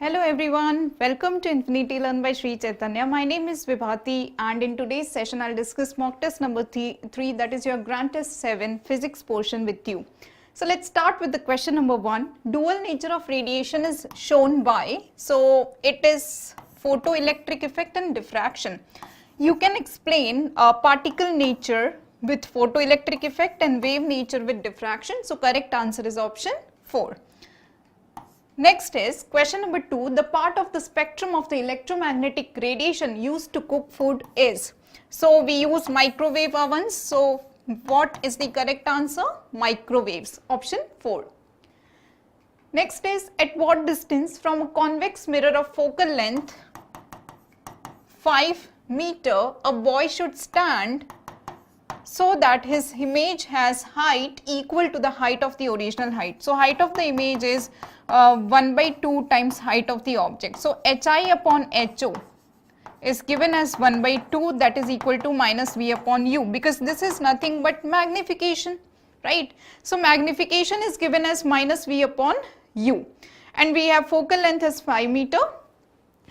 Hello everyone, welcome to Infinity Learn by Sri Chaitanya. My name is Vibhati and in today's session I'll discuss mock test number 3 that is your grand test 7 physics portion with you. So let's start with the question number 1. Dual nature of radiation is shown by, so it is photoelectric effect and diffraction. You can explain particle nature with photoelectric effect and wave nature with diffraction. So correct answer is option 4. Next is question number 2. The part of the spectrum of the electromagnetic radiation used to cook food is. So we use microwave ovens. So what is the correct answer? Microwaves. Option 4. Next is at what distance from a convex mirror of focal length 5 meter a boy should stand so that his image has height equal to the height of the original height. So height of the image is 1 by 2 times height of the object. So hi upon ho is given as 1 by 2, that is equal to minus v upon u, because this is nothing but magnification, right? So magnification is given as minus v upon u, and we have focal length as 5 meter.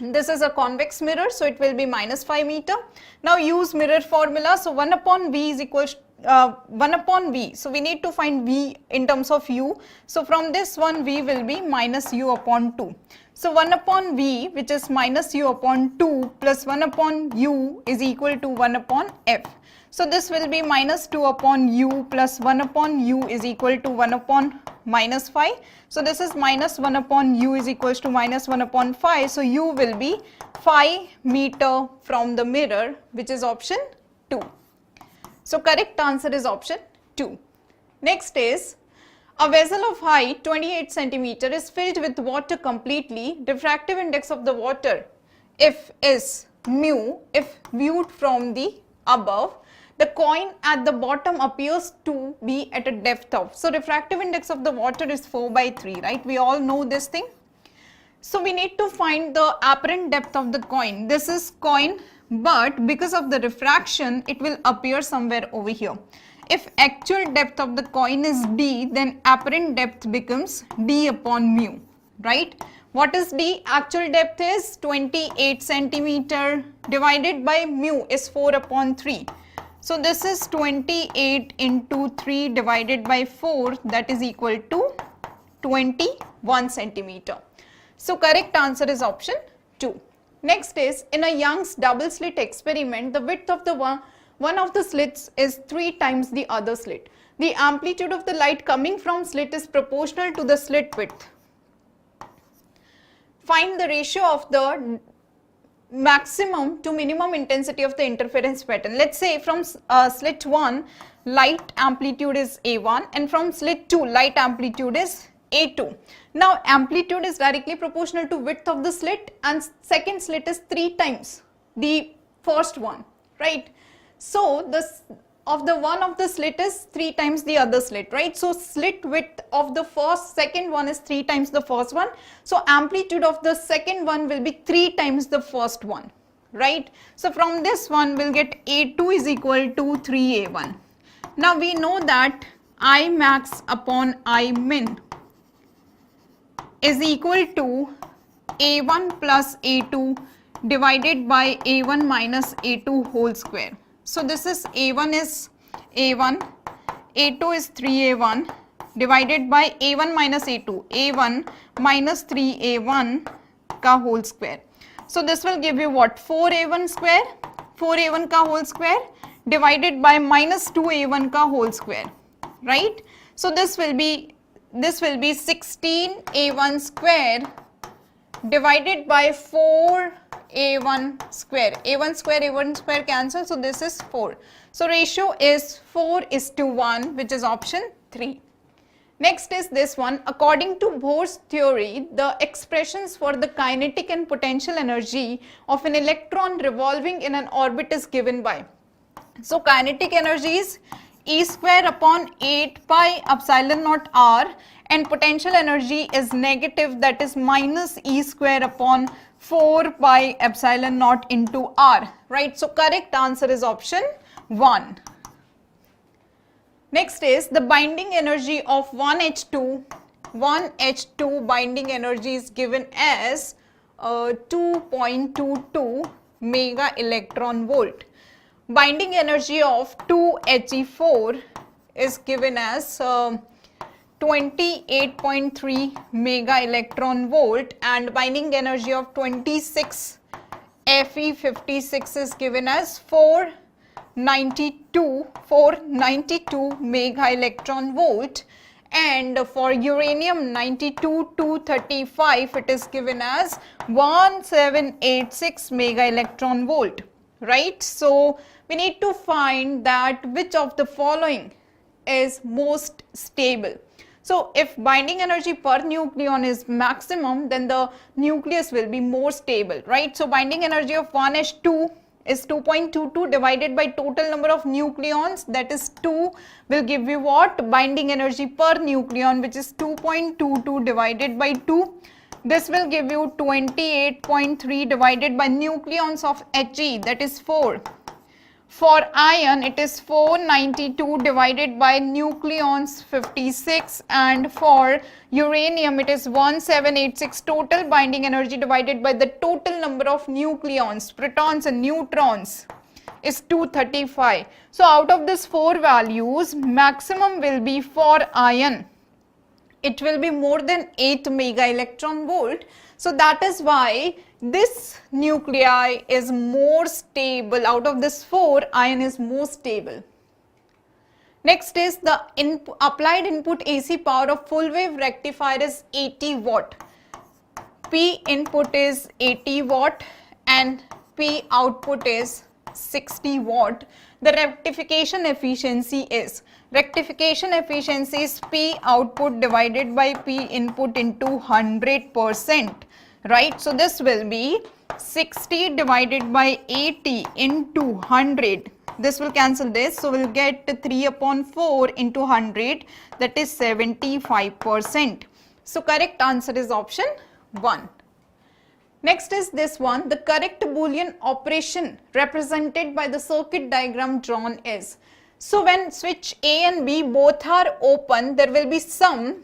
This is a convex mirror, so it will be minus 5 meter. Now use mirror formula. So 1 upon v is equals 1 upon v. So we need to find v in terms of u. So from this one v will be minus u upon 2. So 1 upon v, which is minus u upon 2 plus 1 upon u is equal to 1 upon f. So this will be minus 2 upon u plus 1 upon u is equal to 1 upon minus 5. So this is minus 1 upon u is equals to minus 1 upon 5. So u will be 5 meter from the mirror, which is option 2. So correct answer is option 2. Next is a vessel of height 28 centimeter is filled with water completely. Diffractive index of the water if is mu if viewed from the above. The coin at the bottom appears to be at a depth of. So refractive index of the water is 4 by 3, right? We all know this thing. So we need to find the apparent depth of the coin. This is coin, but because of the refraction, it will appear somewhere over here. If actual depth of the coin is d, then apparent depth becomes d upon mu, right? What is d? Actual depth is 28 centimeter divided by mu is 4 upon 3. So this is 28 into 3 divided by 4, that is equal to 21 centimeter. So correct answer is option 2. Next is in a Young's double slit experiment, the width of the one of the slits is 3 times the other slit. The amplitude of the light coming from slit is proportional to the slit width. Find the ratio of the maximum to minimum intensity of the interference pattern. Let's say from slit 1 light amplitude is A1 and from slit 2 light amplitude is A2. Now amplitude is directly proportional to width of the slit and second slit is 3 times the first one, right? So this of the one of the slit is 3 times the other slit, right? So slit width of the second one is 3 times the first one. So amplitude of the second one will be 3 times the first one, right? So from this one we'll get A2 is equal to 3A1. Now we know that I max upon I min is equal to A1 plus A2 divided by A1 minus A2 whole square. So this is A1 is A1, A2 is 3A1 divided by A1 minus A2, A1 minus 3A1 ka whole square. So this will give you what? 4A1 square, 4A1 ka whole square divided by minus 2A1 ka whole square, right? So this will be 16A1 square divided by 4A1 square. A1 square cancel, so this is 4. So ratio is 4:1, which is option 3. Next is this one. According to Bohr's theory, the expressions for the kinetic and potential energy of an electron revolving in an orbit is given by. So kinetic energy is E square upon 8 pi epsilon naught r and potential energy is negative, that is minus E square upon 4 pi epsilon naught into r, right? So correct answer is option 1. Next is the binding energy of 1H2 binding energy is given as 2.22 mega electron volt. Binding energy of 2He4 is given as 28.3 mega electron volt, and binding energy of 26 Fe56 is given as 492 mega electron volt, and for uranium 92-235 it is given as 1786 mega electron volt, right? So we need to find that which of the following is most stable. So if binding energy per nucleon is maximum, then the nucleus will be more stable, right? So binding energy of 1s2 is 2.22 divided by total number of nucleons, that is 2, will give you what? Binding energy per nucleon, which is 2.22 divided by 2. This will give you 28.3 divided by nucleons of He, that is 4. For iron, it is 492 divided by nucleons 56, and for uranium, it is 1786. Total binding energy divided by the total number of nucleons, protons and neutrons is 235. So out of these 4 values, maximum will be for iron. It will be more than 8 mega electron volt. So that is why this nuclei is more stable. Out of this 4, iron is more stable. Next is the applied input AC power of full wave rectifier is 80 watt. P input is 80 watt and P output is 60 watt. The rectification efficiency is P output divided by P input into 100%, right? So this will be 60 divided by 80 into 100. This will cancel this, so we'll get 3/4 into 100, that is 75%. So correct answer is option 1. Next is this one, the correct Boolean operation represented by the circuit diagram drawn is. So when switch A and B both are open, there will be some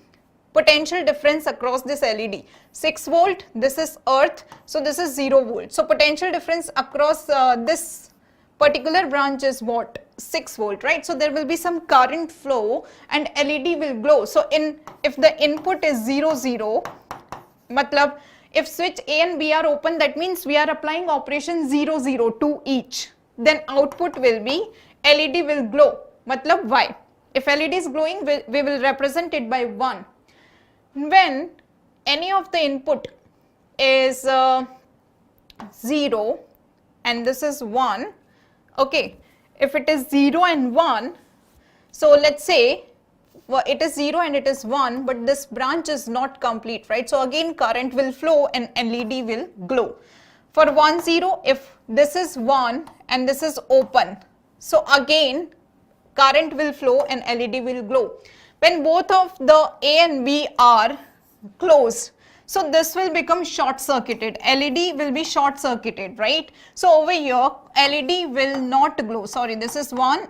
potential difference across this LED. 6 volt, this is earth, so this is 0 volt. So potential difference across this particular branch is what? 6 volt, right? So there will be some current flow and LED will glow. So if the input is 0 0, matlab if switch A and B are open, that means we are applying operation 0 0 to each. Then output will be LED will glow, matlab Y. If LED is glowing, we will represent it by 1. When any of the input is 0 and this is 1, okay, if it is 0 and 1, so let's say it is 0 and it is 1, but this branch is not complete, right? So again current will flow and LED will glow. For 1 0, if this is 1 and this is open, so again current will flow and LED will glow. When both of the A and B are closed, so this will become short circuited. LED will be short circuited, right? So over here LED will not glow. Sorry, this is 1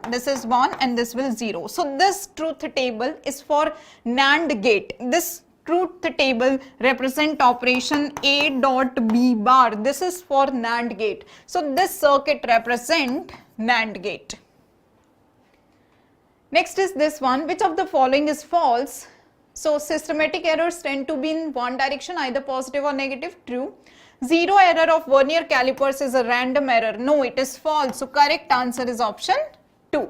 and this will 0. So this truth table is for NAND gate. This truth table represent operation A dot B bar. This is for NAND gate. So this circuit represent NAND gate. Next is this one, which of the following is false? So systematic errors tend to be in one direction, either positive or negative. True. Zero error of vernier calipers is a random error. No, it is false. So correct answer is option 2.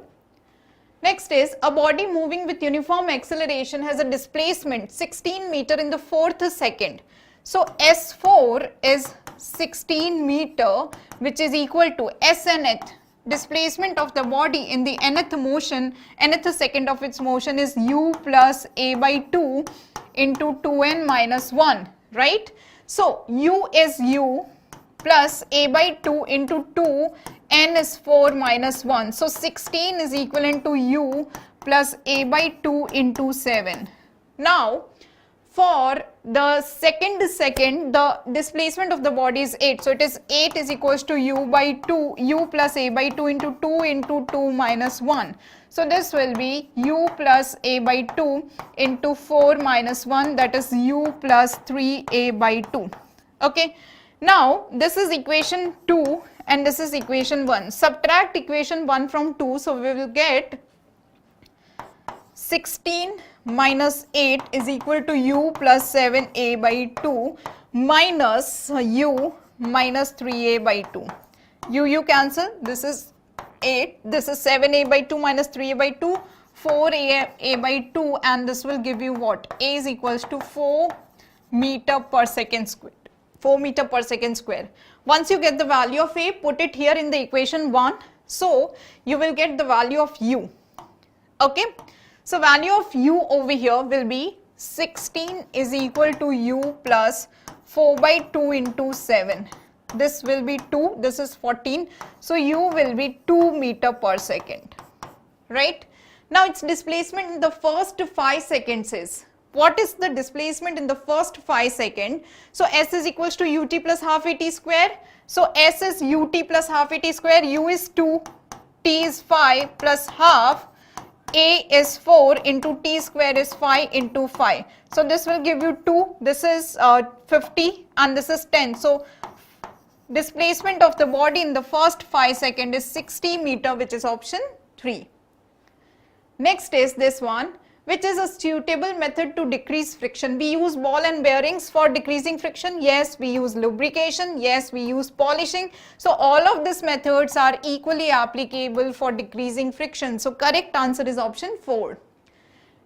Next is a body moving with uniform acceleration has a displacement 16 meter in the 4th second. So S4 is 16 meter, which is equal to S nth. Displacement of the body in the nth second of its motion is u plus a by 2 into 2n minus 1, right? So u is u plus a by 2 into 2, n is 4 minus 1. So 16 is equivalent to u plus a by 2 into 7. Now for the second, the displacement of the body is 8. So it is 8 is equals to u by 2, u plus a by 2 into 2 into 2 minus 1. So this will be u plus a by 2 into 4 minus 1, that is u plus 3a by 2. Okay. Now this is equation 2 and this is equation 1. Subtract equation 1 from 2, so we will get 16 minus 8 is equal to u plus 7a by 2 minus u minus 3a by 2. You cancel, this is 8, this is 7a by 2 minus 3a by 2, 4a by 2, and this will give you what? A is equals to 4 meter per second square. 4 meter per second square. Once you get the value of a, put it here in the equation 1. So you will get the value of u. Okay. So value of u over here will be 16 is equal to u plus 4 by 2 into 7. This will be 2, this is 14. So u will be 2 meter per second. Right. Now its displacement in the first 5 seconds is, what is the displacement in the first 5 seconds? So s is equals to ut plus half at square. So s is ut plus half at square, u is 2, t is 5 plus half, a is 4 into t square is 5 into 5. So this will give you 2, this is 50 and this is 10. So displacement of the body in the first 5 seconds is 60 meter, which is option 3. Next is this one, which is a suitable method to decrease friction. We use ball and bearings for decreasing friction. Yes, we use lubrication. Yes, we use polishing. So all of these methods are equally applicable for decreasing friction. So correct answer is option 4.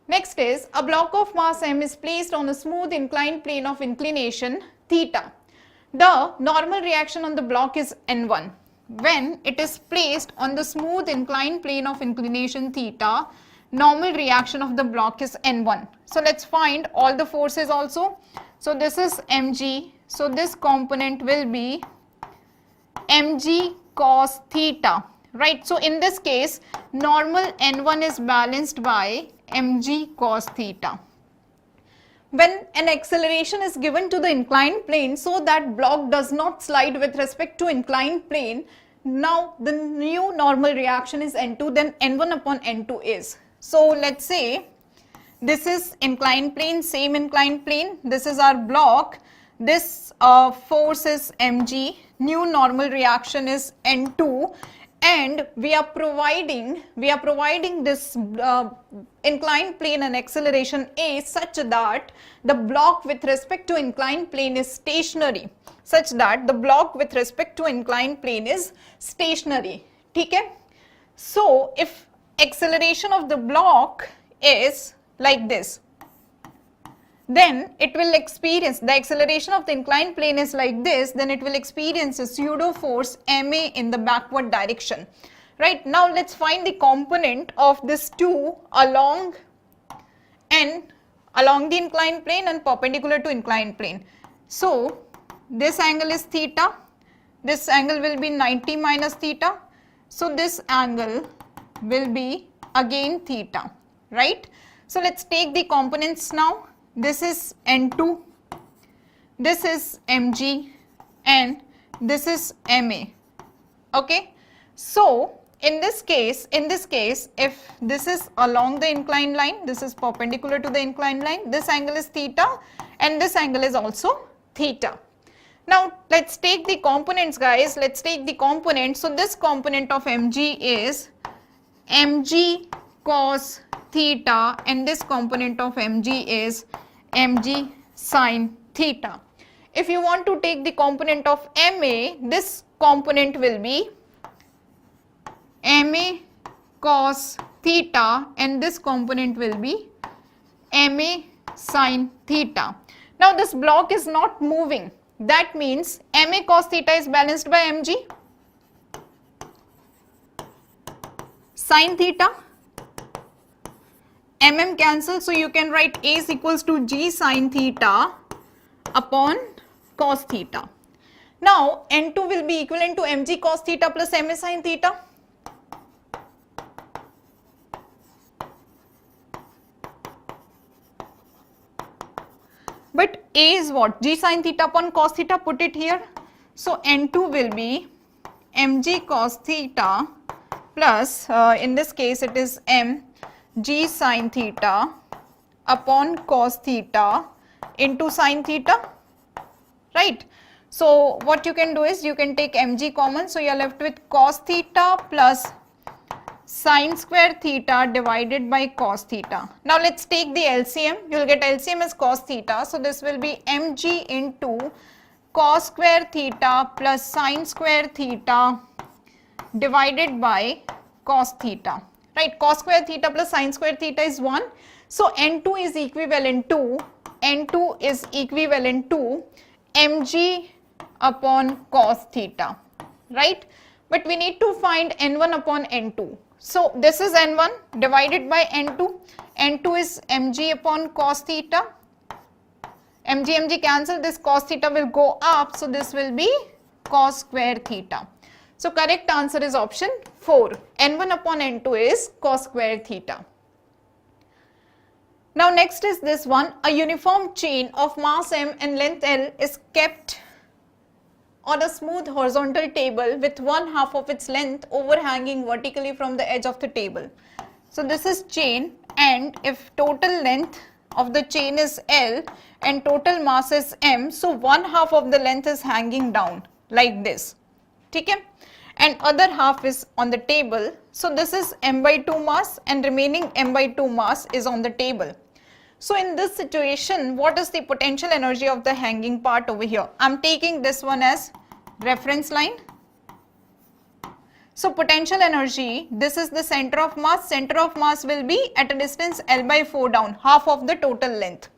Next is, a block of mass m is placed on a smooth inclined plane of inclination theta. The normal reaction on the block is N1. When it is placed on the smooth inclined plane of inclination theta, normal reaction of the block is N1. So let's find all the forces also. So this is mg. So this component will be mg cos theta. Right. So in this case, normal N1 is balanced by mg cos theta. When an acceleration is given to the inclined plane so that block does not slide with respect to inclined plane, now the new normal reaction is N2, then N1 upon N2 is. So let's say this is inclined plane, same inclined plane, this is our block, this force is mg, new normal reaction is N2, and we are providing this inclined plane and acceleration a such that the block with respect to inclined plane is stationary, Okay? So if acceleration of the block is like this, then it will experience, the acceleration of the inclined plane is like this, then it will experience a pseudo force ma in the backward direction. Right. Now let's find the component of this 2 along the inclined plane and perpendicular to inclined plane. So this angle is theta, this angle will be 90 minus theta. So this angle will be again theta. Right. So let's take the components now. This is N2, this is mg, and this is ma. Okay. So in this case, if this is along the inclined line, this is perpendicular to the inclined line, this angle is theta and this angle is also theta. Now let's take the components, guys. Let's take the components. So this component of mg is mg cos theta and this component of mg is mg sin theta. If you want to take the component of ma, this component will be ma cos theta and this component will be ma sin theta. Now this block is not moving, that means ma cos theta is balanced by mg, sin theta, cancel, so you can write a is equals to g sin theta upon cos theta. Now N2 will be equivalent to mg cos theta plus ma sin theta. But a is what? G sin theta upon cos theta, put it here. So N2 will be mg cos theta plus, in this case it is m g sin theta upon cos theta into sin theta, right? So what you can do is you can take mg common, so you are left with cos theta plus sin square theta divided by cos theta. Now let's take the LCM. You will get LCM as cos theta. So this will be mg into cos square theta plus sin square theta divided by cos theta. Right, cos square theta plus sin square theta is 1. So N2 is equivalent to mg upon cos theta, right? But we need to find N1 upon N2. So this is N1 divided by N2. N2 is mg upon cos theta. Mg cancel, this cos theta will go up. So this will be cos square theta. So correct answer is option 4. N1 upon N2 is cos square theta. Now next is this one. A uniform chain of mass m and length L is kept on a smooth horizontal table with 1/2 of its length overhanging vertically from the edge of the table. So this is chain, and if total length of the chain is L and total mass is m, so 1/2 of the length is hanging down like this, okay? And other half is on the table. So this is m by 2 mass and remaining m by 2 mass is on the table. So in this situation, what is the potential energy of the hanging part over here? I'm taking this one as reference line. So potential energy, this is the center of mass will be at a distance L by 4 down, half of the total length.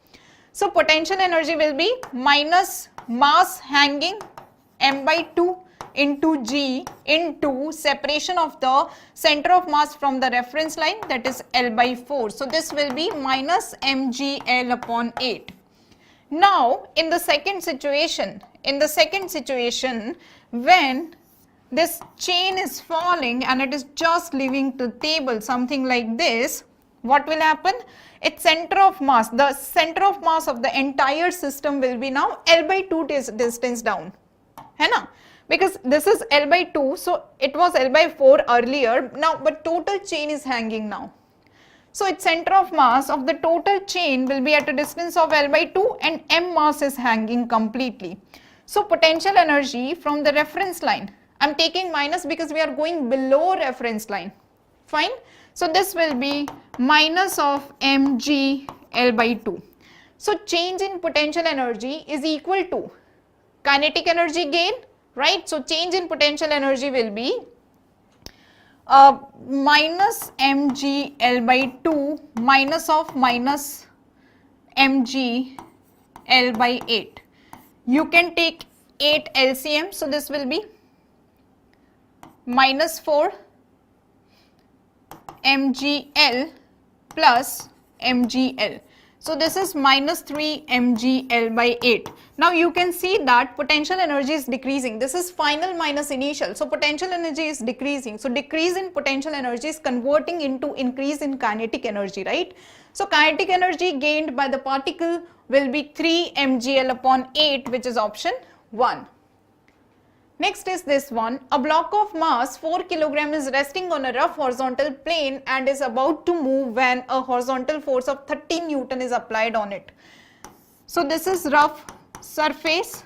So potential energy will be minus mass hanging m by 2 into g into separation of the center of mass from the reference line, that is L by 4. So this will be minus mgl upon 8. Now in the second situation, when this chain is falling and it is just leaving the table, something like this, what will happen? Its center of mass, the center of mass of the entire system will be now L by 2 distance down, है ना? Because this is L by 2, so it was L by 4 earlier now, but total chain is hanging now. So its center of mass of the total chain will be at a distance of L by 2 and m mass is hanging completely. So potential energy from the reference line, I'm taking minus because we are going below reference line, fine. So this will be minus of mg L by 2. So change in potential energy is equal to kinetic energy gain, right? So change in potential energy will be minus mg L by 2 minus of minus mg L by 8. You can take 8 LCM, so this will be minus 4 mgl plus mgl. So this is minus 3 mgl by 8. Now you can see that potential energy is decreasing. This is final minus initial. So potential energy is decreasing. So decrease in potential energy is converting into increase in kinetic energy, right? So kinetic energy gained by the particle will be 3 mgl upon 8, which is option 1. Next is this one. A block of mass 4 kg is resting on a rough horizontal plane and is about to move when a horizontal force of 30 Newton is applied on it. So this is rough surface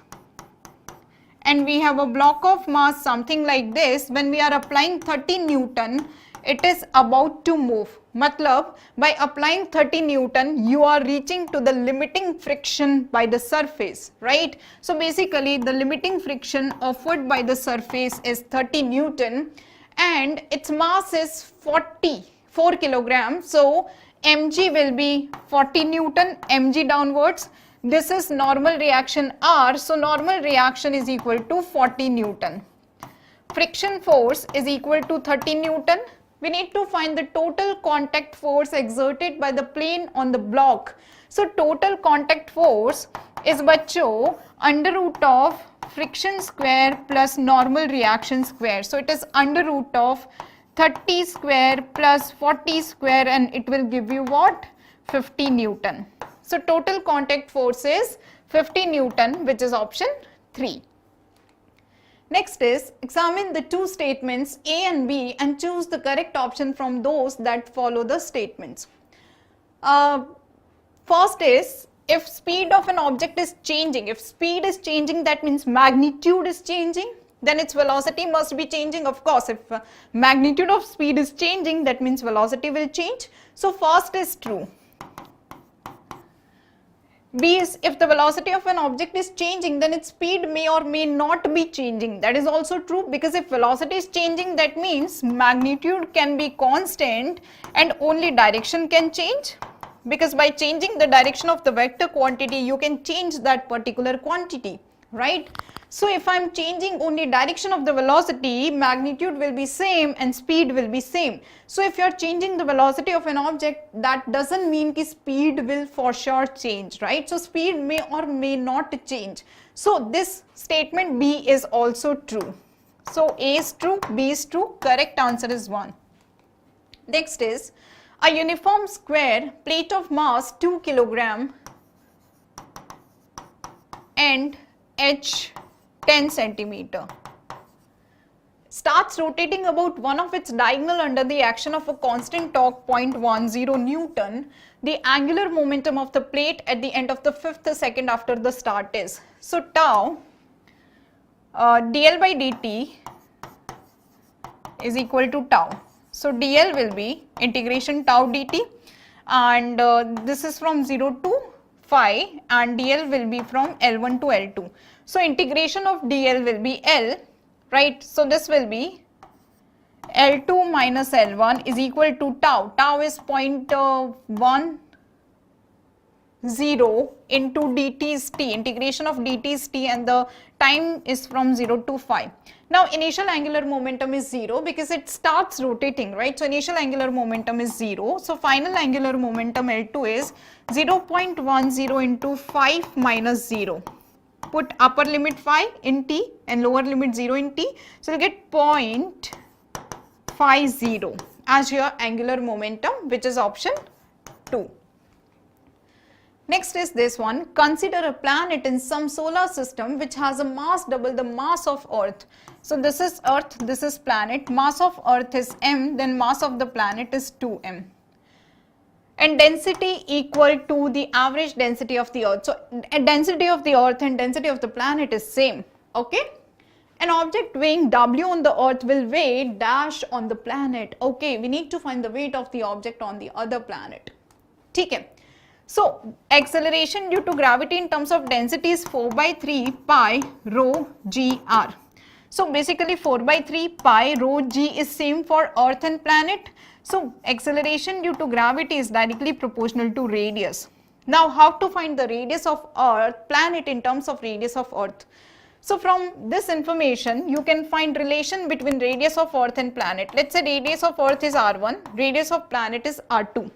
and we have a block of mass something like this. When we are applying 30 Newton, it is about to move. Matlab, by applying 30 Newton, you are reaching to the limiting friction by the surface, right? So basically, the limiting friction offered by the surface is 30 Newton and its mass is 4 kg. So mg will be 40 Newton, mg downwards. This is normal reaction R. So normal reaction is equal to 40 Newton. Friction force is equal to 30 Newton. We need to find the total contact force exerted by the plane on the block. So total contact force is बच्चों under root of friction square plus normal reaction square. So it is under root of 30 square plus 40 square and it will give you what? 50 Newton. So total contact force is 50 Newton, which is option 3. Next is examine the two statements A and B and choose the correct option from those that follow the statements. First is if speed of an object is changing, if speed is changing, that means magnitude is changing, then its velocity must be changing. Of course, if magnitude of speed is changing, that means velocity will change. So first is true. B is, if the velocity of an object is changing, then its speed may or may not be changing. That is also true, because if velocity is changing, that means magnitude can be constant and only direction can change, because by changing the direction of the vector quantity, you can change that particular quantity, right? So if I am changing only direction of the velocity, magnitude will be same and speed will be same. So if you are changing the velocity of an object, that doesn't mean that speed will for sure change, right? So speed may or may not change. So this statement B is also true. So A is true, B is true, correct answer is 1. Next is, a uniform square plate of mass 2 kg and h 10 centimeter starts rotating about one of its diagonal under the action of a constant torque 0.10 Newton. The angular momentum of the plate at the end of the 5th second after the start is. So tau dl by dt is equal to tau. So dl will be integration tau dt, and this is from 0 to phi, and dl will be from L1 to L2. So integration of dl will be L, right? So this will be L2 minus L1 is equal to tau. Tau is 0.10 into dt is t. Integration of dt is t, and the time is from 0 to 5. Now initial angular momentum is 0 because it starts rotating, right? So initial angular momentum is 0. So final angular momentum L2 is 0.10 into 5 minus 0. Put upper limit 5 in t and lower limit 0 in t. So you get 0.50 as your angular momentum, which is option 2. Next is this one. Consider a planet in some solar system which has a mass double the mass of Earth. So this is Earth, this is planet. Mass of Earth is m, then mass of the planet is 2m. And density equal to the average density of the Earth. So density of the Earth and density of the planet is same. Okay. An object weighing W on the Earth will weigh dash on the planet. Okay, we need to find the weight of the object on the other planet. Okay. So acceleration due to gravity in terms of density is 4 by 3 pi rho g r. So basically 4 by 3 pi rho g is same for Earth and planet. So acceleration due to gravity is directly proportional to radius. Now how to find the radius of Earth, planet in terms of radius of Earth? So from this information you can find relation between radius of Earth and planet. Let's say radius of Earth is r1, radius of planet is r2.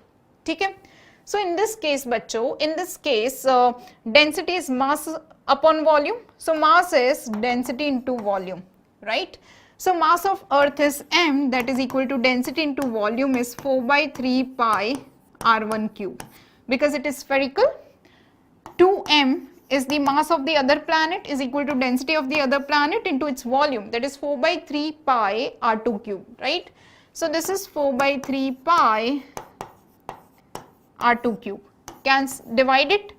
Okay? So in this case बच्चों, in this case density is mass upon volume. So mass is density into volume, right? So mass of Earth is m, that is equal to density into volume is 4 by 3 pi r1 cube. Because it is spherical, 2m is the mass of the other planet is equal to density of the other planet into its volume, that is 4 by 3 pi r2 cube, right? So this is 4 by 3 pi r2 cube. Divide it,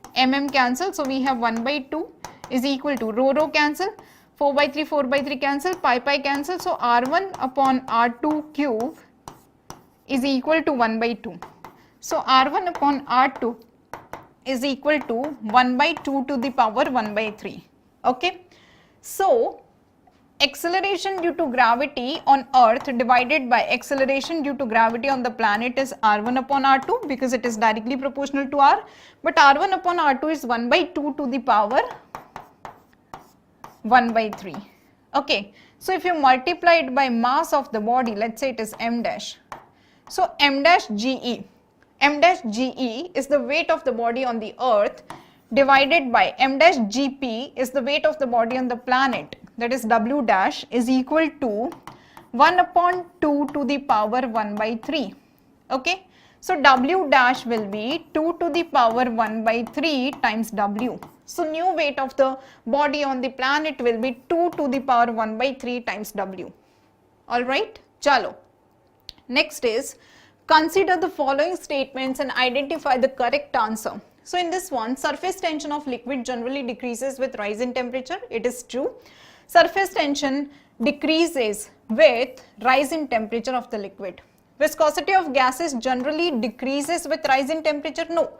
cancel, so we have 1 by 2 is equal to rho cancel, 4 by 3 cancel, pi cancel, so r1 upon r2 cube is equal to 1 by 2. So r1 upon r2 is equal to 1 by 2 to the power 1 by 3. Okay. So acceleration due to gravity on Earth divided by acceleration due to gravity on the planet is r1 upon r2 because it is directly proportional to r, but r1 upon r2 is 1 by 2 to the power 1 by 3. Okay. So if you multiply it by mass of the body, let's say it is m dash. So m dash ge is the weight of the body on the Earth divided by m dash gp is the weight of the body on the planet, that is w dash is equal to 1 upon 2 to the power 1 by 3. Okay. So w dash will be 2 to the power 1 by 3 times w. So new weight of the body on the planet will be 2 to the power 1 by 3 times w. Alright. Chalo. Next is, consider the following statements and identify the correct answer. So in this one, surface tension of liquid generally decreases with rise in temperature. It is true. Surface tension decreases with rise in temperature of the liquid. Viscosity of gases generally decreases with rise in temperature. No.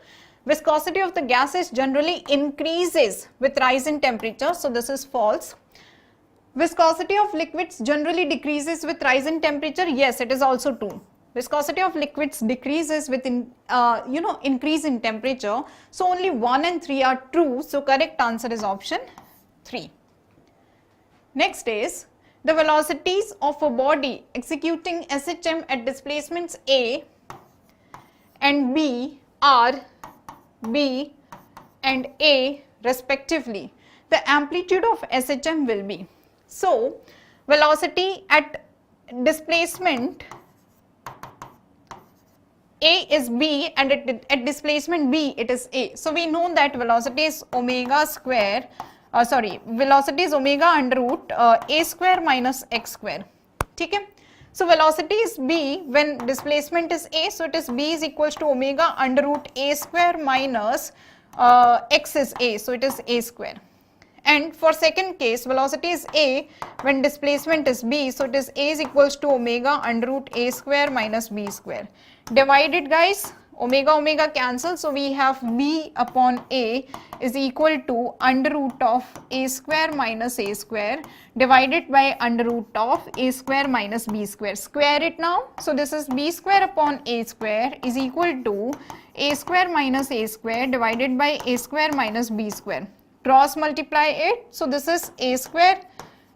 Viscosity of the gases generally increases with rise in temperature. So this is false. Viscosity of liquids generally decreases with rise in temperature. Yes, it is also true. Viscosity of liquids decreases with increase in temperature. So only 1 and 3 are true. So correct answer is option 3. Next is the velocities of a body executing SHM at displacements A and B are B and A respectively. The amplitude of SHM will be. So velocity at displacement A is B and at displacement B it is A. So we know that velocity is omega square, velocity is omega under root A square minus x square. Okay? So velocity is B when displacement is A, so it is B is equals to omega under root A square minus x is A, so it is A square. And for second case, velocity is A when displacement is B, so it is A is equals to omega under root A square minus B square. Divided, guys, omega omega cancel, so we have B upon A is equal to under root of A square minus A square divided by under root of A square minus B square. Square it now, so this is B square upon A square is equal to A square minus A square divided by A square minus B square. Cross multiply it, so this is A square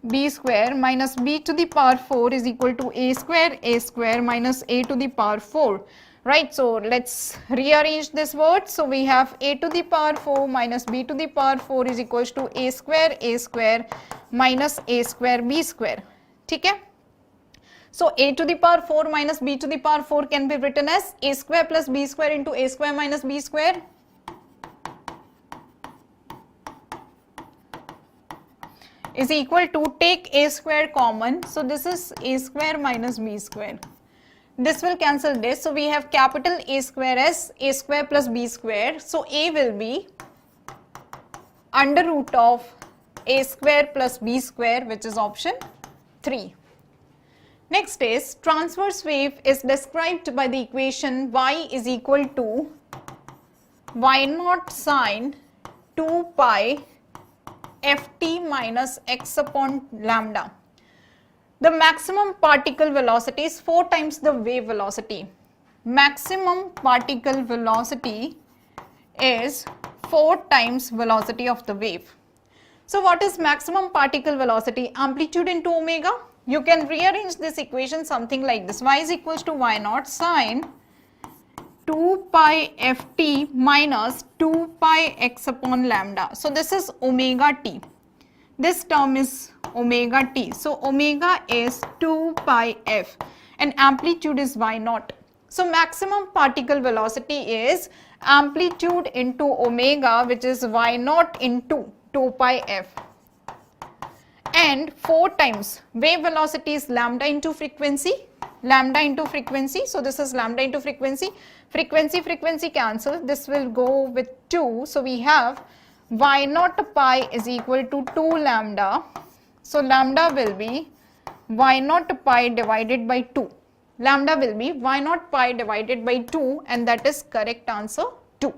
B square minus B to the power 4 is equal to A square minus A to the power 4, right? So let's rearrange this word. So we have A to the power 4 minus B to the power 4 is equals to A square minus A square B square. Okay? So A to the power 4 minus B to the power 4 can be written as A square plus B square into A square minus B square. Is equal to, take A square common, so this is A square minus B square. This will cancel this, so we have capital A square as A square plus B square. So A will be under root of A square plus B square, which is option 3. Next is transverse wave is described by the equation y is equal to y naught sine 2 pi ft minus x upon lambda. The maximum particle velocity is 4 times the wave velocity. Maximum particle velocity is 4 times velocity of the wave. So what is maximum particle velocity? Amplitude into omega. You can rearrange this equation something like this. Y is equals to y naught sine 2 pi ft minus 2 pi x upon lambda. So this is omega t. This term is omega t. So omega is 2 pi f and amplitude is y naught. So maximum particle velocity is amplitude into omega, which is y naught into 2 pi f. And 4 times wave velocity is lambda into frequency. Lambda into frequency. So this is lambda into frequency. Frequency cancel. This will go with 2. So we have y naught pi is equal to 2 lambda. So lambda will be y naught pi divided by 2. Lambda will be y naught pi divided by 2, and that is correct answer 2.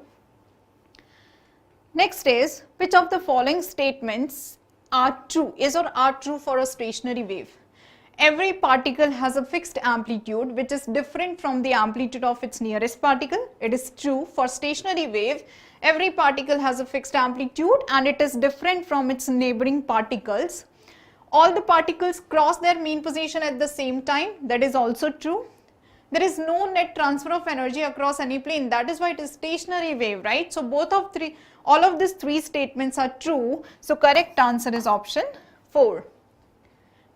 Next is, which of the following statements are true, is or are true for a stationary wave? Every particle has a fixed amplitude which is different from the amplitude of its nearest particle. It is true for stationary wave. Every particle has a fixed amplitude and it is different from its neighboring particles. All the particles cross their mean position at the same time. That is also true. There is no net transfer of energy across any plane. That is why it is stationary wave, right? So all of these 3 statements are true. So correct answer is option 4.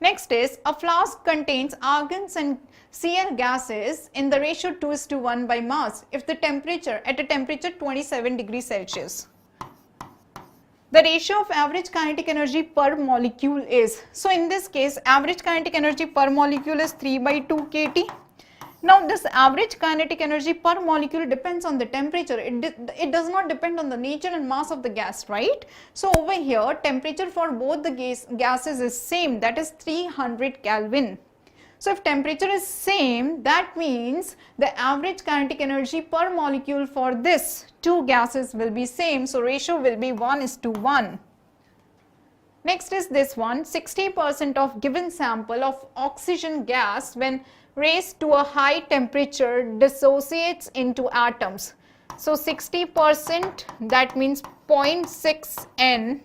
Next is, a flask contains argons and Cl gases in the ratio 2:1 by mass if the temperature at a temperature 27 degrees Celsius. The ratio of average kinetic energy per molecule is, so in this case average kinetic energy per molecule is 3/2 kT. Now this average kinetic energy per molecule depends on the temperature. It does not depend on the nature and mass of the gas, right? So over here temperature for both the gases is same, that is 300 Kelvin. So if temperature is same, that means the average kinetic energy per molecule for this two gases will be same. So ratio will be 1:1. Next is this one, 60% of given sample of oxygen gas when raised to a high temperature dissociates into atoms. So 60%, that means 0.6 N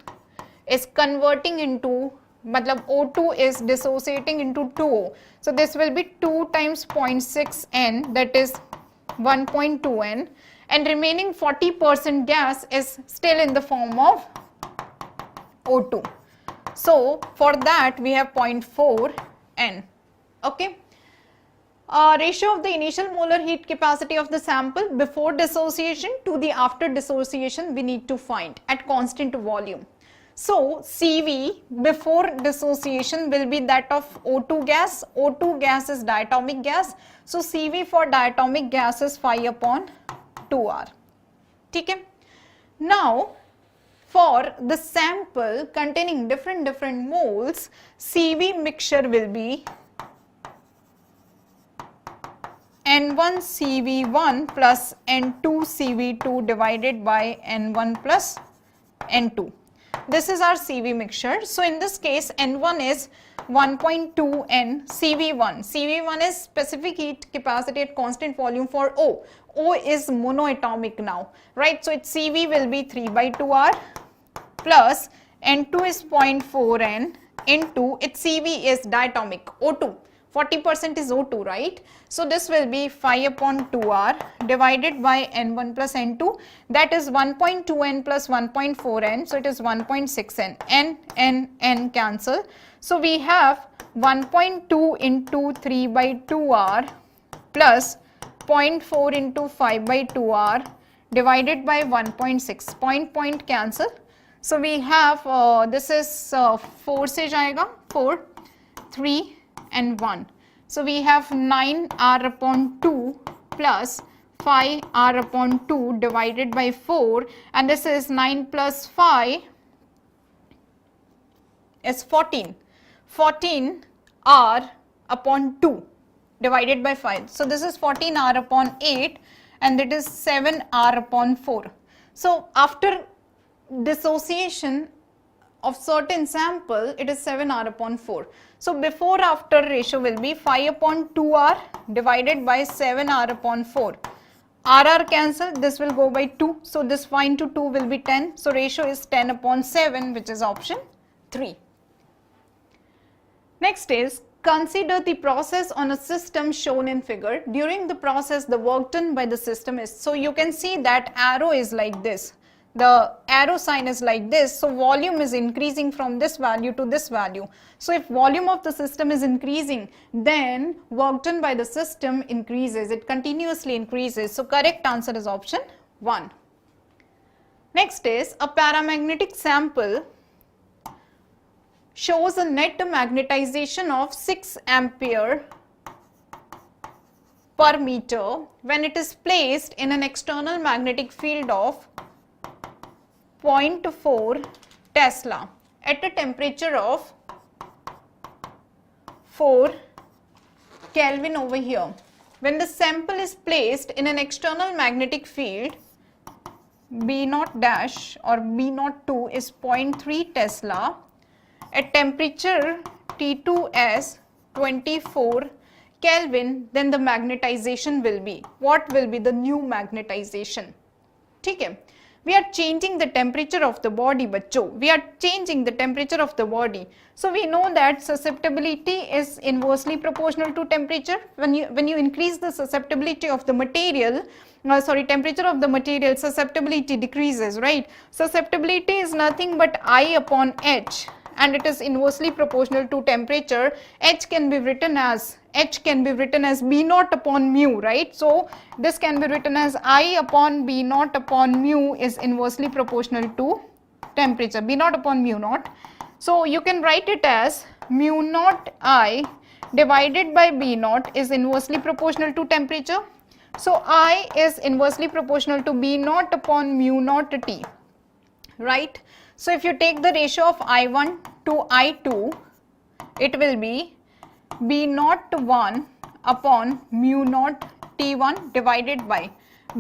is converting into, matlab O2 is dissociating into 2O. So this will be 2 times 0.6 N, that is 1.2 N, and remaining 40% gas is still in the form of O2. So for that we have 0.4 N. Okay. Ratio of the initial molar heat capacity of the sample before dissociation to the after dissociation we need to find at constant volume. So CV before dissociation will be that of O2 gas. O2 gas is diatomic gas. So CV for diatomic gas is 5/2R. Okay. Now for the sample containing different moles, CV mixture will be N1 CV1 plus N2 CV2 divided by N1 plus N2. This is our CV mixture. So in this case N1 is 1.2 N CV1. CV1 is specific heat capacity at constant volume for O. O is monoatomic now, right? So its CV will be 3/2R plus N2 is 0.4 N into its CV is diatomic O2. 40% is O2, right? So this will be 5/2R divided by N1 plus N2, that is 1.2 N plus 1.4 N, so it is 1.6 N. N cancel. So we have 1.2 into 3/2R plus 0.4 into 5/2R divided by 1.6. Point cancel. So we have this is 4 se jayega, 4, 3 and 1. So we have 9R/2 plus 5R/2 divided by 4, and this is 9 plus 5 is 14. 14R/2 divided by 5. So this is 14R/8 and it is 7R/4. So after dissociation of certain sample, it is 7R/4. So before after ratio will be 5/2R divided by 7R/4. RR cancel, this will go by 2. So this 5 into 2 will be 10. So ratio is 10/7, which is option 3. Next is, consider the process on a system shown in figure. During the process, the work done by the system is, so you can see that arrow is like this. The arrow sign is like this, so volume is increasing from this value to this value. So if volume of the system is increasing, then work done by the system increases, it continuously increases. So correct answer is option 1. Next is, a paramagnetic sample shows a net magnetization of 6 ampere per meter when it is placed in an external magnetic field of 0.4 Tesla at a temperature of 4 Kelvin over here. When the sample is placed in an external magnetic field, B0 dash or B02 is 0.3 Tesla at temperature T2 as 24 Kelvin, then the magnetization will be, what will be the new magnetization? Okay. We are changing the temperature of the body, bachcho. We are changing the temperature of the body. So we know that susceptibility is inversely proportional to temperature. When you increase the susceptibility of the material, temperature of the material, susceptibility decreases, right? Susceptibility is nothing but I/H, and it is inversely proportional to temperature. H can be written as B0 upon mu, right? So this can be written as I upon B0 upon mu is inversely proportional to temperature, B0 upon mu naught. So you can write it as mu naught I divided by B naught is inversely proportional to temperature. So I is inversely proportional to B naught upon mu naught T, right? So if you take the ratio of I1 to I2, it will be B naught 1 upon mu naught T1 divided by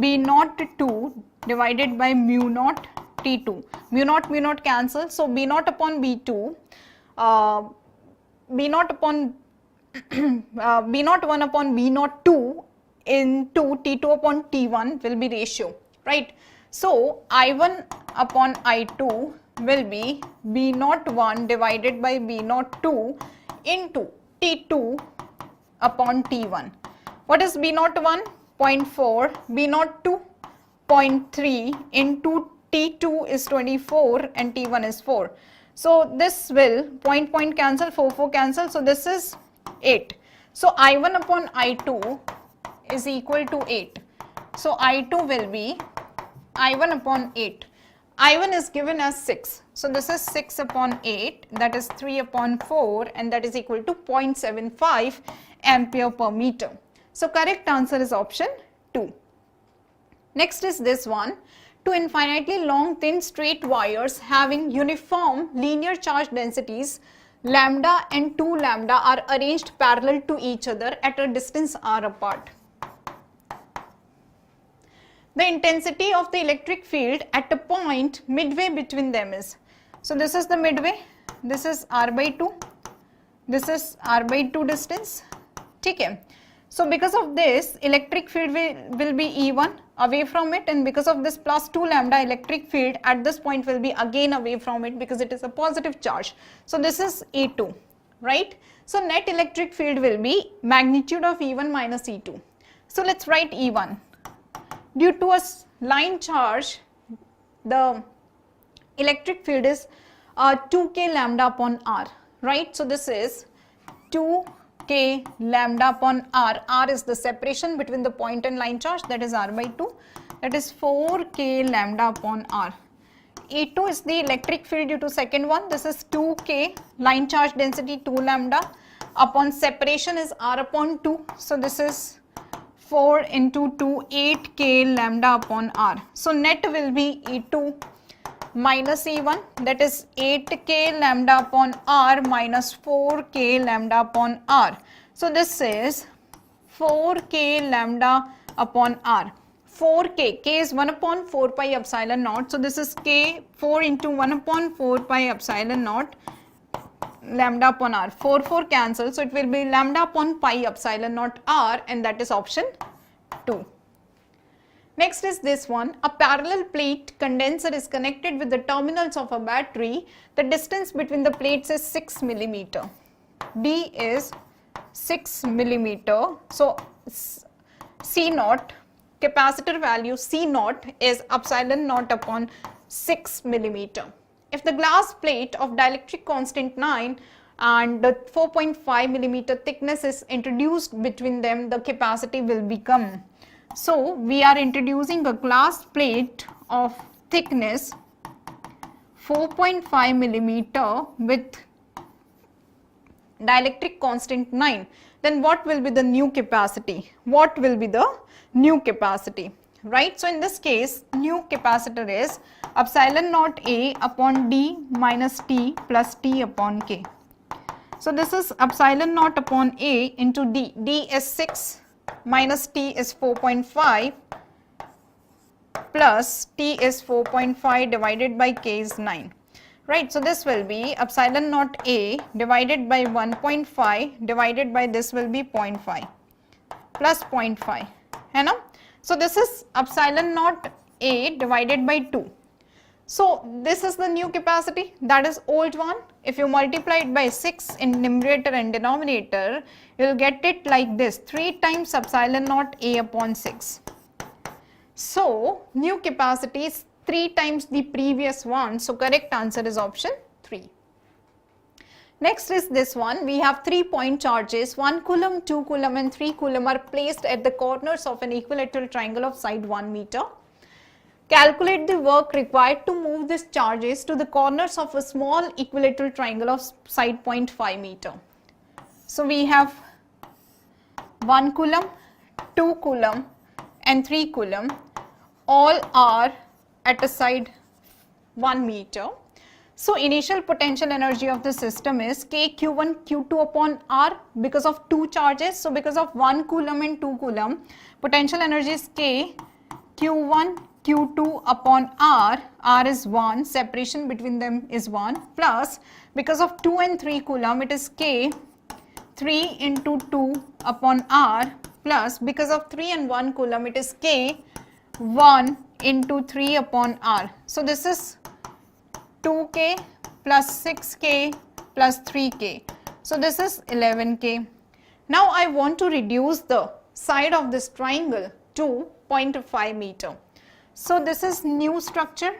B naught 2 divided by mu naught T2. Mu naught cancel. So B naught upon B2, B naught upon B naught 1 upon B naught 2 into T2 upon T1 will be ratio, right? So I1 upon I2 will be B naught 1 divided by B naught 2 into T2 upon T1. What is B naught 1? 0.4, B naught 2, 0.3 into T2 is 24 and T1 is 4. So this will point cancel, 4 cancel, so this is 8. So I1 upon I2 is equal to 8. So I2 will be I1 upon 8. I1 is given as 6. So this is 6 upon 8, that is 3 upon 4, and that is equal to 0.75 ampere per meter. So correct answer is option 2. Next is this one. Two infinitely long thin straight wires having uniform linear charge densities lambda and 2 lambda are arranged parallel to each other at a distance r apart. The intensity of the electric field at a point midway between them is, so this is the midway, this is r by 2, this is r by 2 distance, okay. So because of this electric field will be E1 away from it, and because of this plus 2 lambda electric field at this point will be again away from it because it is a positive charge. So this is E2, right? So net electric field will be magnitude of E1 minus E2. So let's write E1. Due to a line charge, the electric field is 2k lambda upon r, right? So this is 2k lambda upon r. R is the separation between the point and line charge, that is r by 2. That is 4k lambda upon r. E2 is the electric field due to second one. This is 2k, line charge density 2 lambda upon separation is r upon 2. So this is 4 into 2, 8k lambda upon r. So net will be E2 minus E1, that is 8k lambda upon r minus 4k lambda upon r. So this is 4k lambda upon r. 4k, k is 1 upon 4 pi epsilon naught. So this is k, 4 into 1 upon 4 pi epsilon naught lambda upon r. 4 cancel, so it will be lambda upon pi epsilon naught r, and that is option 2. Next is this one. A parallel plate condenser is connected with the terminals of a battery. The distance between the plates is 6 millimeter. D is 6 millimeter. So C naught, capacitor value C naught is epsilon naught upon 6 millimeter. If the glass plate of dielectric constant 9 and the 4.5 millimeter thickness is introduced between them, the capacity will become. So we are introducing a glass plate of thickness 4.5 millimeter with dielectric constant 9. Then what will be the new capacity? What will be the new capacity? Right? So in this case, new capacitor is epsilon naught A upon D minus T plus T upon K. So this is epsilon naught upon A into D. D is 6 minus T is 4.5 plus T is 4.5 divided by K is 9. Right, so this will be epsilon naught A divided by 1.5 divided by this will be 0.5 plus 0.5, है ना? So this is epsilon naught A divided by 2. So this is the new capacity, that is old one. If you multiply it by 6 in numerator and denominator, you will get it like this, 3 times epsilon naught A upon 6. So new capacity is 3 times the previous one. So correct answer is option 3. Next is this one. We have 3 point charges, 1 coulomb, 2 coulomb and 3 coulomb are placed at the corners of an equilateral triangle of side 1 meter. Calculate the work required to move these charges to the corners of a small equilateral triangle of side 0.5 meter. So we have 1 coulomb, 2 coulomb and 3 coulomb, all are at a side 1 meter. So initial potential energy of the system is K Q1 Q2 upon R because of two charges. So because of 1 coulomb and 2 coulomb, potential energy is K Q1 Q2 upon R. R is 1, separation between them is 1, plus because of 2 and 3 coulomb it is K 3 into 2 upon R, plus because of 3 and 1 coulomb it is K 1 into 3 upon R. So this is 2K plus 6K plus 3K. So this is 11K. Now I want to reduce the side of this triangle to 0.5 meter. So this is new structure.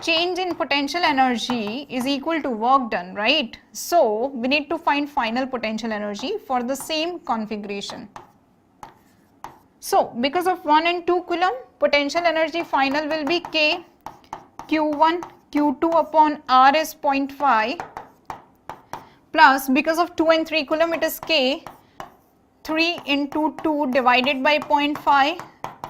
Change in potential energy is equal to work done, right? So we need to find final potential energy for the same configuration. So because of 1 and 2 coulomb, potential energy final will be K Q1 Q2 upon R is 0.5, plus because of 2 and 3 coulomb it is K 3 into 2 divided by 0.5,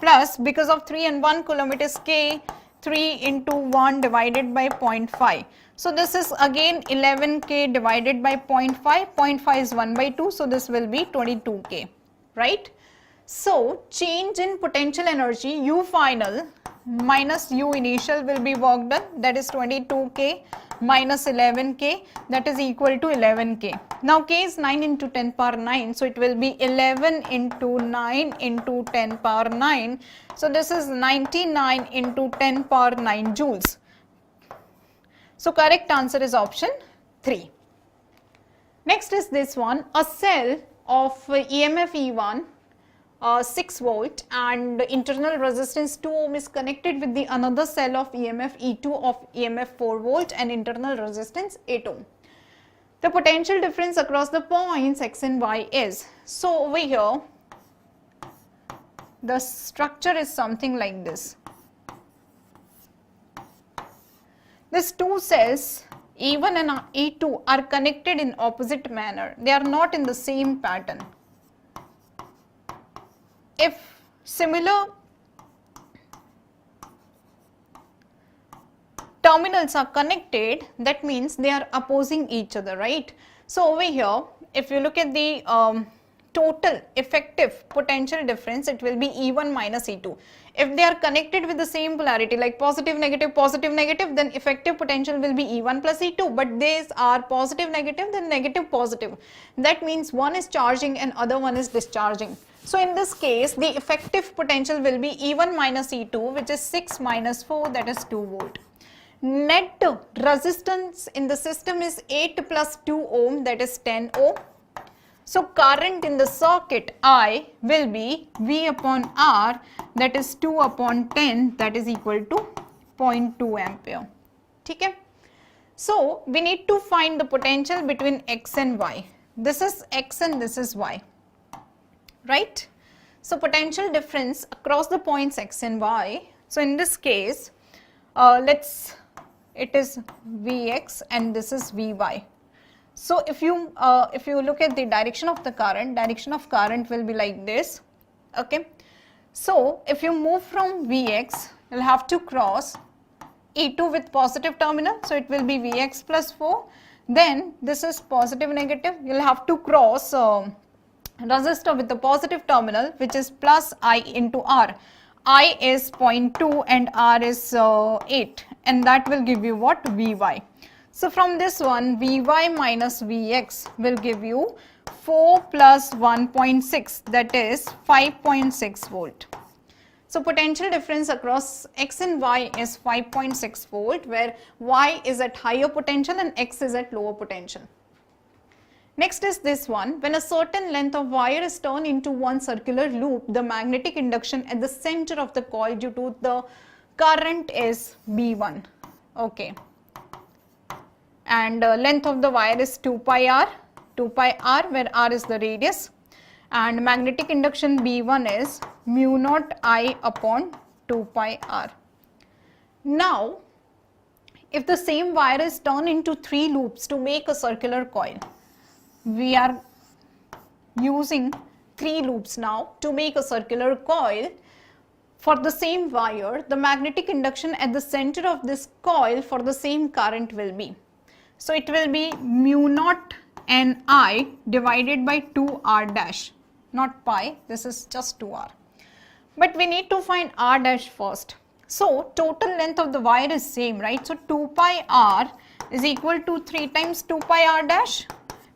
plus because of 3 and 1 coulomb it is K 3 into 1 divided by 0.5. So this is again 11K divided by 0.5, 0.5 is 1 by 2, so this will be 22K, right? So change in potential energy U final minus U initial will be work done, that is 22K minus 11K, that is equal to 11K. Now K is 9 into 10 power 9, so it will be 11 into 9 into 10 power 9. So this is 99 into 10 power 9 joules. So correct answer is option 3. Next is this one, a cell of EMF E1 6 volt and internal resistance 2 ohm is connected with the another cell of EMF E2 of EMF 4 volt and internal resistance 8 ohm. The potential difference across the points X and Y is. So over here the structure is something like this. These two cells E1 and E2 are connected in opposite manner. They are not in the same pattern. If similar terminals are connected, that means they are opposing each other, right? So over here, if you look at the total effective potential difference, it will be E1 minus E2. If they are connected with the same polarity like positive, negative, then effective potential will be E1 plus E2, but these are positive, negative, then negative, positive. That means one is charging and other one is discharging. So in this case, the effective potential will be E1 minus E2, which is 6 minus 4, that is 2 volt. Net resistance in the system is 8 plus 2 ohm, that is 10 ohm. So current in the circuit I will be V upon R, that is 2 upon 10, that is equal to 0.2 ampere. Okay? So we need to find the potential between X and Y. This is X and this is Y. Right? So potential difference across the points X and Y. So in this case, it is Vx and this is Vy. So if you look at the direction of the current will be like this. Okay. So if you move from Vx, you'll have to cross E2 with positive terminal. So it will be Vx plus 4. Then this is positive, negative. You'll have to cross resistor with the positive terminal, which is plus I into R. I is 0.2 and R is 8, and that will give you what? Vy. So from this one, Vy minus Vx will give you 4 plus 1.6, that is 5.6 volt. So potential difference across X and Y is 5.6 volt, where Y is at higher potential and X is at lower potential. Next is this one, when a certain length of wire is turned into one circular loop, the magnetic induction at the center of the coil due to the current is B1. Okay. And length of the wire is 2 pi r, where r is the radius, and magnetic induction B1 is mu naught I upon 2 pi r. Now, if the same wire is turned into 3 loops to make a circular coil, we are using 3 loops now to make a circular coil. For the same wire, the magnetic induction at the center of this coil for the same current will be. So it will be mu naught Ni divided by 2R dash, not pi, this is just 2R. But we need to find R dash first. So total length of the wire is same, right? So 2 pi R is equal to 3 times 2 pi R dash.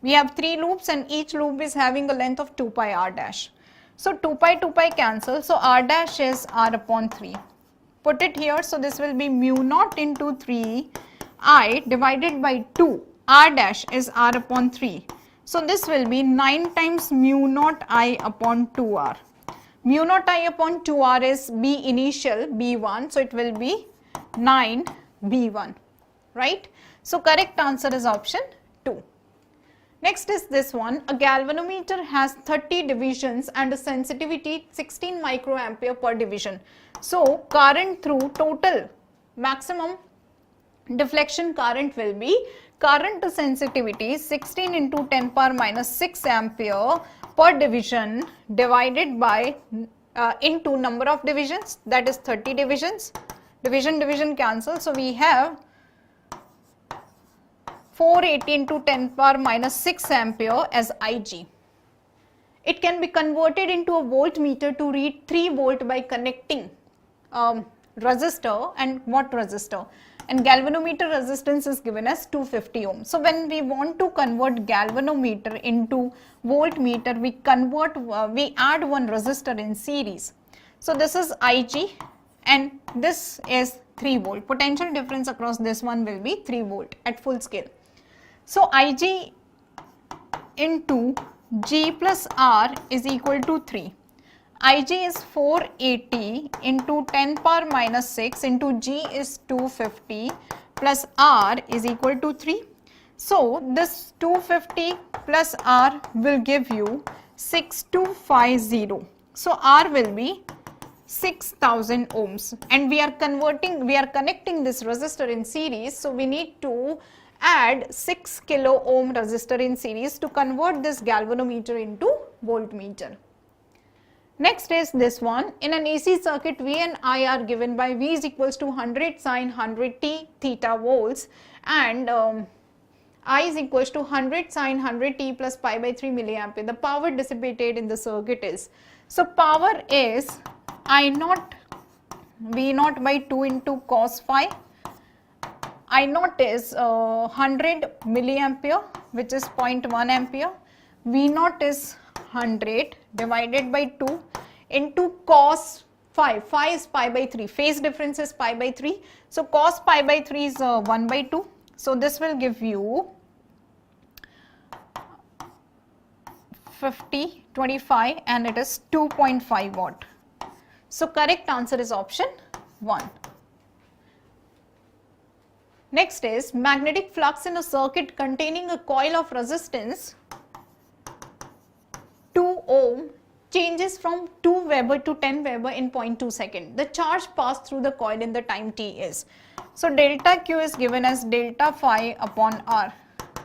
We have 3 loops and each loop is having a length of 2 pi R dash. So 2 pi cancel, so R dash is R upon 3. Put it here, so this will be mu naught into 3 I divided by 2. R dash is R upon 3. So this will be 9 times mu naught I upon 2R. Mu naught I upon 2R is B initial, B1, so it will be 9 B1, right? So correct answer is option 2. Next is this one, a galvanometer has 30 divisions and a sensitivity 16 microampere per division. So current through total maximum deflection current will be current to sensitivity 16 into 10 power minus 6 ampere per division divided by into number of divisions, that is 30 divisions. Division cancel, so we have 480 into 10 power minus 6 ampere as Ig. It can be converted into a voltmeter to read 3 volt by connecting resistor. And what resistor? And galvanometer resistance is given as 250 ohms. So when we want to convert galvanometer into voltmeter, we add one resistor in series. So this is Ig and this is 3 volt. Potential difference across this one will be 3 volt at full scale. So Ig into G plus R is equal to 3. Ig is 480 into 10 power minus 6 into G is 250 plus R is equal to 3. So this 250 plus R will give you 6250. So R will be 6000 ohms, and we are connecting this resistor in series, so we need to add 6 kilo ohm resistor in series to convert this galvanometer into voltmeter. Next is this one, in an AC circuit V and I are given by V is equals to 100 sin 100 t theta volts and I is equals to 100 sin 100 t plus pi by 3 milliampere. The power dissipated in the circuit is, so power is I naught V naught by 2 into cos phi. I naught is 100 milliampere, which is 0.1 ampere. V naught is 100 divided by 2 into cos phi. Phi is pi by 3. Phase difference is pi by 3. So cos pi by 3 is 1 by 2. So this will give you 50, 25 and it is 2.5 watt. So correct answer is option 1. Next is magnetic flux in a circuit containing a coil of resistance 2 ohm changes from 2 Weber to 10 Weber in 0.2 second. The charge passed through the coil in the time t is. So delta Q is given as delta phi upon R.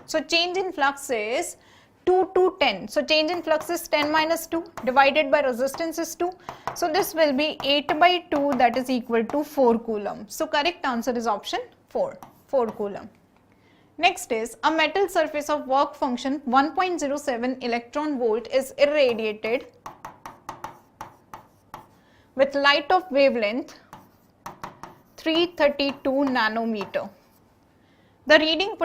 So change in flux is 2 to 10. So change in flux is 10 minus 2 divided by resistance is 2. So this will be 8 by 2, that is equal to 4 coulomb. So correct answer is option 4, 4 coulomb. Next is a metal surface of work function 1.07 electron volt is irradiated with light of wavelength 332 nanometer. The retarding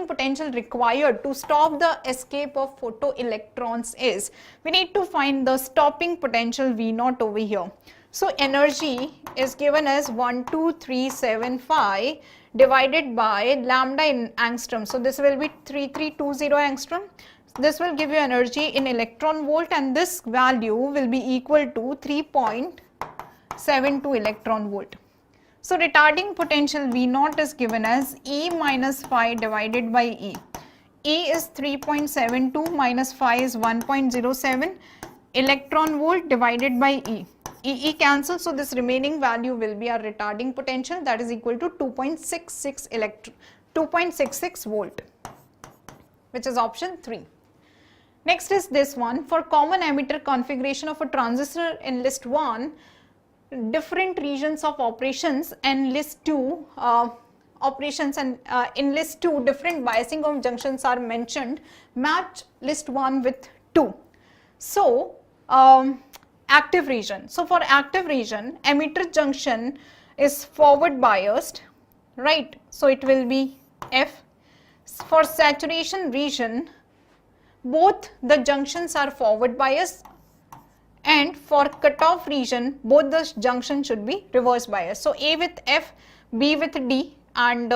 potential required to stop the escape of photoelectrons is, we need to find the stopping potential V naught over here. So energy is given as 12375 divided by lambda in angstrom. So this will be 3320 angstrom. This will give you energy in electron volt and this value will be equal to 3.72 electron volt. So retarding potential V naught is given as E minus phi divided by E. E is 3.72 minus phi is 1.07 electron volt divided by E. E cancels, so this remaining value will be our retarding potential, that is equal to 2.66 volt. which is option 3. Next is this one. For common emitter configuration of a transistor in list 1, different regions of operations and list 2 operations and in list 2 different biasing of junctions are mentioned. Match list 1 with 2. So active region. So for active region, emitter junction is forward biased, right? So it will be F. For saturation region, both the junctions are forward biased, and for cutoff region, both the junctions should be reverse biased. So A with F, B with D, and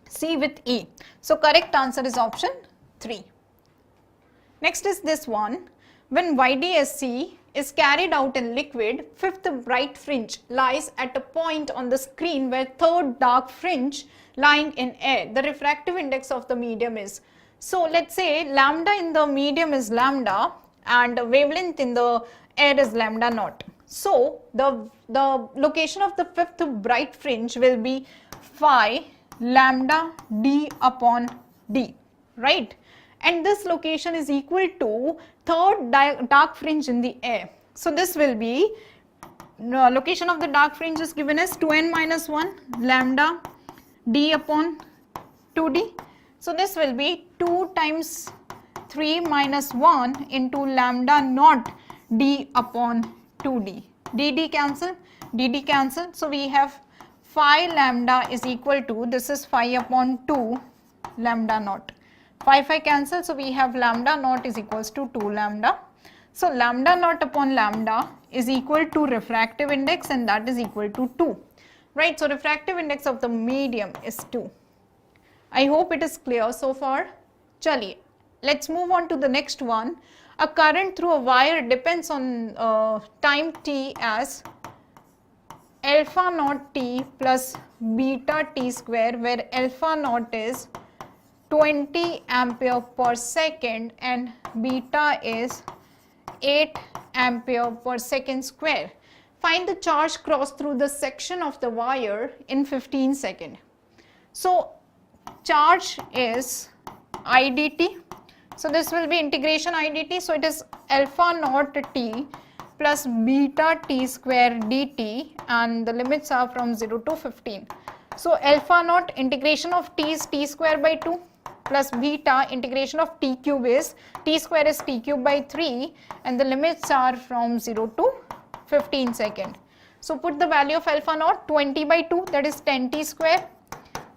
C with E. So correct answer is option 3. Next is this one. When YDSC is carried out in liquid, fifth bright fringe lies at a point on the screen where third dark fringe lying in air. The refractive index of the medium is. So let's say lambda in the medium is lambda and wavelength in the air is lambda naught. So the location of the fifth bright fringe will be phi lambda d upon d, right? And this location is equal to third dark fringe in the air. So this will be, location of the dark fringe is given as 2n minus 1 lambda d upon 2d. So this will be 2 times 3 minus 1 into lambda naught d upon 2d. dd cancel. So we have phi lambda is equal to, this is phi upon 2 lambda naught. Phi cancel, so we have lambda naught is equals to 2 lambda. So lambda naught upon lambda is equal to refractive index, and that is equal to 2, right? So refractive index of the medium is 2. I hope it is clear so far. Chaliye, let's move on to the next one. A current through a wire depends on time t as alpha naught t plus beta t square, where alpha naught is 20 ampere per second and beta is 8 ampere per second square. Find the charge crossed through the section of the wire in 15 seconds. So charge is I dt. So this will be integration I dt. So it is alpha naught t plus beta t square dt, and the limits are from 0 to 15. So alpha naught integration of t is t square by 2 plus beta integration of t cube is t square is t cube by 3, and the limits are from 0 to 15 second. So put the value of alpha naught 20 by 2, that is 10 t square,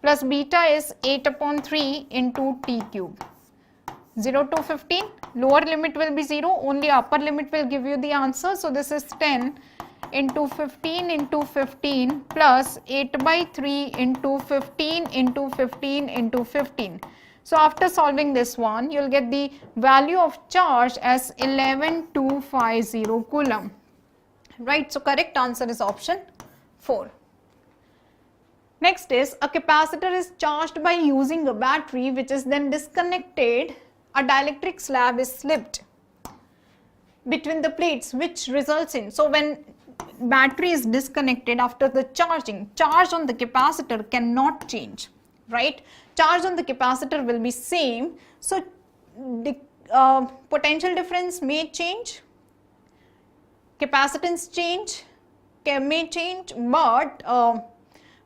plus beta is 8 upon 3 into t cube. 0 to 15, lower limit will be 0, only upper limit will give you the answer. So this is 10 into 15 into 15 plus 8 by 3 into 15 into 15 into 15. So after solving this one, you will get the value of charge as 11250 coulomb, right? So correct answer is option 4. Next is, a capacitor is charged by using a battery which is then disconnected. A dielectric slab is slipped between the plates, which results in, so when battery is disconnected after the charging, charge on the capacitor cannot change, right? Charge on the capacitor will be same. So the potential difference may change, capacitance change may change, but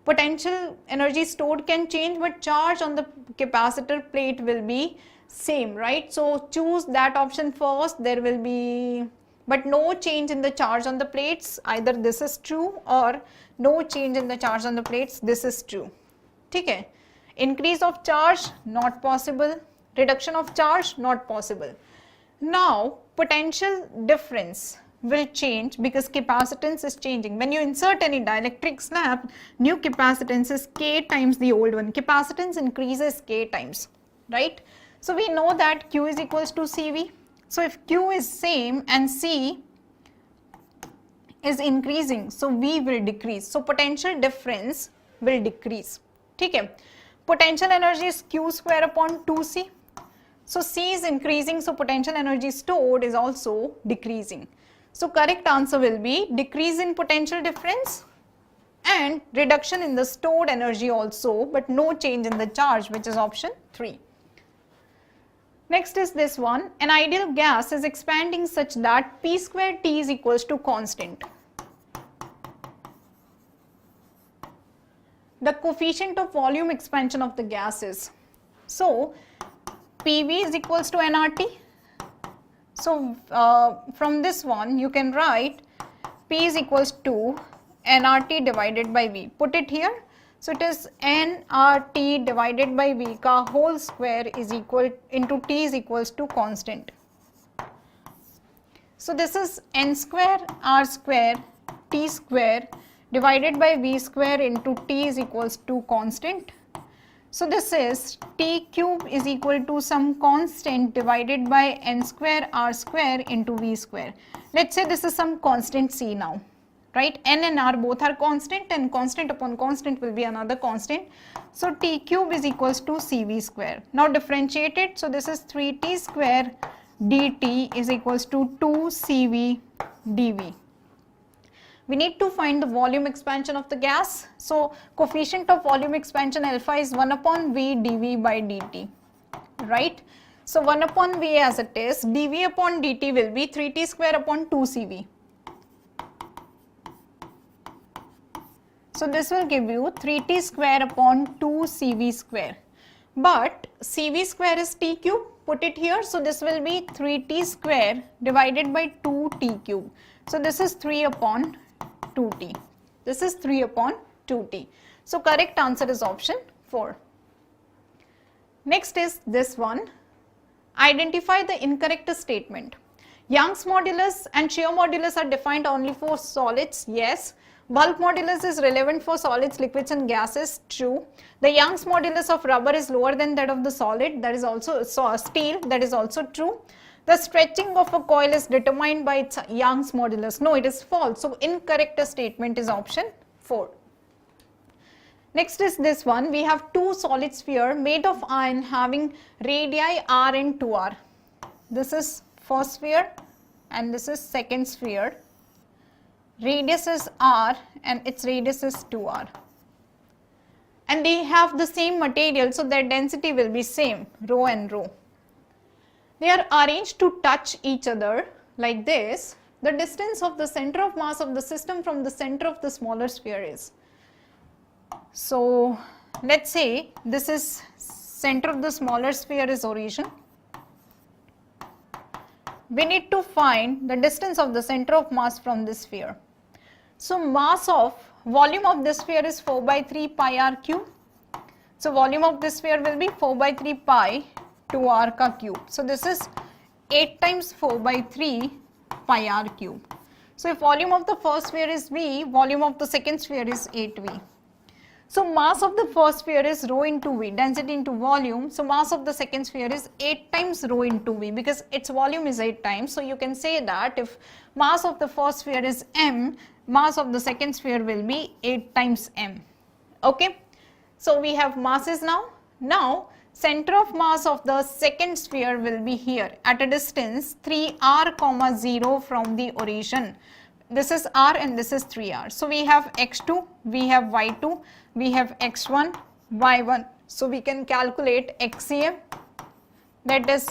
potential energy stored can change, but charge on the capacitor plate will be same, right? So choose that option first. There will be, but no change in the charge on the plates. Either this is true or no change in the charge on the plates, this is true. Okay. Increase of charge not possible, reduction of charge not possible. Now potential difference will change because capacitance is changing. When you insert any dielectric slab, new capacitance is K times the old one. Capacitance increases K times, right? So we know that Q is equals to CV. So if Q is same and C is increasing, so V will decrease. So potential difference will decrease. Okay. Potential energy is Q square upon 2C. So C is increasing, so potential energy stored is also decreasing. So correct answer will be decrease in potential difference and reduction in the stored energy also, but no change in the charge, which is option 3. Next is this one. An ideal gas is expanding such that P square T is equals to constant. The coefficient of volume expansion of the gas is. So, PV is equals to nRT. So, from this one you can write P is equals to nRT divided by V. Put it here. So, it is nRT divided by V ka whole square is equal into T is equals to constant. So, this is n square R square T square divided by V square into T is equals to constant. So, this is T cube is equal to some constant divided by n square R square into V square. Let us say this is some constant C now. Right, n and r both are constant and constant upon constant will be another constant. So, t cube is equals to cv square. Now, differentiate it. So, this is 3t square dt is equals to 2cv dv. We need to find the volume expansion of the gas. So, coefficient of volume expansion alpha is 1 upon v dv by dt, right. So, 1 upon v as it is, dv upon dt will be 3t square upon 2cv. So, this will give you 3t square upon 2cv square, but cv square is t cube, put it here. So, this will be 3t square divided by 2t cube. So, this is 3 upon 2t, this is 3 upon 2t. So, correct answer is option 4. Next is this one, identify the incorrect statement. Young's modulus and shear modulus are defined only for solids, yes. Bulk modulus is relevant for solids, liquids and gases, true. The Young's modulus of rubber is lower than that of the solid, that is also steel, that is also true. The stretching of a coil is determined by its Young's modulus. No, it is false. So, incorrect statement is option 4. Next is this one. We have two solid sphere made of iron having radii r and 2r. This is first sphere and this is second sphere. Radius is r and its radius is 2r. And they have the same material, so their density will be same, rho and rho. They are arranged to touch each other like this. The distance of the center of mass of the system from the center of the smaller sphere is. So, let us say this is center of the smaller sphere is origin. We need to find the distance of the center of mass from this sphere. So, volume of this sphere is 4 by 3 pi r cube. So, volume of this sphere will be 4 by 3 pi 2 r ka cube. So, this is 8 times 4 by 3 pi r cube. So, if volume of the first sphere is V, volume of the second sphere is 8V. So, mass of the first sphere is rho into V, density into volume. So, mass of the second sphere is 8 times rho into V because its volume is 8 times. So, you can say that if mass of the first sphere is m, mass of the second sphere will be 8 times m. Okay. So, we have masses now. Now, center of mass of the second sphere will be here at a distance 3r comma 0 from the origin. This is r and this is 3r. So, we have x2, we have y2, we have x1, y1. So, we can calculate xcm, that is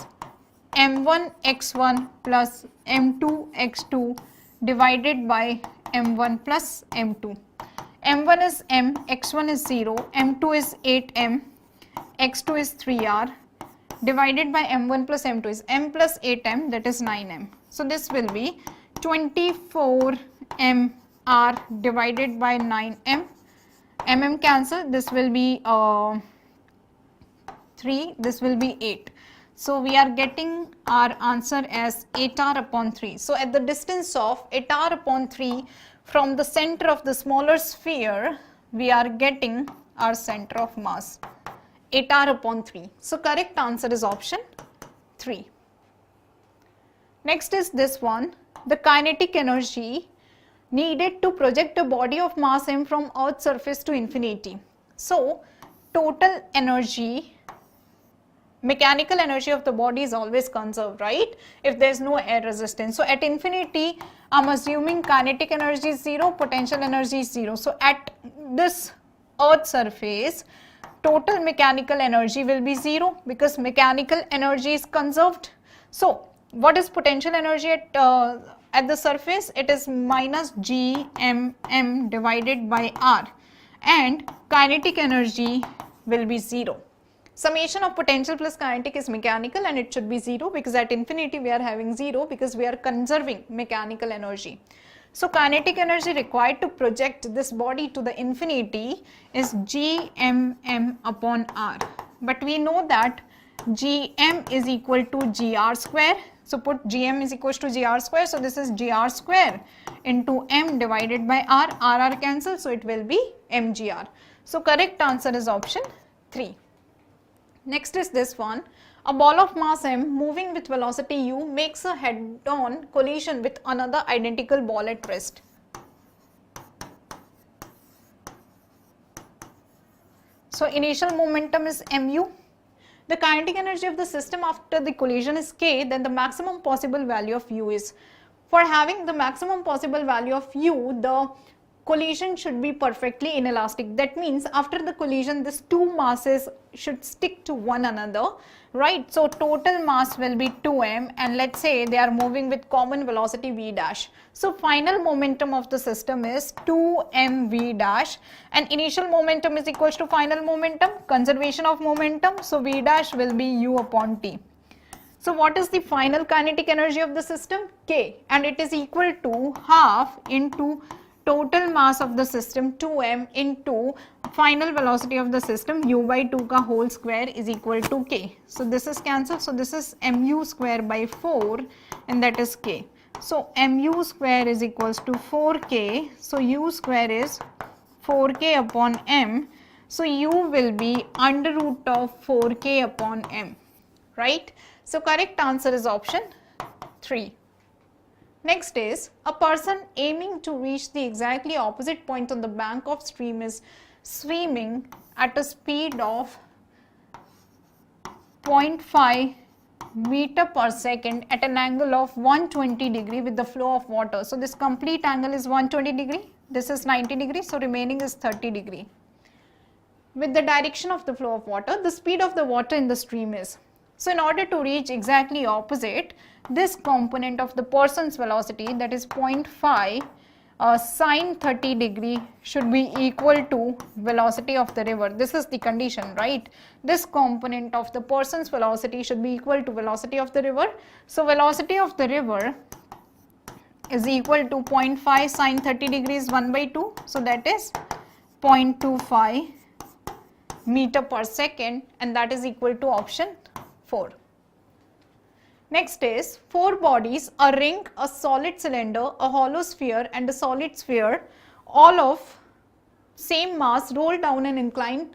m1 x1 plus m2 x2 divided by m1 plus m2. m1 is m, x1 is 0, m2 is 8m, x2 is 3r divided by m1 plus m2 is m plus 8m, that is 9m. So, this will be 24m r divided by 9m, mm cancel, this will be 3, this will be 8. So, we are getting our answer as 8r upon 3. So, at the distance of 8r upon 3 from the center of the smaller sphere, we are getting our center of mass 8r upon 3. So, correct answer is option 3. Next is this one, the kinetic energy needed to project a body of mass m from Earth's surface to infinity. So, total energy, mechanical energy of the body is always conserved, right, if there is no air resistance. So, at infinity, I am assuming kinetic energy is 0, potential energy is 0. So, at this Earth surface, total mechanical energy will be 0 because mechanical energy is conserved. So what is potential energy at the surface? It is minus gmm divided by r, and kinetic energy will be 0. Summation of potential plus kinetic is mechanical, and it should be 0 because at infinity we are having 0 because we are conserving mechanical energy. So kinetic energy required to project this body to the infinity is gmm upon r, but we know that gm is equal to gr square. So put gm is equal to gr square, so this is gr square into m divided by r cancel, so it will be mgr. So correct answer is option 3. Next is this one. A ball of mass m moving with velocity u makes a head-on collision with another identical ball at rest. So initial momentum is mu. The kinetic energy of the system after the collision is k, then the maximum possible value of u is. For having the maximum possible value of u, the collision should be perfectly inelastic. That means after the collision, these two masses should stick to one another, right? So total mass will be 2m, and let's say they are moving with common velocity v dash. So final momentum of the system is 2mv dash, and initial momentum is equals to final momentum, conservation of momentum, so v dash will be u upon t. So what is the final kinetic energy of the system? K, and it is equal to half into total mass of the system 2m into final velocity of the system u by 2 ka whole square is equal to k. So this is cancelled, so this is mu square by 4, and that is k. So mu square is equals to 4k, so u square is 4k upon m, so u will be under root of 4k upon m, right? So correct answer is option 3. Next is, a person aiming to reach the exactly opposite point on the bank of stream is swimming at a speed of 0.5 meter per second at an angle of 120 degree with the flow of water. So this complete angle is 120 degree, this is 90 degree, so remaining is 30 degree. With the direction of the flow of water, the speed of the water in the stream is. So in order to reach exactly opposite, this component of the person's velocity, that is 0.5 sine 30 degree, should be equal to velocity of the river. This is the condition, right? This component of the person's velocity should be equal to velocity of the river. So velocity of the river is equal to 0.5 sine 30 degrees 1 by 2. So that is 0.25 meter per second, and that is equal to option 4. Next is, 4 bodies, a ring, a solid cylinder, a hollow sphere and a solid sphere, all of same mass, roll down an incline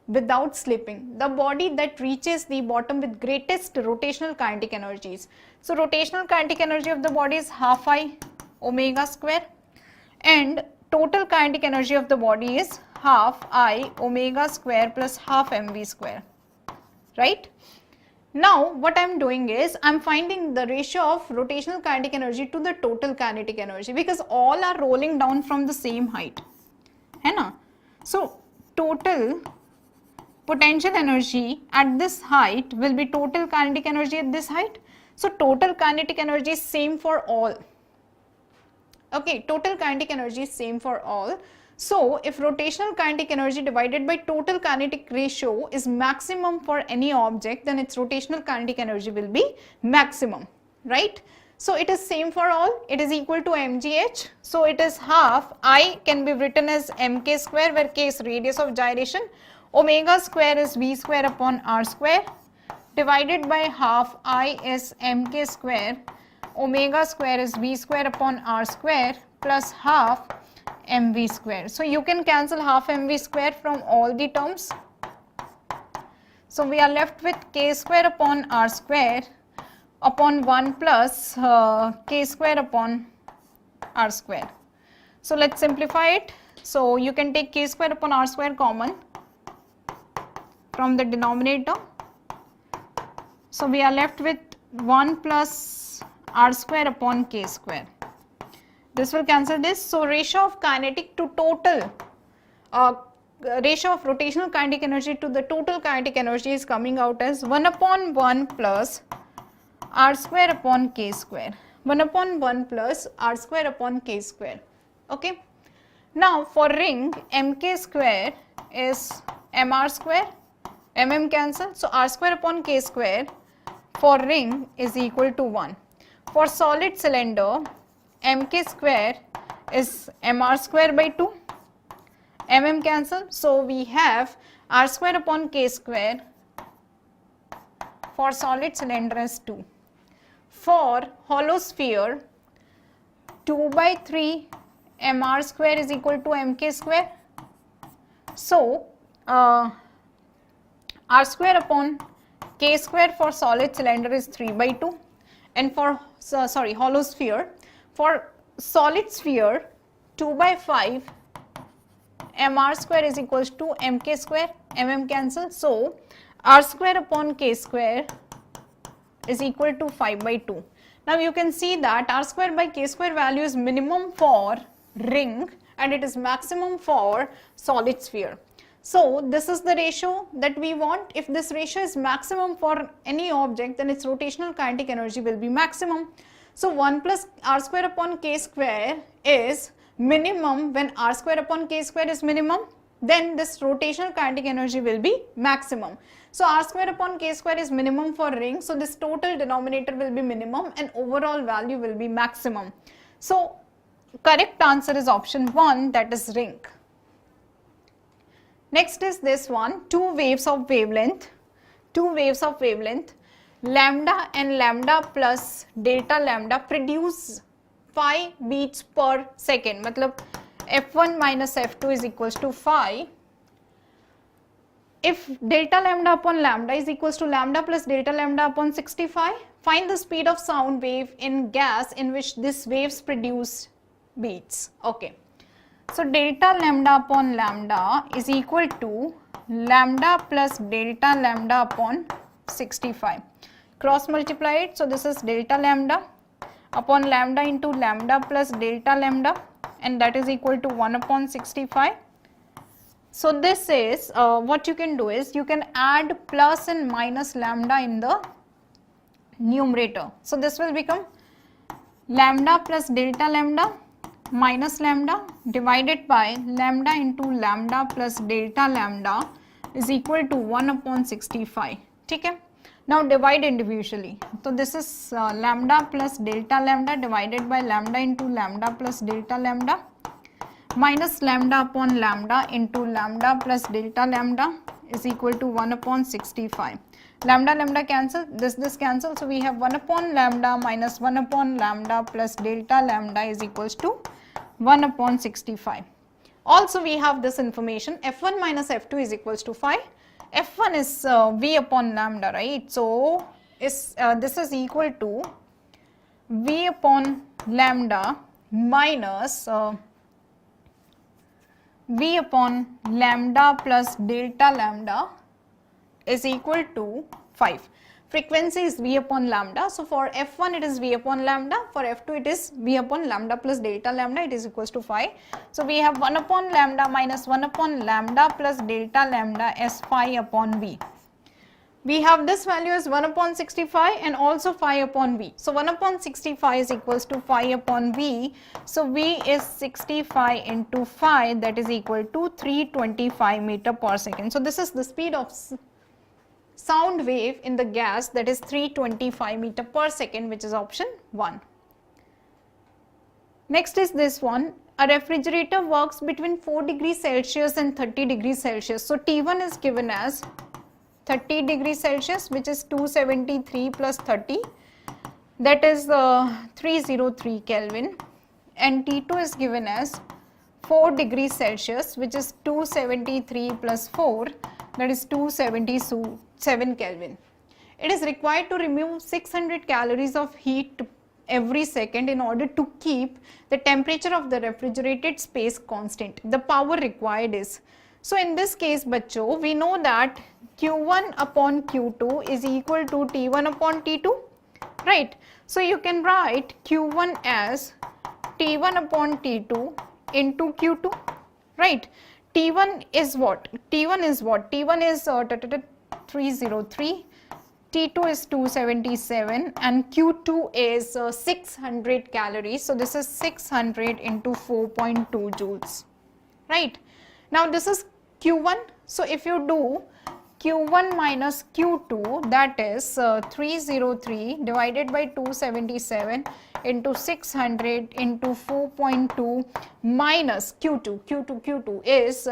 without slipping. The body that reaches the bottom with greatest rotational kinetic energies. So rotational kinetic energy of the body is half I omega square, and total kinetic energy of the body is half I omega square plus half mv square, right? Now what I am doing is, I am finding the ratio of rotational kinetic energy to the total kinetic energy, because all are rolling down from the same height, है ना? So total potential energy at this height will be total kinetic energy at this height. So total kinetic energy is same for all. Okay, total kinetic energy is same for all. So if rotational kinetic energy divided by total kinetic ratio is maximum for any object, then its rotational kinetic energy will be maximum, right? So it is same for all, it is equal to mgh. So it is half I can be written as mk square, where k is radius of gyration, omega square is v square upon r square, divided by half I is mk square, omega square is v square upon r square, plus half mv square. So you can cancel half mv square from all the terms. So we are left with k square upon r square upon 1 plus k square upon r square. So let's simplify it. So you can take k square upon r square common from the denominator. So we are left with 1 plus r square upon k square. This will cancel this. So ratio of kinetic to total ratio of rotational kinetic energy to the total kinetic energy is coming out as 1 upon 1 plus r square upon k square. 1 upon 1 plus r square upon k square. Okay. Now for ring, mk square is mr square, cancel. So r square upon k square for ring is equal to 1. For solid cylinder, mk square is mr square by 2, cancel. So we have r square upon k square for solid cylinder as 2. For hollow sphere, 2 by 3 mr square is equal to mk square. So r square upon k square for solid cylinder is 3 by 2, and for hollow sphere, for solid sphere 2 by 5 mr square is equals to mk square, cancel. So r square upon k square is equal to 5 by 2. Now you can see that r square by k square value is minimum for ring and it is maximum for solid sphere. So this is the ratio that we want. If this ratio is maximum for any object, then its rotational kinetic energy will be maximum. So 1 plus r square upon k square is minimum. When r square upon k square is minimum, then this rotational kinetic energy will be maximum. So r square upon k square is minimum for ring, so this total denominator will be minimum and overall value will be maximum. So correct answer is option 1, that is ring. Next is this one, two waves of wavelength, lambda and lambda plus delta lambda produce 5 beats per second. Matlab f1 minus f2 is equals to 5. If delta lambda upon lambda is equals to lambda plus delta lambda upon 65, find the speed of sound wave in gas in which these waves produce beats. Okay. So delta lambda upon lambda is equal to lambda plus delta lambda upon 65. Cross multiply it. So this is delta lambda upon lambda into lambda plus delta lambda, and that is equal to 1 upon 65. So this is what you can do is you can add plus and minus lambda in the numerator. So this will become lambda plus delta lambda minus lambda divided by lambda into lambda plus delta lambda is equal to 1 upon 65. Okay? Now divide individually. So this is lambda plus delta lambda divided by lambda into lambda plus delta lambda minus lambda upon lambda into lambda plus delta lambda is equal to 1 upon 65. Lambda lambda cancel, this cancel, so we have 1 upon lambda minus 1 upon lambda plus delta lambda is equals to 1 upon 65. Also we have this information, f1 minus f2 is equals to 5. f1 is v upon lambda, right? So this is equal to v upon lambda minus v upon lambda plus delta lambda is equal to 5. Frequency is v upon lambda. So for f1 it is v upon lambda, for f2 it is v upon lambda plus delta lambda, it is equals to 5. So we have 1 upon lambda minus 1 upon lambda plus delta lambda as 5 upon v. We have this value as 1 upon 65 and also 5 upon v. So 1 upon 65 is equals to 5 upon v. So v is 65 into 5, that is equal to 325 meter per second. So this is the speed of sound wave in the gas, that is 325 meter per second, which is option 1. Next is this one, a refrigerator works between 4 degrees Celsius and 30 degrees Celsius. So T1 is given as 30 degrees Celsius, which is 273 plus 30, that is 303 Kelvin, and T2 is given as 4 degrees Celsius, which is 273 plus 4, that is 277 Kelvin. It is required to remove 600 calories of heat every second in order to keep the temperature of the refrigerated space constant. The power required is, so in this case bachcho, we know that Q1 upon Q2 is equal to T1 upon T2, right? So you can write Q1 as T1 upon T2 into Q2, right? T1 is what? T1 is what? T1 is 303, T2 is 277 and Q2 is 600 calories. So this is 600 into 4.2 joules, right? Now this is Q1. So if you do Q1 minus Q2, that is 303 divided by 277 into 600 into 4.2 minus Q2 is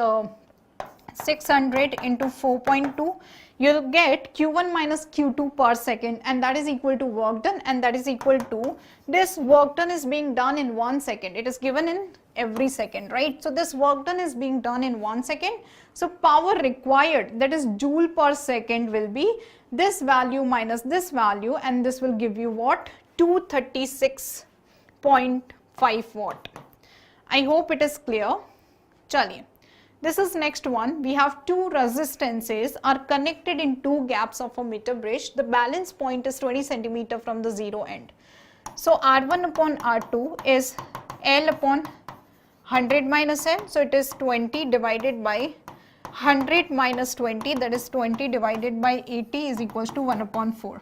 600 into 4.2. You'll get Q1 minus Q2 per second, and that is equal to work done, and that is equal to, this work done is being done in 1 second. It is given in every second, right? So this work done is being done in 1 second. So power required, that is joule per second, will be this value minus this value, and this will give you what? 236.5 watt. I hope it is clear. Chaliye. This is next one. We have two resistances are connected in two gaps of a meter bridge. The balance point is 20 centimeter from the zero end. So R1 upon R2 is L upon 100 minus L. So it is 20 divided by 100 minus 20, that is 20 divided by 80 is equals to 1 upon 4.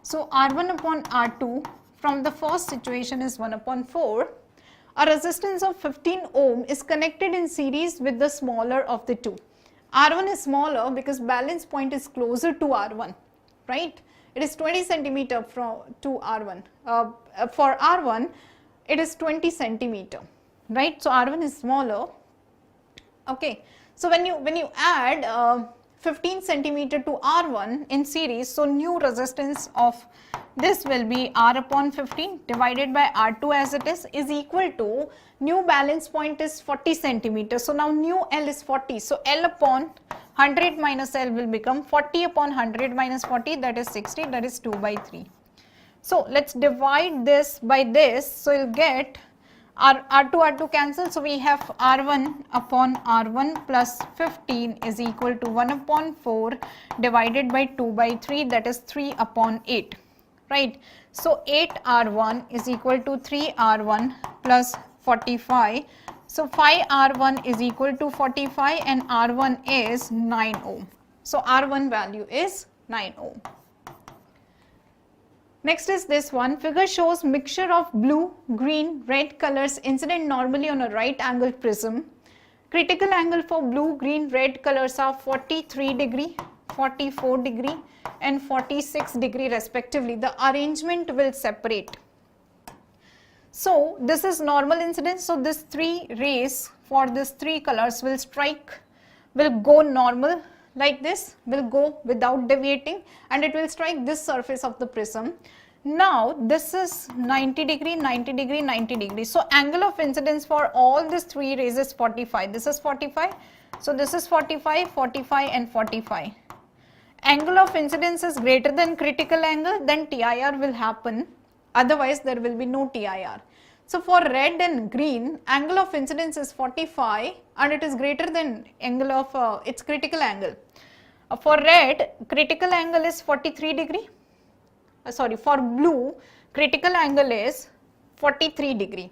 So R1 upon R2 from the first situation is 1 upon 4. A resistance of 15 ohm is connected in series with the smaller of the two. R1 is smaller because balance point is closer to R1, right? It is 20 centimeter to R1. For R1, it is 20 centimeter, right? So R1 is smaller. Okay. So when you add 15 centimeter to R1 in series, so new resistance of this will be R upon 15 divided by R2 as it is equal to, new balance point is 40 centimeter. So now new L is 40. So L upon 100 minus L will become 40 upon 100 minus 40, that is 60, that is 2 by 3. So let's divide this by this. So you'll get R2 cancel. So we have R1 upon R1 plus 15 is equal to 1 upon 4 divided by 2 by 3, that is 3 upon 8. Right. So 8R1 is equal to 3R1 plus 45. So 5R1 is equal to 45 and R1 is 9 ohm. So R1 value is 9 ohm. Next is this one. Figure shows mixture of blue, green, red colors incident normally on a right angle prism. Critical angle for blue, green, red colors are 43 degree, 44 degree and 46 degree respectively. The arrangement will separate. So this is normal incidence. So this 3 rays for this 3 colors will go normal like this, will go without deviating, and it will strike this surface of the prism. Now this is 90 degree, 90 degree, 90 degree. So angle of incidence for all these 3 rays is 45. This is 45. So this is 45, 45 and 45. Angle of incidence is greater than critical angle, then TIR will happen, otherwise there will be no TIR. So for red and green, angle of incidence is 45 and it is greater than angle of its critical angle. For red, critical angle is 43 degree. For blue, critical angle is 43 degree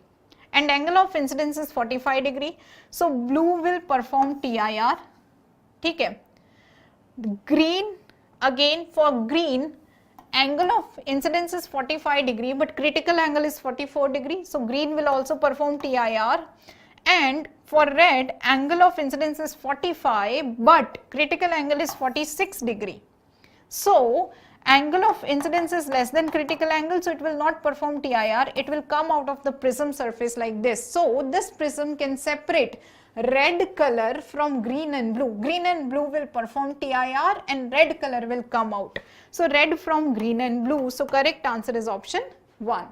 and angle of incidence is 45 degree. So blue will perform TIR. Okay. Green, again for green, angle of incidence is 45 degree but critical angle is 44 degree. So green will also perform TIR. And for red, angle of incidence is 45 but critical angle is 46 degree. So angle of incidence is less than critical angle, so it will not perform TIR. It will come out of the prism surface like this. So this prism can separate red color from green and blue. Green and blue will perform TIR and red color will come out. So red from green and blue. So correct answer is option 1.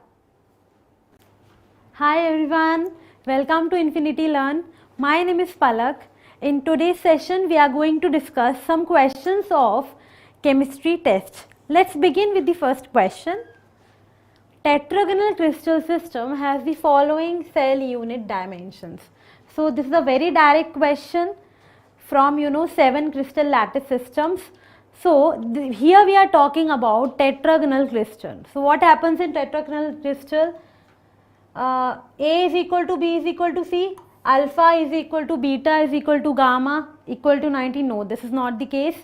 Hi everyone, welcome to Infinity Learn. My name is Palak. In today's session we are going to discuss some questions of chemistry test. Let's begin with the first question. Tetragonal crystal system has the following cell unit dimensions. So this is a very direct question from 7 crystal lattice systems. So here we are talking about tetragonal crystal. So what happens in tetragonal crystal? A is equal to B is equal to C, alpha is equal to beta is equal to gamma equal to 90. No, this is not the case.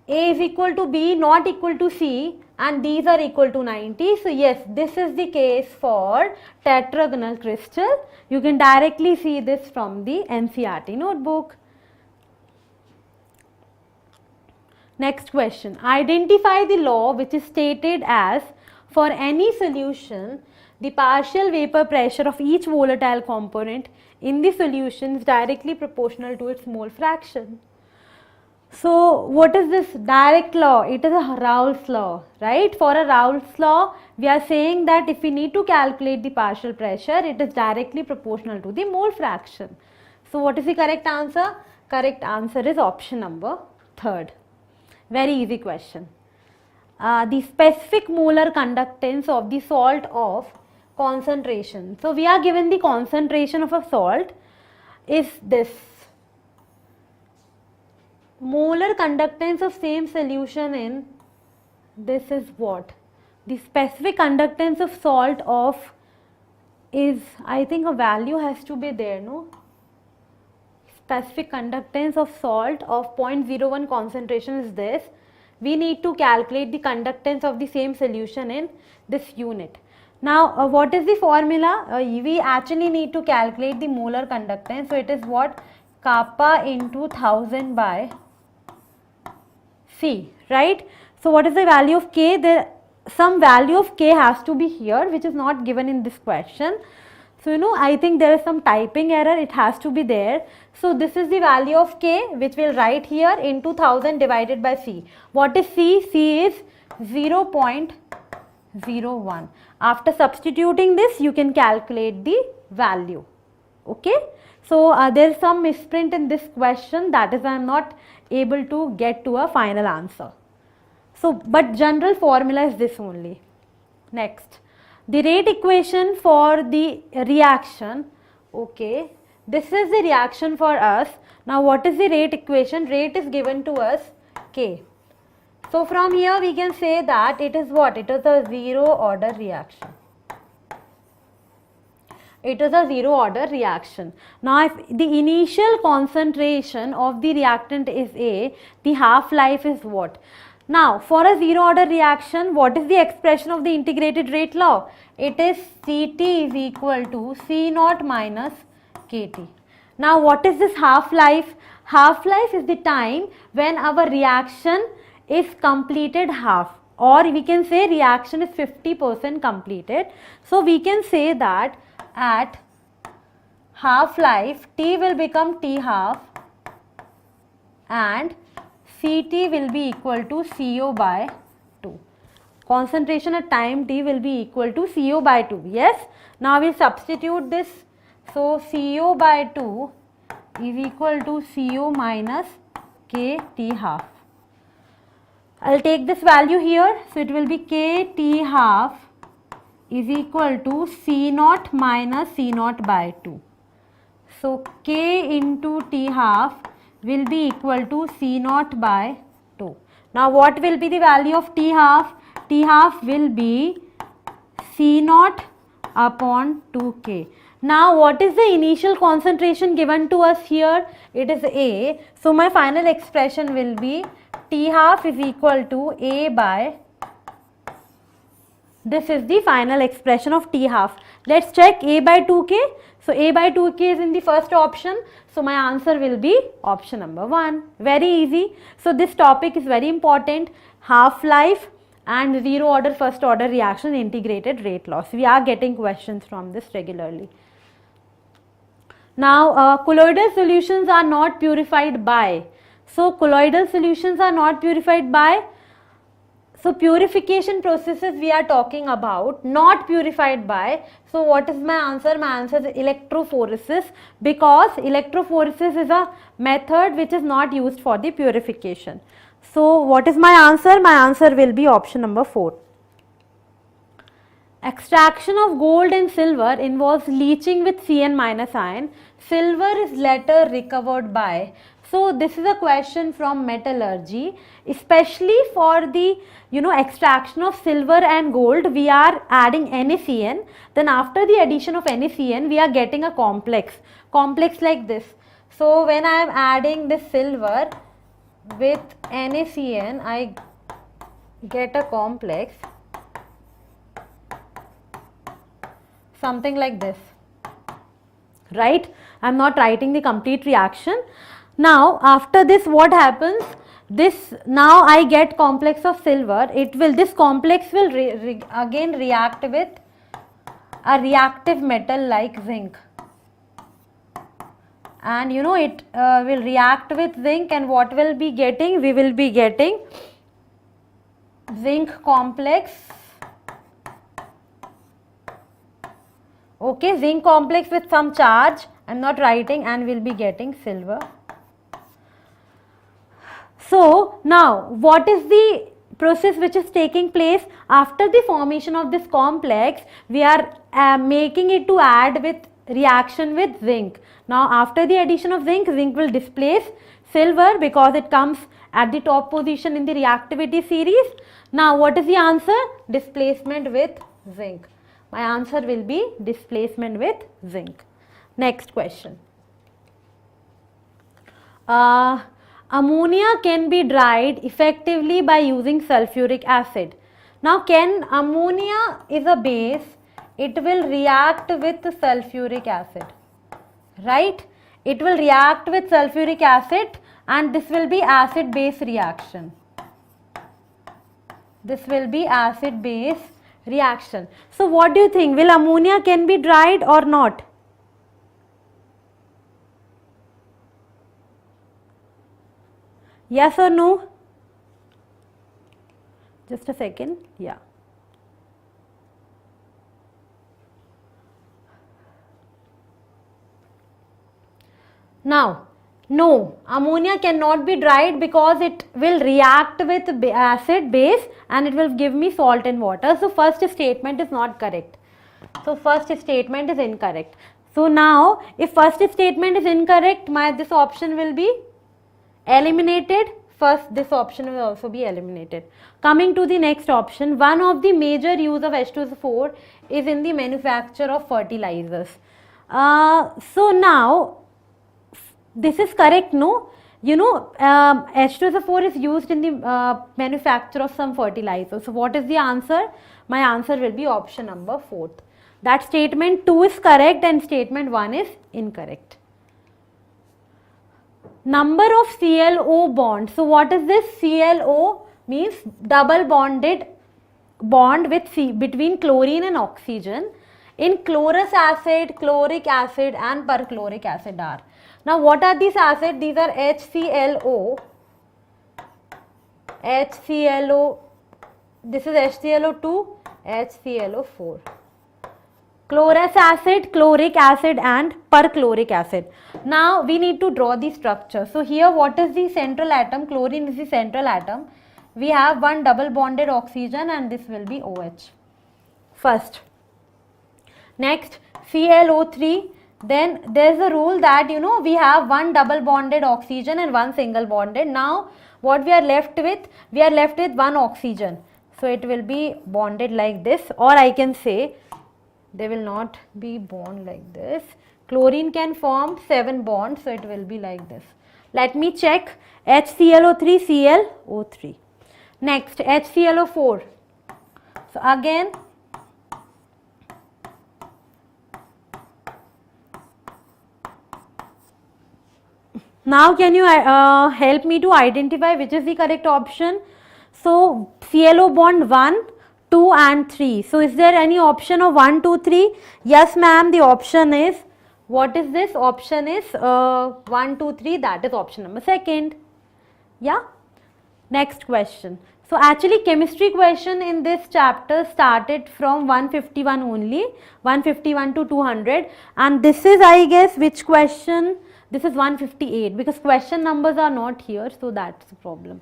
A is equal to B, not equal to C, and these are equal to 90. So yes, this is the case for tetragonal crystal. You can directly see this from the NCERT notebook. Next question. Identify the law which is stated as for any solution, the partial vapor pressure of each volatile component in the solution is directly proportional to its mole fraction. So what is this direct law? It is a Raoult's law, right? For a Raoult's law, we are saying that if we need to calculate the partial pressure, it is directly proportional to the mole fraction. So what is the correct answer? Correct answer is option number 3rd. Very easy question. The specific molar conductance of the salt of concentration. So we are given the concentration of a salt is this. Molar conductance of same solution in this is what? The specific conductance of salt of is, I think a value has to be there, no? Specific conductance of salt of 0.01 concentration is this. We need to calculate the conductance of the same solution in this unit. Now what is the formula? We actually need to calculate the molar conductance. So it is what? Kappa into 1000 by C, right? So what is the value of K? There some value of K has to be here, which is not given in this question. So I think there is some typing error, it has to be there. So this is the value of K, which we'll write here into 1000 divided by C. What is C? C is 0.01. After substituting this, you can calculate the value. Okay. So there is some misprint in this question, that is why I am not able to get to a final answer. So but general formula is this only. Next, the rate equation for the reaction. Okay, this is the reaction for us. Now what is the rate equation? Rate is given to us K. So from here we can say that it is what? It is a zero order reaction. It is a zero order reaction. Now if the initial concentration of the reactant is A, the half-life is what? Now for a zero order reaction, what is the expression of the integrated rate law? It is Ct is equal to C0 minus Kt. Now what is this half-life? Half-life is the time when our reaction is completed half, or we can say reaction is 50% completed. So we can say that at half-life T will become T half and Ct will be equal to Co by 2. Concentration at time T will be equal to Co by 2. Yes. Now we substitute this. So Co by 2 is equal to Co minus Kt half. I'll take this value here. So it will be Kt half is equal to C0 minus C0 by 2. So K into T half will be equal to C0 by 2. Now what will be the value of T half? T half will be C0 upon 2K. Now what is the initial concentration given to us here? It is A. So my final expression will be T half is equal to A by, this is the final expression of T half. Let's check A by 2K. So A by 2K is in the first option. So my answer will be option number 1. Very easy. So this topic is very important. Half-life and zero order first order reaction integrated rate laws. We are getting questions from this regularly. Now colloidal solutions are not purified by. So colloidal solutions are not purified by. So purification processes we are talking about, not purified by. So what is my answer? My answer is electrophoresis, because electrophoresis is a method which is not used for the purification. So what is my answer? My answer will be option number 4. Extraction of gold and silver involves leaching with Cn minus ion. Silver is later recovered by. So this is a question from metallurgy, especially for the extraction of silver and gold. We are adding NaCN. Then after the addition of NaCN, we are getting a complex like this. So when I am adding this silver with NaCN, I get a complex something like this, right? I am not writing the complete reaction. Now after this, what happens? This, now I get complex of silver. This complex will again react with a reactive metal like zinc, and it will react with zinc, and what will be getting? We will be getting zinc complex. Okay, zinc complex with some charge, I am not writing, and we will be getting silver. So now what is the process which is taking place? After the formation of this complex, we are making it to add with reaction with zinc. Now after the addition of zinc, zinc will displace silver because it comes at the top position in the reactivity series. Now what is the answer? Displacement with zinc. My answer will be displacement with zinc. Next question. Ammonia can be dried effectively by using sulfuric acid. Now can ammonia is a base, it will react with sulfuric acid, right? It will react with sulfuric acid, and this will be acid base reaction. This will be acid base reaction. So what do you think? Will ammonia can be dried or not? Yes or no? Just a second. Yeah. Now, no, ammonia cannot be dried because it will react with acid base and it will give me salt and water. So first statement is not correct. So first statement is incorrect. So now if first statement is incorrect, this option will be eliminated. First, this option will also be eliminated. Coming to the next option, one of the major use of H2SO4 is in the manufacture of fertilizers. So now this is correct, no? H2SO4 is used in the manufacture of some fertilizers. So what is the answer? My answer will be option number 4. That statement 2 is correct and statement 1 is incorrect. Number of ClO bonds. So what is this? ClO means double bonded bond with between chlorine and oxygen in chlorous acid, chloric acid and perchloric acid are. Now what are these acids? These are HClO, this is HClO2, HClO4. Chlorous acid, chloric acid and perchloric acid. Now we need to draw the structure. So here what is the central atom? Chlorine is the central atom. We have one double bonded oxygen and this will be OH. First. Next ClO3. Then there is a rule that we have one double bonded oxygen and one single bonded. Now what we are left with? We are left with one oxygen. So it will be bonded like this, or I can say they will not be bond like this. Chlorine can form 7 bonds, so it will be like this. Let me check. HClO3, ClO3. Next HClO4. So again now can you help me to identify which is the correct option? So ClO bond 1, 2 and 3. So is there any option of 1, 2, 3? Yes ma'am, the option is, what is this? Option is 1, 2, 3, that is option number 2. Yeah. Next question. So actually chemistry question in this chapter started from 151 only, 151 to 200, and this is, I guess, which question? This is 158 because question numbers are not here, so that's the problem.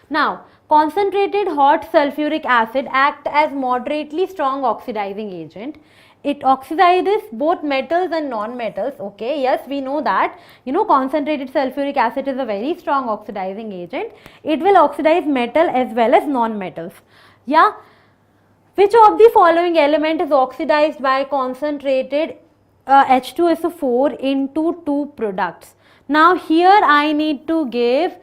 Now, concentrated hot sulfuric acid act as moderately strong oxidizing agent. it oxidizes both metals and non-metals. Okay, yes, we know that, concentrated sulfuric acid is a very strong oxidizing agent. It will oxidize metal as well as non-metals. Yeah. Which of the following element is oxidized by concentrated H2SO4 into two products? Now here I need to give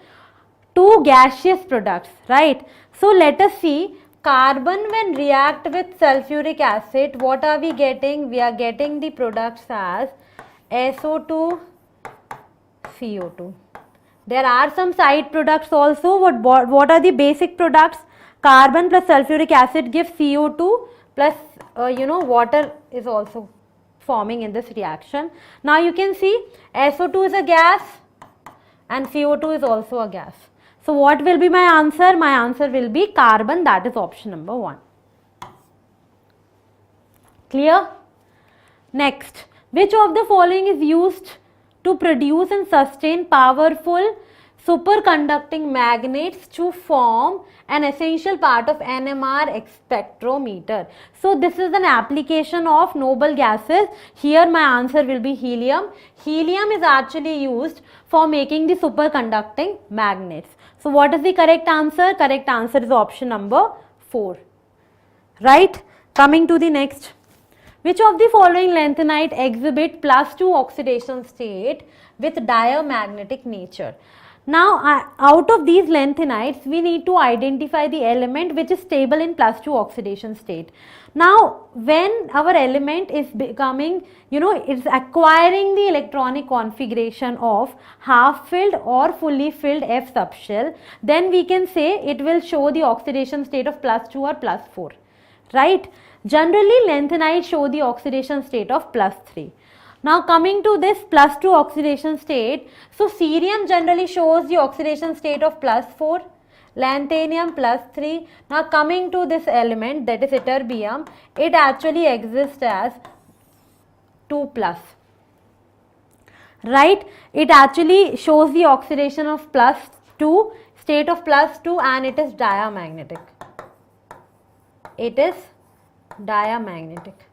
two gaseous products, right? So let us see, carbon when react with sulfuric acid, what are we getting? We are getting the products as SO2, CO2. There are some side products also. What are the basic products? Carbon plus sulfuric acid gives CO2 plus water is also forming in this reaction. Now you can see SO2 is a gas and CO2 is also a gas. So what will be my answer? My answer will be carbon, that is option number 1. Clear? Next, which of the following is used to produce and sustain powerful superconducting magnets to form an essential part of NMR spectrometer? So this is an application of noble gases. Here my answer will be helium. Helium is actually used for making the superconducting magnets. So what is the correct answer? Correct answer is option number 4. Right? Coming to the next. Which of the following lanthanide exhibit +2 oxidation state with diamagnetic nature? Now, out of these lanthanides, we need to identify the element which is stable in +2 oxidation state. Now, when our element is becoming, it's acquiring the electronic configuration of half filled or fully filled F subshell, then we can say it will show the oxidation state of +2 or +4, right? Generally, lanthanides show the oxidation state of +3. Now coming to this +2 oxidation state, so cerium generally shows the oxidation state of +4, lanthanum +3. Now coming to this element, that is ytterbium, it actually exists as 2+. Right? It actually shows the oxidation of +2, state of +2, and it is diamagnetic. It is diamagnetic.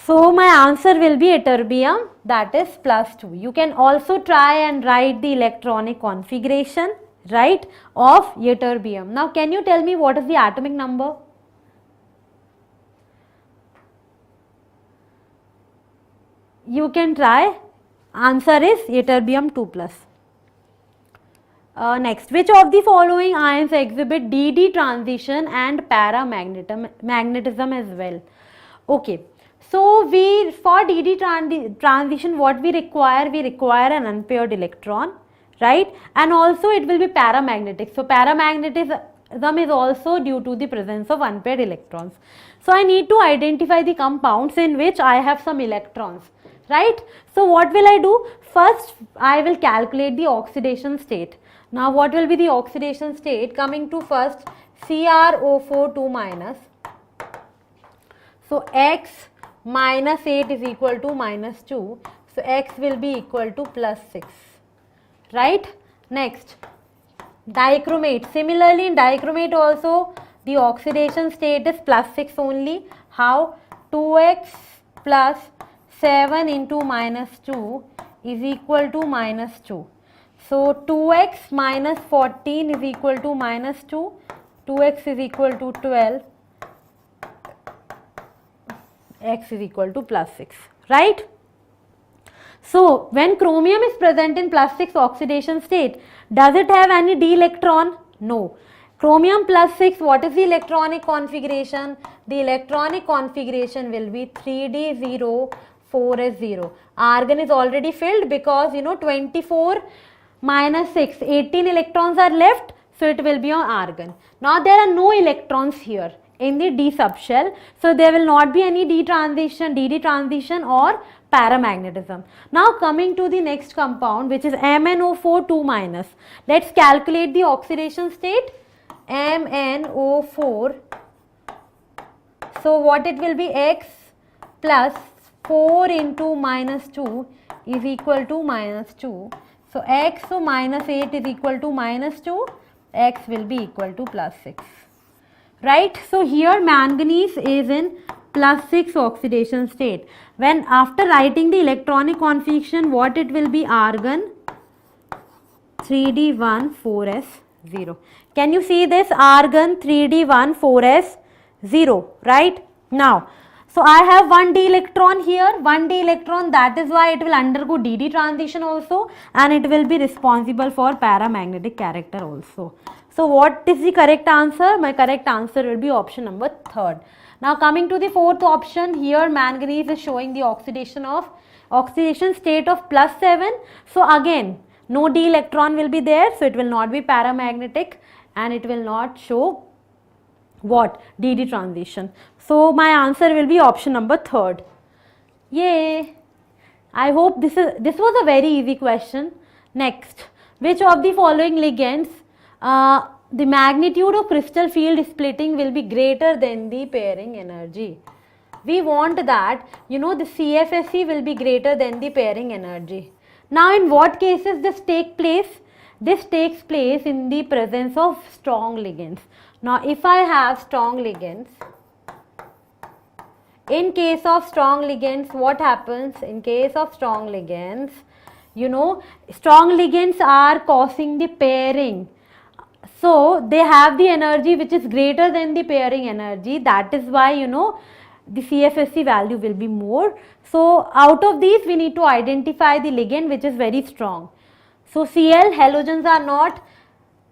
So my answer will be ytterbium, that is +2. You can also try and write the electronic configuration, right, of ytterbium. Now can you tell me what is the atomic number? You can try. Answer is ytterbium 2+. Next, which of the following ions exhibit DD transition and paramagnetism as well? Okay. So for DD transition, what we require an unpaired electron, right? And also it will be paramagnetic. So paramagnetism is also due to the presence of unpaired electrons. So I need to identify the compounds in which I have some electrons, right? So what will I do? First, I will calculate the oxidation state. Now what will be the oxidation state? Coming to first, CrO4 2-. So X minus 8 is equal to -2. So X will be equal to +6. Right? Next, dichromate. Similarly, in dichromate also, the oxidation state is +6 only. How? 2x plus 7 into -2 is equal to -2. So 2x minus 14 is equal to -2. 2x is equal to 12. X is equal to +6, right? So when chromium is present in +6 oxidation state, does it have any d electron? No. Chromium +6, what is the electronic configuration? The electronic configuration will be 3d0, 4s0. Argon is already filled because 24 minus 6, 18 electrons are left, so it will be on argon. Now there are no electrons here in the D subshell, so there will not be any DD transition or paramagnetism. Now coming to the next compound, which is MnO4 2-. Let's calculate the oxidation state. MnO4, so what it will be? X plus 4 into -2 is equal to -2. So X, so -8 is equal to -2, X will be equal to +6. right? So here manganese is in +6 oxidation state. When after writing the electronic configuration, what it will be? Argon 3d1 4s0. Can you see this? Argon 3d1 4s0, right? Now, so I have 1d electron here, 1d electron, that is why it will undergo dd transition also, and it will be responsible for paramagnetic character also. So what is the correct answer? My correct answer will be option number 3rd. Now coming to the 4th option, here manganese is showing the oxidation state of +7. So again, no d electron will be there, so it will not be paramagnetic and it will not show what? dd transition. So my answer will be option number 3rd. Yay! I hope this was a very easy question. Next, which of the following ligands the magnitude of crystal field splitting will be greater than the pairing energy? We want that, the CFSE will be greater than the pairing energy. Now in what cases this take place? This takes place in the presence of strong ligands. Now if I have strong ligands, in case of strong ligands, what happens? In case of strong ligands, strong ligands are causing the pairing. So they have the energy which is greater than the pairing energy. That is why, the CFSE value will be more. So out of these, we need to identify the ligand which is very strong. So Cl, halogens are not,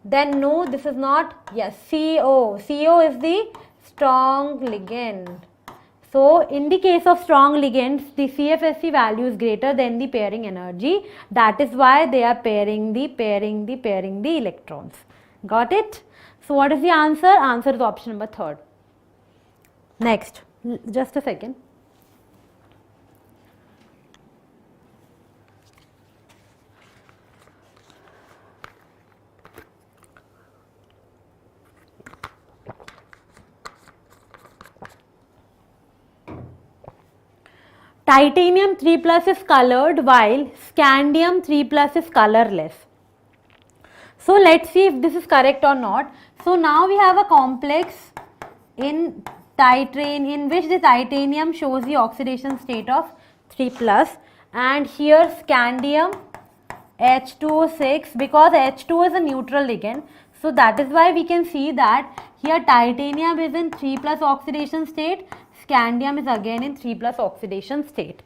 then no, this is not, yes, CO. CO is the strong ligand. So in the case of strong ligands, the CFSE value is greater than the pairing energy. That is why they are pairing the electrons. Got it? So what is the answer? Answer is option number 3rd. Next, just a second. Titanium 3+ is colored while scandium 3+ is colorless. So let's see if this is correct or not. So now we have a complex in which the titanium shows the oxidation state of 3+, and here scandium H2O6, because H2 is a neutral ligand. So that is why we can see that here titanium is in 3+ oxidation state, scandium is again in 3+ oxidation state.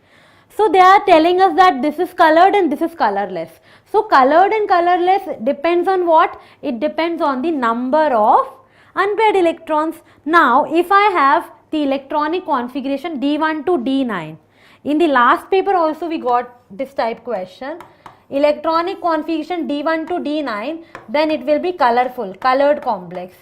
So they are telling us that this is colored and this is colorless. So colored and colorless depends on what? It depends on the number of unpaired electrons. Now if I have the electronic configuration D1 to D9, in the last paper also we got this type question, electronic configuration D1 to D9, then it will be colorful, colored complex.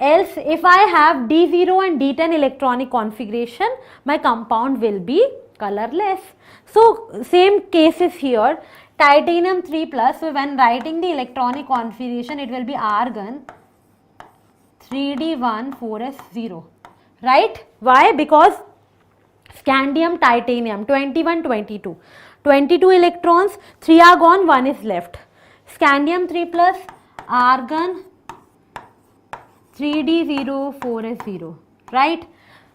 Else if I have D0 and D10 electronic configuration, my compound will be colorless. So same case is here, titanium 3+, so when writing the electronic configuration, it will be argon 3d1 4s0, right? Why? Because scandium titanium 21 22 electrons, 3 are gone, 1 is left. Scandium 3+, argon 3d0 4s0, right?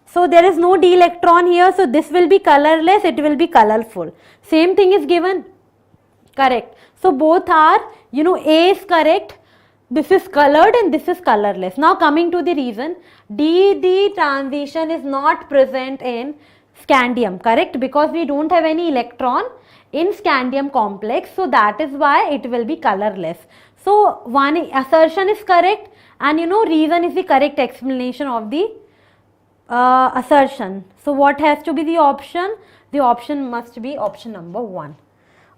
So there is no d electron here, so this will be colorless, it will be colorful. Same thing is given, correct. So both are, A is correct, this is colored and this is colorless. Now coming to the reason, dd transition is not present in scandium, correct, because we don't have any electron in scandium complex, so that is why it will be colorless. So one assertion is correct, and reason is the correct explanation of the assertion. So what has to be the option? The option must be option number 1.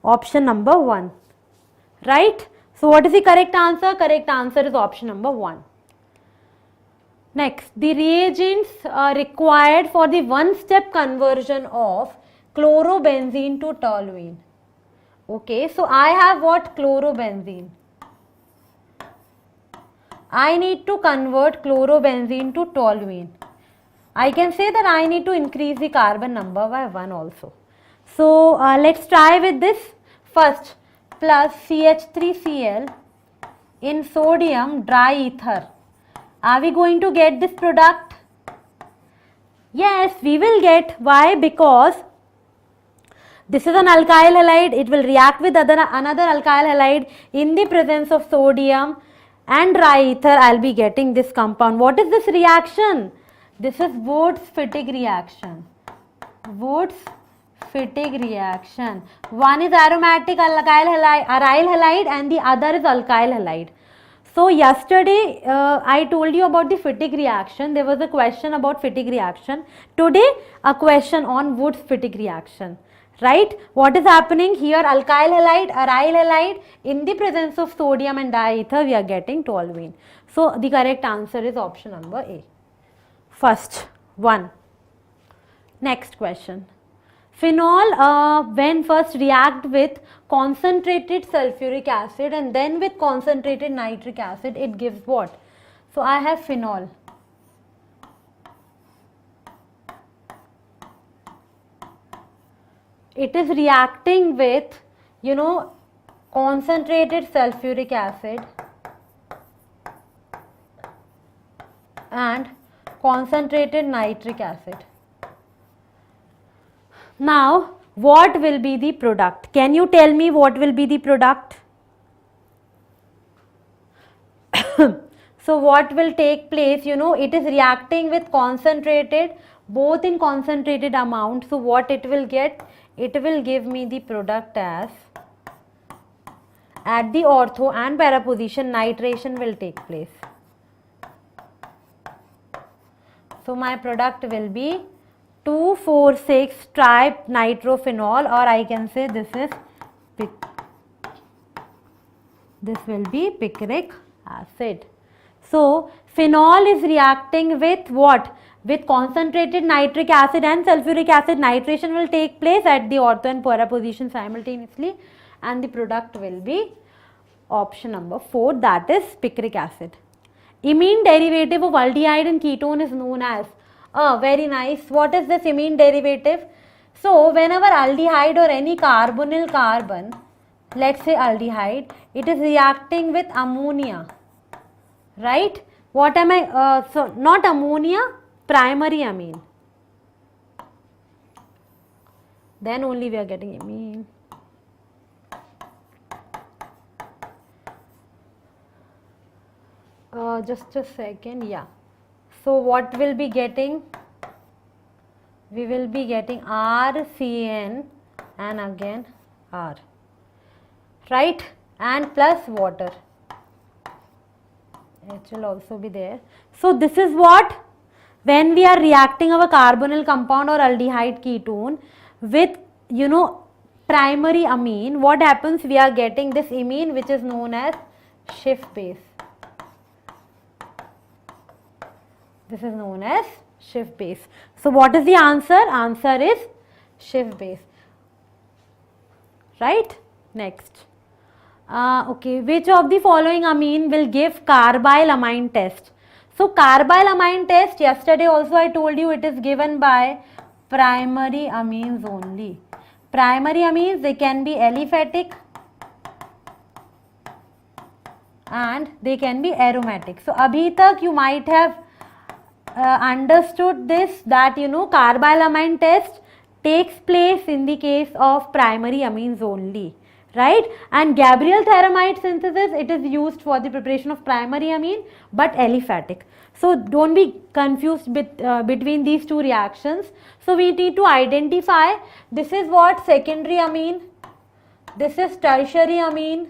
Option number 1, right? So what is the correct answer? Correct answer is option number 1. Next, the reagents required for the one-step conversion of chlorobenzene to toluene. Okay, so I have what? Chlorobenzene. I need to convert chlorobenzene to toluene. I can say that I need to increase the carbon number by 1 also. So let's try with this. First, plus CH3Cl in sodium dry ether. Are we going to get this product? Yes, we will get. Why? Because this is an alkyl halide. It will react with another alkyl halide in the presence of sodium and dry ether. I'll be getting this compound. What is this reaction? This is Wurtz-Fittig reaction. Wurtz-Fittig reaction. One is aromatic aryl halide and the other is alkyl halide. So yesterday I told you about the Fittig reaction. There was a question about Fittig reaction. Today a question on Wurtz-Fittig reaction. Right? What is happening here? Alkyl halide, aryl halide, in the presence of sodium and diether we are getting toluene. So the correct answer is option number A. First one. Next question. Phenol when first react with concentrated sulfuric acid and then with concentrated nitric acid, it gives what? So I have phenol. It is reacting with, concentrated sulfuric acid and concentrated nitric acid. Now, what will be the product? Can you tell me what will be the product? So, what will take place? It is reacting with concentrated, both in concentrated amount. So, what it will get? It will give me the product as, at the ortho and para position, nitration will take place. So, my product will be 2,4,6 tripnitrophenol, or I can say this will be picric acid. So, phenol is reacting with what? With concentrated nitric acid and sulfuric acid. Nitration will take place at the ortho and para position simultaneously, and the product will be option number 4, that is picric acid. Imine derivative of aldehyde and ketone is known as, very nice. What is this imine derivative? So, whenever aldehyde or any carbonyl carbon, let's say aldehyde, it is reacting with ammonia, right? What am I, so not ammonia, primary amine. Then only we are getting amine. Just a second, yeah. So what will be getting? We will be getting RCN and again R, right? And plus water. It will also be there. So this is what? When we are reacting our carbonyl compound or aldehyde ketone with, primary amine, what happens? We are getting this imine which is known as Schiff base. This is known as Schiff base. So what is the answer? Answer is Schiff base. Right? Next. Okay, which of the following amine will give carbyl amine test? So carbyl amine test, yesterday also I told you, it is given by primary amines only. Primary amines, they can be aliphatic and they can be aromatic. So abhi tak you might have understood this, that carbyl amine test takes place in the case of primary amines only, right? And Gabriel theramide synthesis, it is used for the preparation of primary amine but aliphatic. So don't be confused between these two reactions. So we need to identify, this is what? Secondary amine, this is tertiary amine,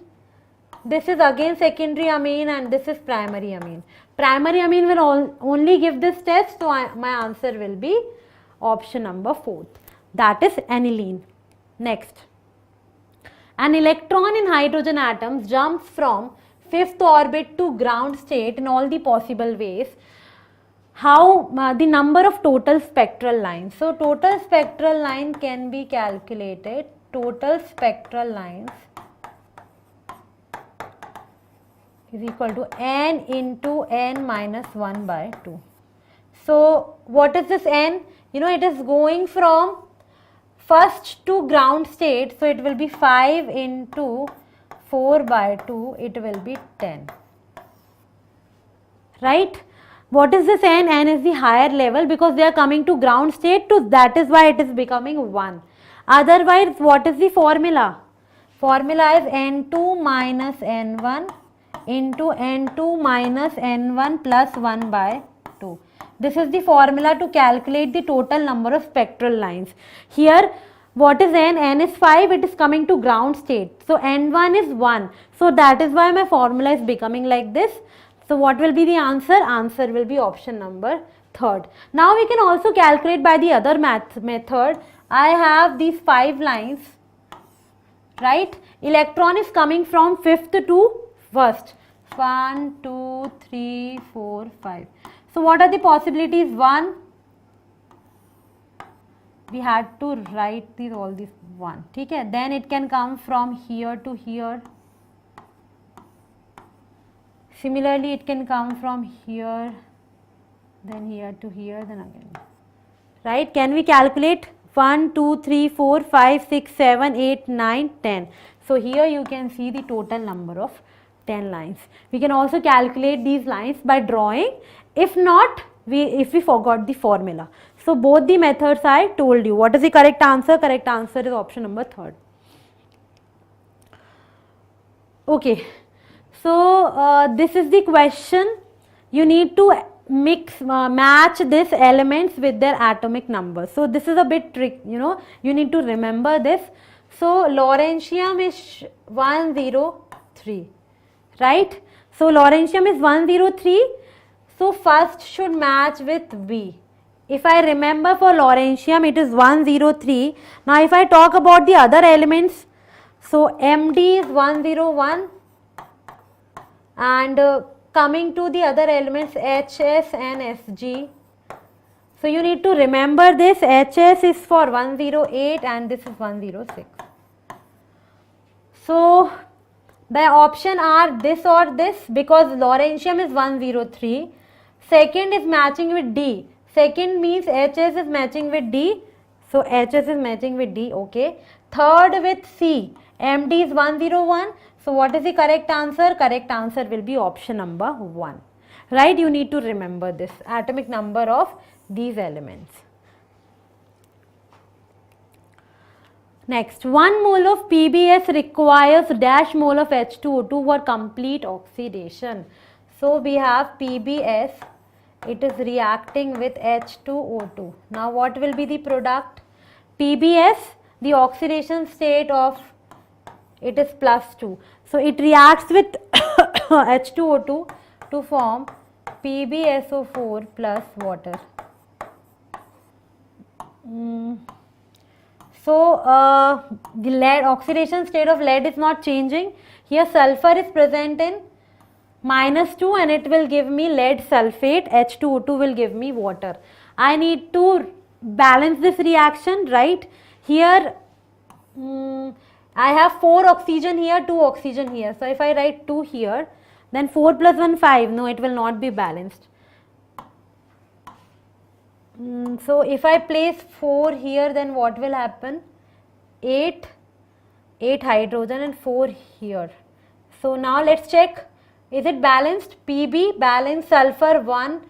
this is again secondary amine, and this is primary amine. Primary amine will only give this test, so my answer will be option number 4, that is aniline. Next. An electron in hydrogen atoms jumps from 5th orbit to ground state in all the possible ways. How the number of total spectral lines? So total spectral line can be calculated. Total spectral lines is equal to n into n minus 1 by 2. So what is this n? It is going from first to ground state, so it will be 5 into 4 by 2, it will be 10, right? What is this n? N is the higher level because they are coming to ground state, so that is why it is becoming 1. Otherwise, what is the formula? Formula is n2 minus n1 into n2 minus n1 plus 1 by 2. This is the formula to calculate the total number of spectral lines. Here, what is n? N is 5, it is coming to ground state. So, n1 is 1. So, that is why my formula is becoming like this. So, what will be the answer? Answer will be option number 3rd. Now, we can also calculate by the other method. I have these 5 lines, right? Electron is coming from 5th to 1st. 1, 2, 3, 4, 5. So, what are the possibilities? 1. We had to write all these 1. Okay? Then it can come from here to here. Similarly, it can come from here, then here to here, then again. Right? Can we calculate? 1, 2, 3, 4, 5, 6, 7, 8, 9, 10. So, here you can see the total number of 10 lines. We can also calculate these lines by drawing. If not, if we forgot the formula. So, both the methods I told you. What is the correct answer? Correct answer is option number 3rd. Okay. So, this is the question. You need to match these elements with their atomic number. So, this is a bit trick, you need to remember this. So, lawrencium is 103, right? So, lawrencium is 103. So, first should match with B. If I remember for lawrencium, it is 103. Now, if I talk about the other elements, so MD is 101. And coming to the other elements HS and SG. So, you need to remember this. HS is for 108 and this is 106. So, the option are this or this because lawrencium is 103. Second is matching with D. Second means HS is matching with D. So, HS is matching with D. Okay. Third with C. MD is 101. So, what is the correct answer? Correct answer will be option number 1. Right? You need to remember this atomic number of these elements. Next, 1 mole of PBS requires dash mole of H2O2 for complete oxidation. So, we have PBS, it is reacting with H2O2. Now, what will be the product? PBS, the oxidation state of it is +2. So, it reacts with H2O2 to form PbSO4 plus water. So, the lead oxidation state of lead is not changing. Here sulfur is present in -2 and it will give me lead sulfate. H2O2 will give me water. I need to balance this reaction, right? Here I have 4 oxygen here, 2 oxygen here. So, if I write 2 here, then 4 plus 1, 5. No, it will not be balanced. So, if I place 4 here, then what will happen? 8 hydrogen and 4 here. So, now let's check. Is it balanced? Pb balanced, sulfur 1,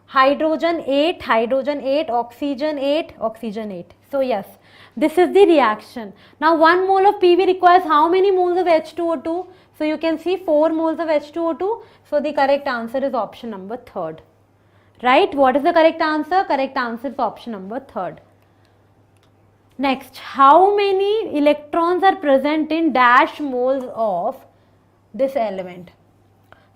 hydrogen 8, oxygen 8, oxygen 8. So, yes, this is the reaction. Now, 1 mole of Pb requires how many moles of H2O2? So, you can see 4 moles of H2O2. So, the correct answer is option number 3rd. Right? What is the correct answer? Correct answer is option number 3rd. Next, how many electrons are present in dash moles of this element?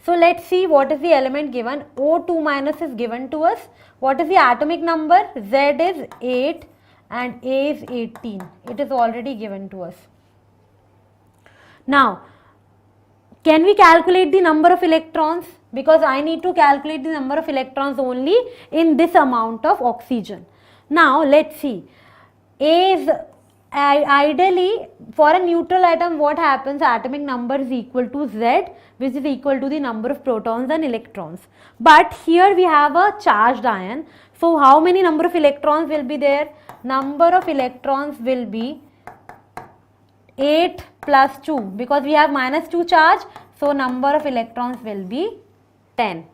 So, let's see what is the element given. O2 minus is given to us. What is the atomic number? Z is 8 and A is 18. It is already given to us. Now, can we calculate the number of electrons? Because I need to calculate the number of electrons only in this amount of oxygen. Now, let's see. A is ideally for a neutral atom, what happens? Atomic number is equal to Z, which is equal to the number of protons and electrons. But here we have a charged ion. So, how many number of electrons will be there? Number of electrons will be 8 plus 2 because we have -2 charge. So, number of electrons will be 10.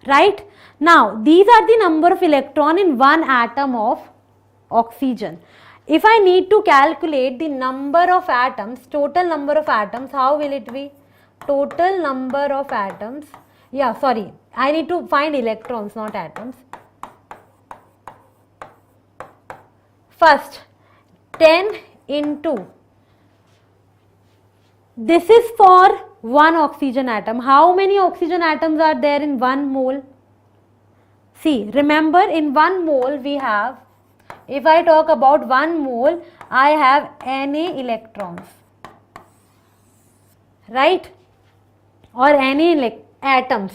right? Now these are the number of electron in one atom of oxygen. If I need to calculate the number of atoms, total number of atoms, how will it be? Total number of atoms, yeah, sorry, I need to find electrons, not atoms. First, 10 into, this is for one oxygen atom. How many oxygen atoms are there in 1 mole? See, remember, in 1 mole we have, if I talk about 1 mole, I have Na electrons, right? Or Na atoms,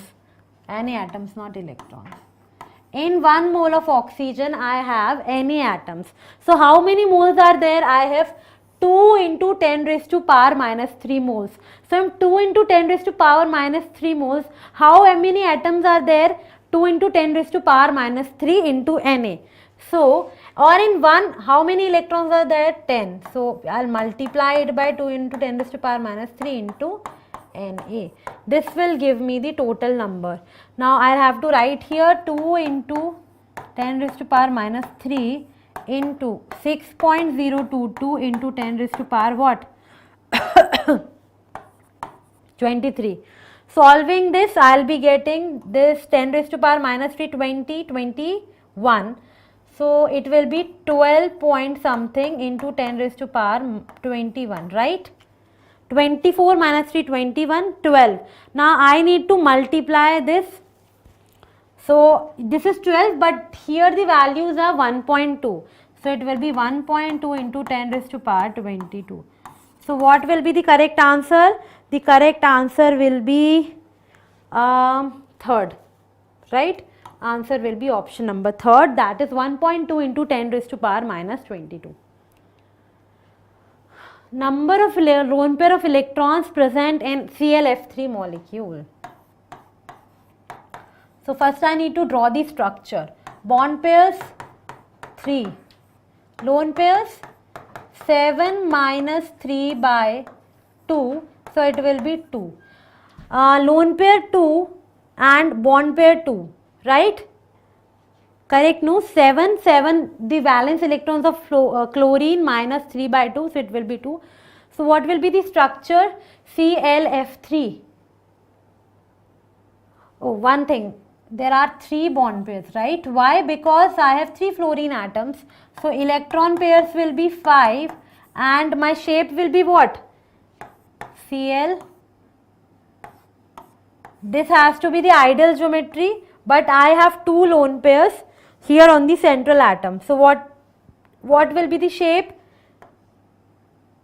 not electrons. In 1 mole of oxygen, I have Na atoms. So how many moles are there? I have 2 into 10 raised to power minus 3 moles. So in 2 into 10 raised to power minus 3 moles, how many atoms are there? 2 into 10 raised to power minus 3 into Na. So, or in 1, how many electrons are there? 10. So I'll multiply it by 2 into 10 raised to power minus 3 into Na. This will give me the total number. Now I'll have to write here 2 into 10 raised to power minus 3 into 6.022 into 10 raised to power what? 23. Solving this, I'll be getting this 10 raised to power minus 3, 20, 21. So it will be 12 point something into 10 raised to power 21, right? 24 minus 3, 21, 12. Now I need to multiply this. So this is 12, but here the values are 1.2. So it will be 1.2 into 10 raised to power 22. So what will be the correct answer? The correct answer will be third, right? Answer will be option number third, that is 1.2 into 10 raised to power minus 22. Number of lone pair of electrons present in ClF3 molecule. So first I need to draw the structure. Bond pairs 3, lone pairs 7 minus 3 by 2, so it will be 2. Lone pair 2 and bond pair 2, right? Correct, no? 7, the valence electrons of chlorine minus 3 by 2, so it will be 2. So what will be the structure? ClF3. Oh, one thing, there are 3 bond pairs, right? Why? Because I have 3 fluorine atoms, so electron pairs will be 5 and my shape will be what? Cl. This has to be the ideal geometry, but I have 2 lone pairs here on the central atom. So what will be the shape?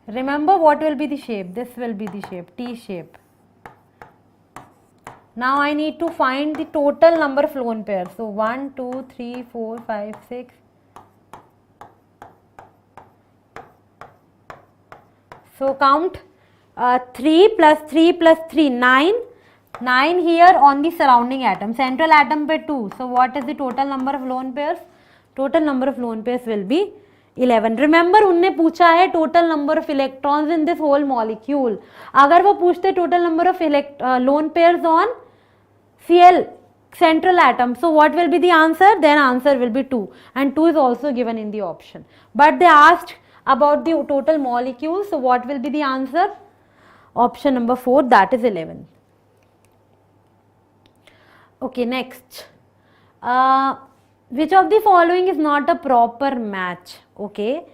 Remember, what will be the shape? This will be the shape, T shape. Now I need to find the total number of lone pairs. So 1, 2, 3, 4, 5, 6. So count 3 plus 3 plus 3, 9. 9 here on the surrounding atom, central atom पे 2. So what is the total number of lone pairs? Total number of lone pairs will be 11. Remember, उनने पूछा है total number of electrons in this whole molecule. अगर वो पूछते total number of lone pairs on Cl central atom, so what will be the answer? Then answer will be 2, and 2 is also given in the option. But they asked about the total molecules, so what will be the answer? Option number 4, that is 11. Okay, next. Which of the following is not a proper match? Okay.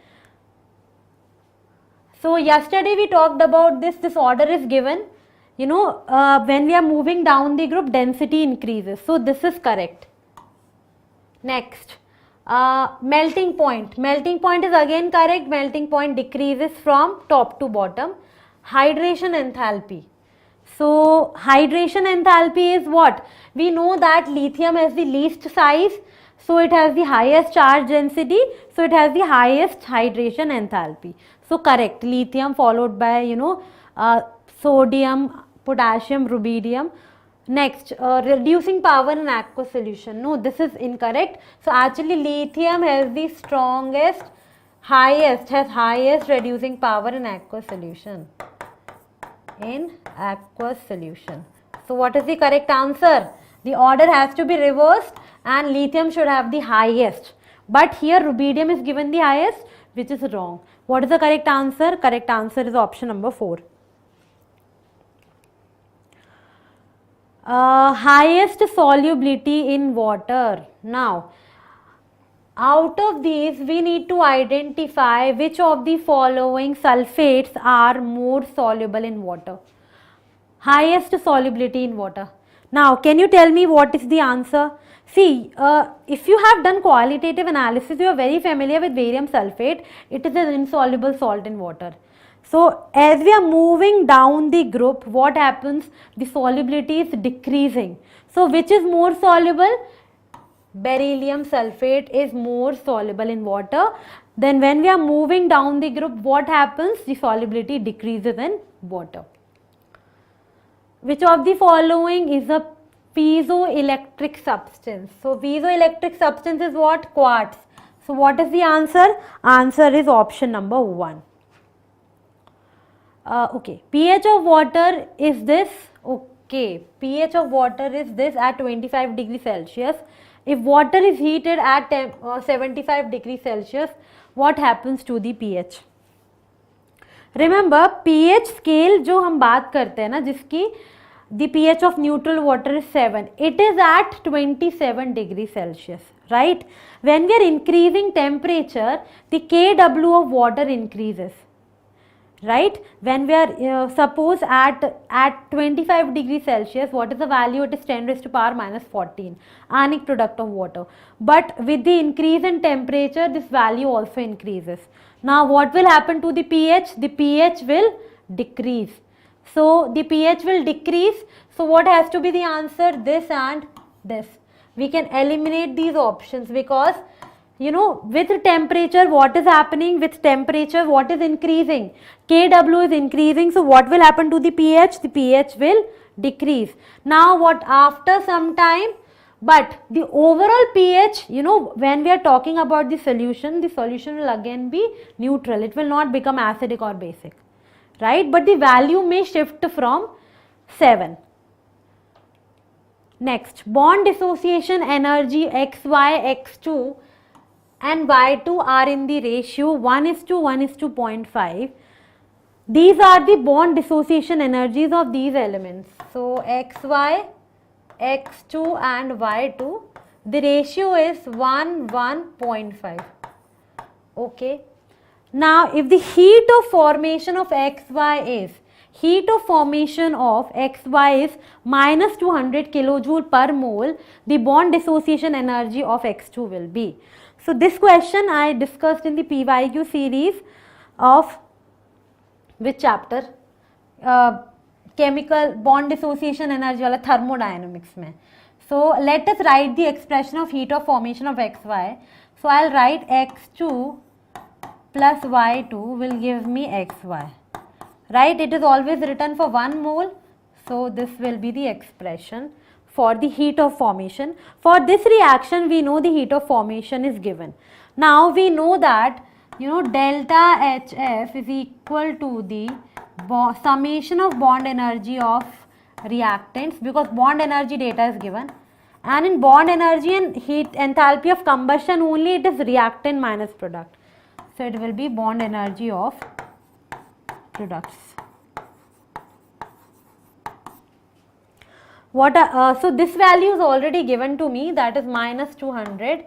So yesterday we talked about this. This order is given. You know, when we are moving down the group, density increases. So this is correct. Next, melting point. Melting point is again correct. Melting point decreases from top to bottom. Hydration enthalpy. So hydration enthalpy is what? We know that lithium has the least size, so it has the highest charge density, so it has the highest hydration enthalpy. So correct, lithium followed by sodium, potassium, rubidium. Next, reducing power in aqueous solution. No, this is incorrect. So actually lithium has the strongest, highest reducing power in aqueous solution. So what is the correct answer? The order has to be reversed and lithium should have the highest. But here rubidium is given the highest, which is wrong. What is the correct answer? Correct answer is option number 4. Highest solubility in water. Now, out of these, we need to identify which of the following sulfates are more soluble in water. Highest solubility in water. Now, can you tell me what is the answer? See, if you have done qualitative analysis, you are very familiar with barium sulfate. It is an insoluble salt in water. So, as we are moving down the group, what happens? The solubility is decreasing. So, which is more soluble? Beryllium sulfate is more soluble in water. Then when we are moving down the group, what happens? The solubility decreases in water. Which of the following is a piezoelectric substance? So, piezoelectric substance is what? Quartz. So, what is the answer? Answer is option number 1. Okay, pH of water is this. Okay, pH of water is this at 25 degrees Celsius. If water is heated at 75 degrees Celsius, what happens to the pH? Remember, pH scale जो हम बात करते हैं ना, जिसकी the pH of neutral water is 7. It is at 27 degrees Celsius, right? When we are increasing temperature, the Kw of water increases. Right, when we are suppose at 25 degrees Celsius, what is the value? It is 10 raised to power minus 14 ionic product of water. But with the increase in temperature, this value also increases. Now what will happen to the pH? The pH will decrease. So the pH will decrease. So what has to be the answer? This and this. We can eliminate these options because with temperature, what is happening? With temperature, what is increasing? Kw is increasing. So, what will happen to the pH? The pH will decrease. Now, what after some time? But the overall pH, when we are talking about the solution will again be neutral. It will not become acidic or basic. Right? But the value may shift from 7. Next, bond dissociation energy XY, X2 and Y2 are in the ratio 1:1:0.5. These are the bond dissociation energies of these elements. So, XY, X2 and Y2, the ratio is 1:1.5. Okay. Now, if the heat of formation of XY is minus 200 kilojoule per mole, the bond dissociation energy of X2 will be. So, this question I discussed in the PYQ series of which chapter? Chemical bond dissociation energy wala thermodynamics mein. So, let us write the expression of heat of formation of XY. So, I will write X2 plus Y2 will give me XY. Right? It is always written for 1 mole. So, this will be the expression for the heat of formation. For this reaction, we know the heat of formation is given. Now, we know that, delta HF is equal to the summation of bond energy of reactants, because bond energy data is given. And in bond energy and heat enthalpy of combustion only, it is reactant minus product. So, it will be bond energy of products. So this value is already given to me, that is minus 200.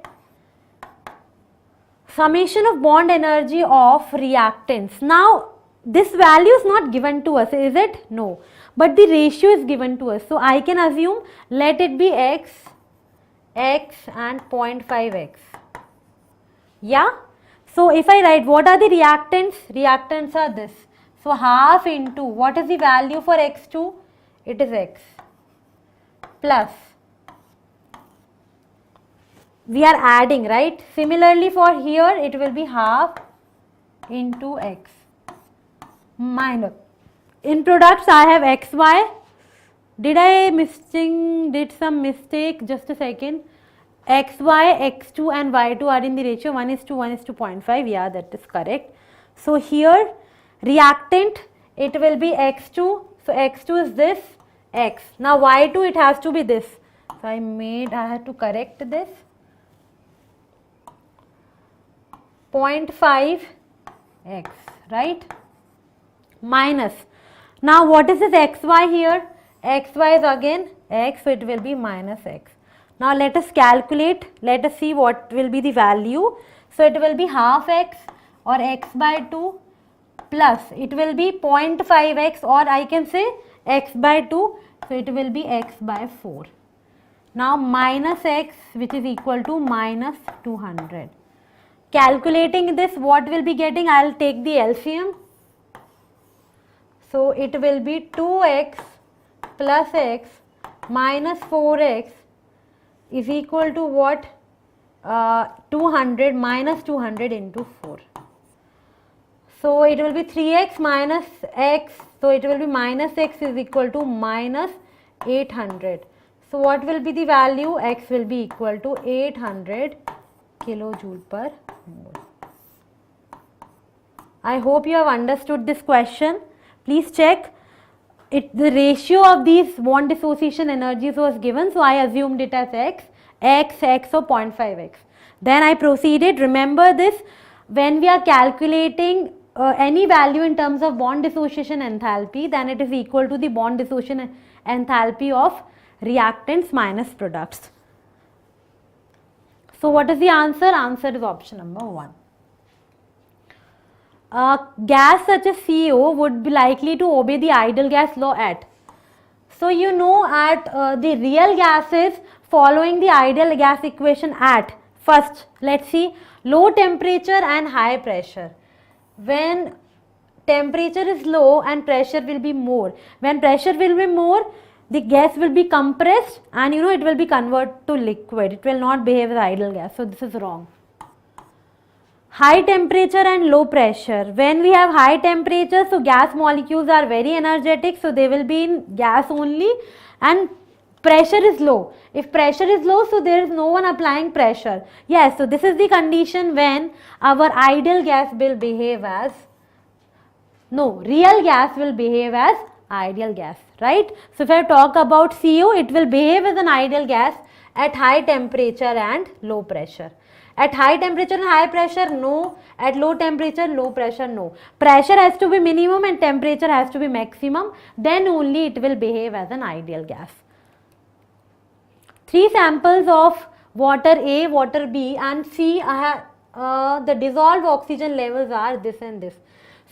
Summation of bond energy of reactants. Now this value is not given to us, is it? No. But the ratio is given to us. So I can assume, let it be X and 0.5X. Yeah. So if I write, what are the reactants? Reactants are this. So half into, what is the value for X2? It is X. Plus, we are adding, right? Similarly for here, it will be half into X minus. In products, I have XY. Did some mistake? Just a second. XY, X2 and Y2 are in the ratio 1:1:0.5. Yeah, that is correct. So here, reactant, it will be X2. So X2 is this. X. Now Y2, it has to be this. So I had to correct this. 0.5 x, right? Minus. Now what is this xy here? Xy is again x, so it will be minus x. Now let us calculate, let us see what will be the value. So it will be half x or x by 2 plus, it will be 0.5x or I can say x by 2, so it will be x by 4. Now minus x, which is equal to minus 200. Calculating this, what will be getting? I will take the LCM. So it will be 2x plus x minus 4x is equal to what? 200 minus 200 into 4. So it will be 3x minus x. So it will be minus x is equal to minus 800. So what will be the value? X will be equal to 800 kilojoule per mole. I hope you have understood this question. Please check. The ratio of these bond dissociation energies was given, so I assumed it as x or 0.5x. Then I proceeded. Remember this, when we are calculating any value in terms of bond dissociation enthalpy, then it is equal to the bond dissociation enthalpy of reactants minus products. So what is the answer? Answer is option number 1. Gas such as CO would be likely to obey the ideal gas law at. So you know, at the real gases following the ideal gas equation at, first let's see, low temperature and high pressure. When temperature is low and pressure will be more, when pressure will be more, the gas will be compressed and it will be converted to liquid. It will not behave as ideal gas. So this is wrong. High temperature and low pressure. When we have high temperature, so gas molecules are very energetic, so they will be in gas only, and pressure is low. If pressure is low, so there is no one applying pressure. Yes, so this is the condition when our ideal gas will behave as, real gas will behave as ideal gas, right? So if I talk about CO, it will behave as an ideal gas at high temperature and low pressure. At high temperature and high pressure, no. At low temperature, low pressure, no. Pressure has to be minimum and temperature has to be maximum. Then only it will behave as an ideal gas. 3 samples of water A, water B and C, the dissolved oxygen levels are this and this.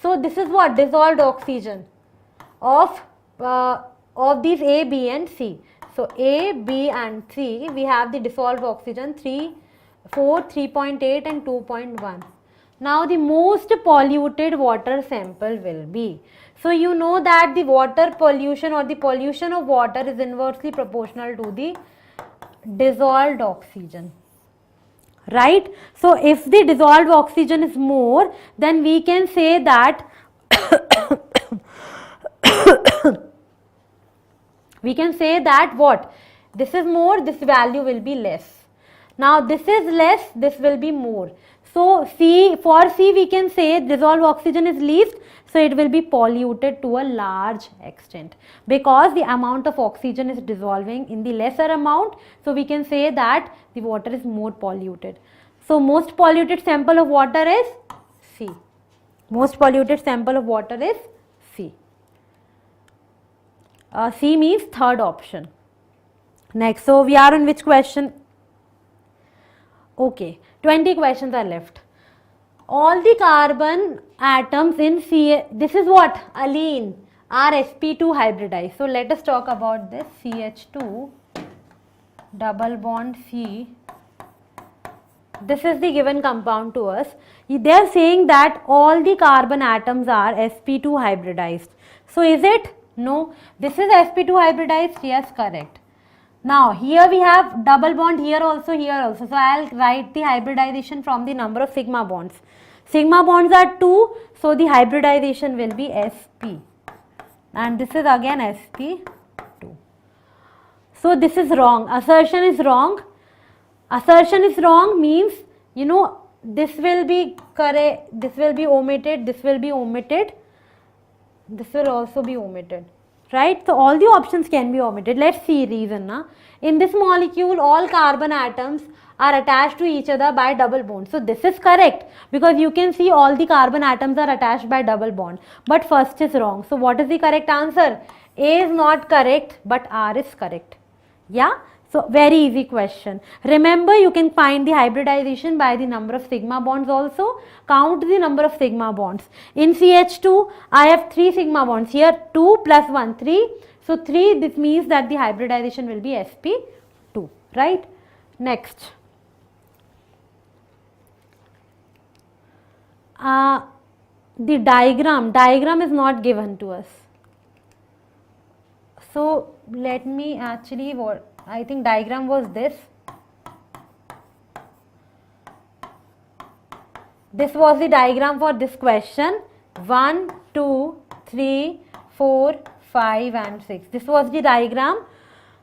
So this is what? Dissolved oxygen of these A, B and C. So A, B and C, we have the dissolved oxygen 4, 3.8 and 2.1. Now the most polluted water sample will be. So you know that the water pollution or the pollution of water is inversely proportional to the dissolved oxygen, right? So if the dissolved oxygen is more, then we can say that what? This is more, this value will be less. Now this is less, this will be more. So for C we can say dissolved oxygen is least, so it will be polluted to a large extent because the amount of oxygen is dissolving in the lesser amount. So we can say that the water is more polluted. So most polluted sample of water is C. Most polluted sample of water is C. C means third option. Next, so we are on which question? Okay, 20 questions are left. All the carbon atoms in this is what? Alene, are sp2 hybridized. So let us talk about this. CH2 double bond C. This is the given compound to us. They are saying that all the carbon atoms are sp2 hybridized. So is it? No. This is sp2 hybridized? Yes, correct. Now here we have double bond here also, here also. So I will write the hybridization from the number of sigma bonds. Sigma bonds are 2, so the hybridization will be sp. And this is again sp2. So this is wrong. Assertion is wrong. Assertion is wrong means, this will be correct, this will be omitted, this will be omitted, this will also be omitted, right? So all the options can be omitted. Let's see reason. Na? In this molecule, all carbon atoms are attached to each other by double bond. So this is correct because you can see all the carbon atoms are attached by double bond. But first is wrong. So what is the correct answer? A is not correct, but R is correct. Yeah. So very easy question. Remember, you can find the hybridization by the number of sigma bonds also. Count the number of sigma bonds. In CH2, I have 3 sigma bonds. Here 2 plus 1, 3. So 3, this means that the hybridization will be sp2, right? Next. The diagram is not given to us. So let me actually, I think diagram was this. This was the diagram for this question. 1, 2, 3, 4, 5 and 6. This was the diagram.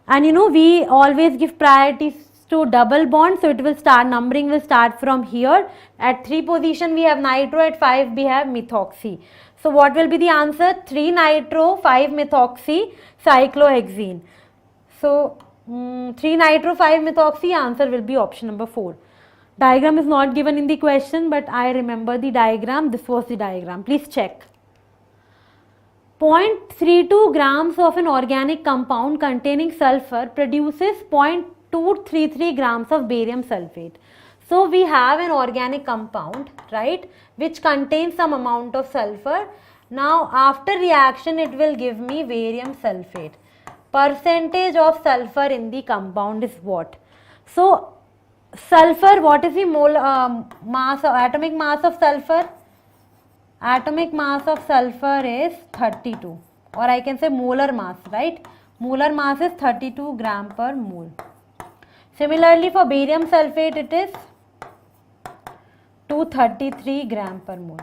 And you know, we always give priorities to double bond. So it will start, numbering will start from here. At 3 position we have nitro, at 5 we have methoxy. So what will be the answer? 3 nitro, 5 methoxy, cyclohexene. So 3 nitro, 5 methoxy, answer will be option number 4. Diagram is not given in the question, but I remember the diagram. This was the diagram. Please check. 0.32 grams of an organic compound containing sulfur produces 0.233 grams of barium sulfate. So we have an organic compound, right, which contains some amount of sulfur. Now after reaction it will give me barium sulfate. Percentage of sulfur in the compound is what? So sulfur, what is the mass, atomic mass of sulfur? Atomic mass of sulfur is 32, or I can say molar mass, right? Molar mass is 32 gram per mole. Similarly for barium sulfate it is 233 gram per mole.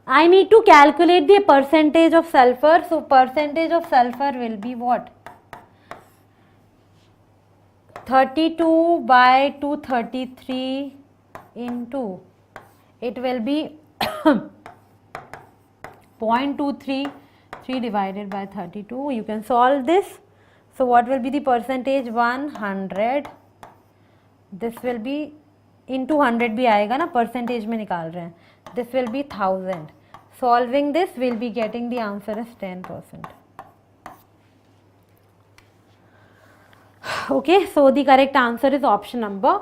I need to calculate the percentage of sulfur. So percentage of sulfur will be what? 32 by 233 into, it will be 0.233 divided by 32. You can solve this. So what will be the percentage? 100. This will be into 100 भी आएगा ना, percentage में निकाल रहे हैं. This will be 1000. Solving this, we'll be getting the answer as 10%. Okay, so the correct answer is option number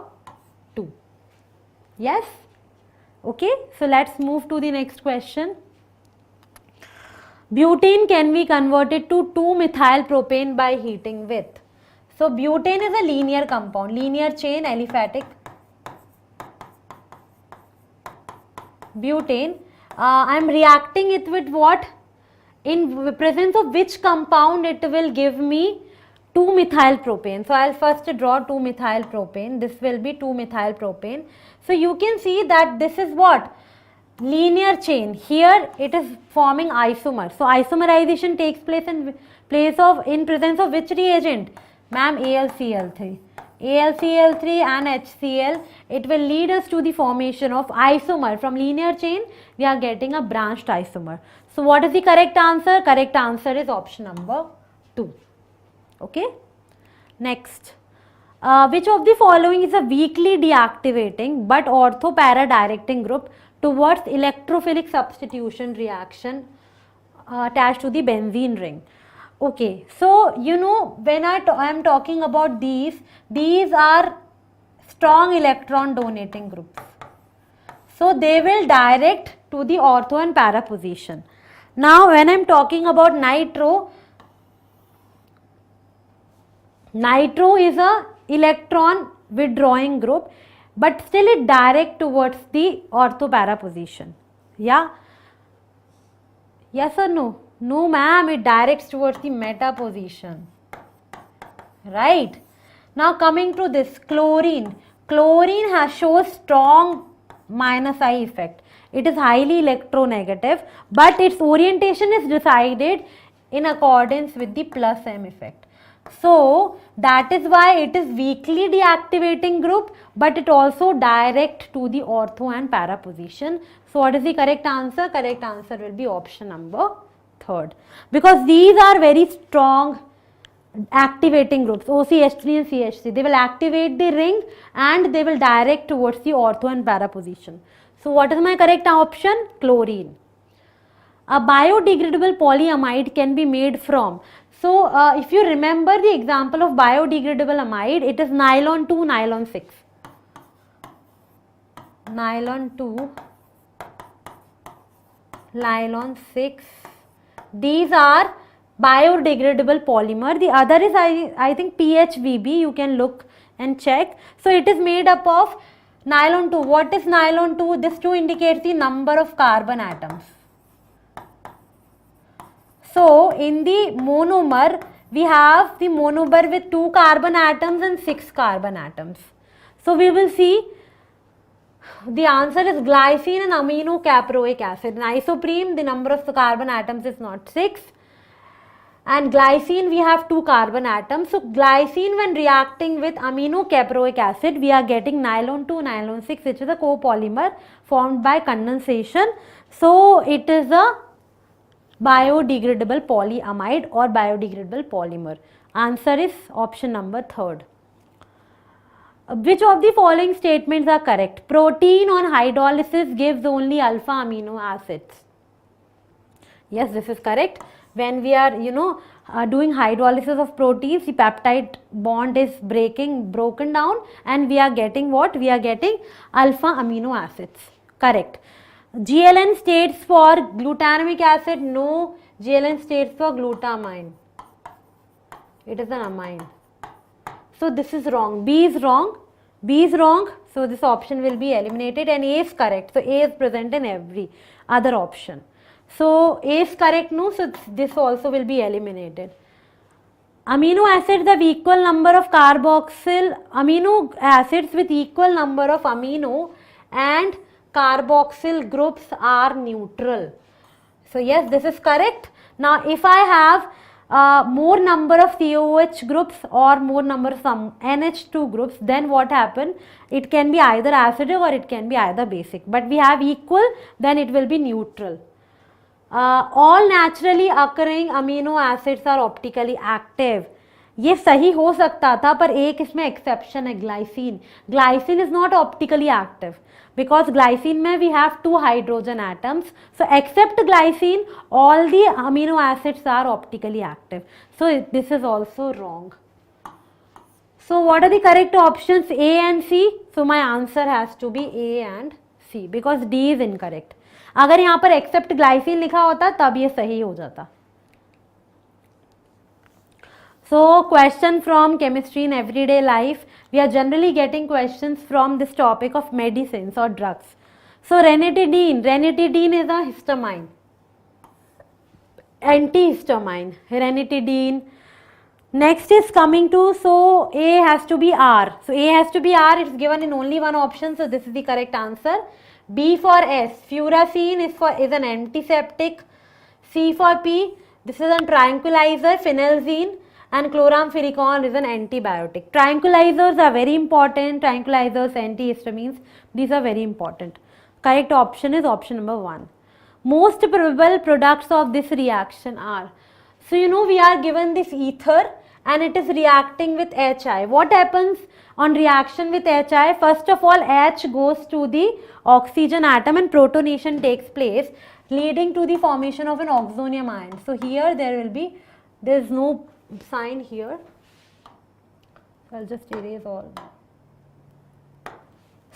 2. Yes? Okay, so let's move to the next question. Butane can be converted to 2-methyl propane by heating with. So butane is a linear compound, linear chain aliphatic. Butane, I am reacting it with what? In presence of which compound it will give me 2-methyl propane. So I'll first draw 2-methyl propane. This will be 2-methyl propane. So you can see that this is what? Linear chain. Here it is forming isomer. So isomerization takes place in presence of which reagent? Ma'am, AlCl3. AlCl3 and HCl, it will lead us to the formation of isomer. From linear chain, we are getting a branched isomer. So what is the correct answer? Correct answer is option number 2. Okay. Next. Which of the following is a weakly deactivating but ortho-para directing group towards electrophilic substitution reaction attached to the benzene ring? Okay, so you know, when I am talking about these are strong electron donating groups. So they will direct to the ortho and para position. Now when I am talking about nitro is a electron withdrawing group, but still it direct towards the ortho para position. Yeah? Yes or no? No ma'am, it directs towards the meta position. Right? Now coming to this chlorine. Chlorine shows strong minus I effect. It is highly electronegative, but its orientation is decided in accordance with the plus M effect. So that is why it is weakly deactivating group, but it also direct to the ortho and para position. So what is the correct answer? Correct answer will be option number third, because these are very strong activating groups, OCH3 and CH3. They will activate the ring and they will direct towards the ortho and para position. So what is my correct option? Chlorine. A biodegradable polyamide can be made from. So if you remember the example of biodegradable amide, it is nylon 2, nylon 6. Nylon 2, nylon 6. These are biodegradable polymer. The other is I think PHVB. You can look and check. So it is made up of nylon 2. What is nylon 2? This 2 indicates the number of carbon atoms. So in the monomer, we have the monomer with 2 carbon atoms and 6 carbon atoms. So we will see the answer is glycine and aminocaproic acid. In isoprene, the number of the carbon atoms is not 6. And glycine, we have 2 carbon atoms. So glycine, when reacting with aminocaproic acid, we are getting nylon 2, nylon 6, which is a copolymer formed by condensation. So it is a biodegradable polyamide or biodegradable polymer. Answer is option number 3rd. Which of the following statements are correct? Protein on hydrolysis gives only alpha amino acids. Yes, this is correct. When we are, doing hydrolysis of proteins, the peptide bond is broken down, and we are getting what? We are getting alpha amino acids. Correct. GLN states for glutamic acid. No, GLN states for glutamine. It is an amine. So this is wrong. B is wrong. B is wrong. So this option will be eliminated, and A is correct. So A is present in every other option. So A is correct, no, so this also will be eliminated. Amino acids have equal number of carboxyl, amino acids with equal number of amino and carboxyl groups are neutral. So yes, this is correct. Now if I have more number of COH groups or more number of some NH2 groups, then what happen? It can be either acidic or it can be either basic. But we have equal, then it will be neutral. All naturally occurring amino acids are optically active. ये सही हो सकता था, पर एक इसमें exception है, glycine. Glycine is not optically active because glycine में we have 2 hydrogen atoms. So except glycine, all the amino acids are optically active. So this is also wrong. So what are the correct options? A and C. So my answer has to be A and C because D is incorrect. अगर यहाँ पर accept glycine लिखा होता तब ये सही हो जाता. So question from chemistry in everyday life. We are generally getting questions from this topic of medicines or drugs. So ranitidine. Ranitidine is a histamine. Antihistamine. Ranitidine. Next is coming to, so A has to be R. So A has to be R. It's given in only one option. So this is the correct answer. B for S, furacin is an antiseptic. C for P, this is a tranquilizer, phenelzine, and chloramphenicol is an antibiotic. Tranquilizers are very important. Tranquilizers, antihistamines, these are very important. Correct option is option number 1. Most probable products of this reaction are. So we are given this ether and it is reacting with HI. What happens on reaction with HI? First of all, H goes to the oxygen atom and protonation takes place, leading to the formation of an oxonium ion. So here there is no sign here. I'll just erase all.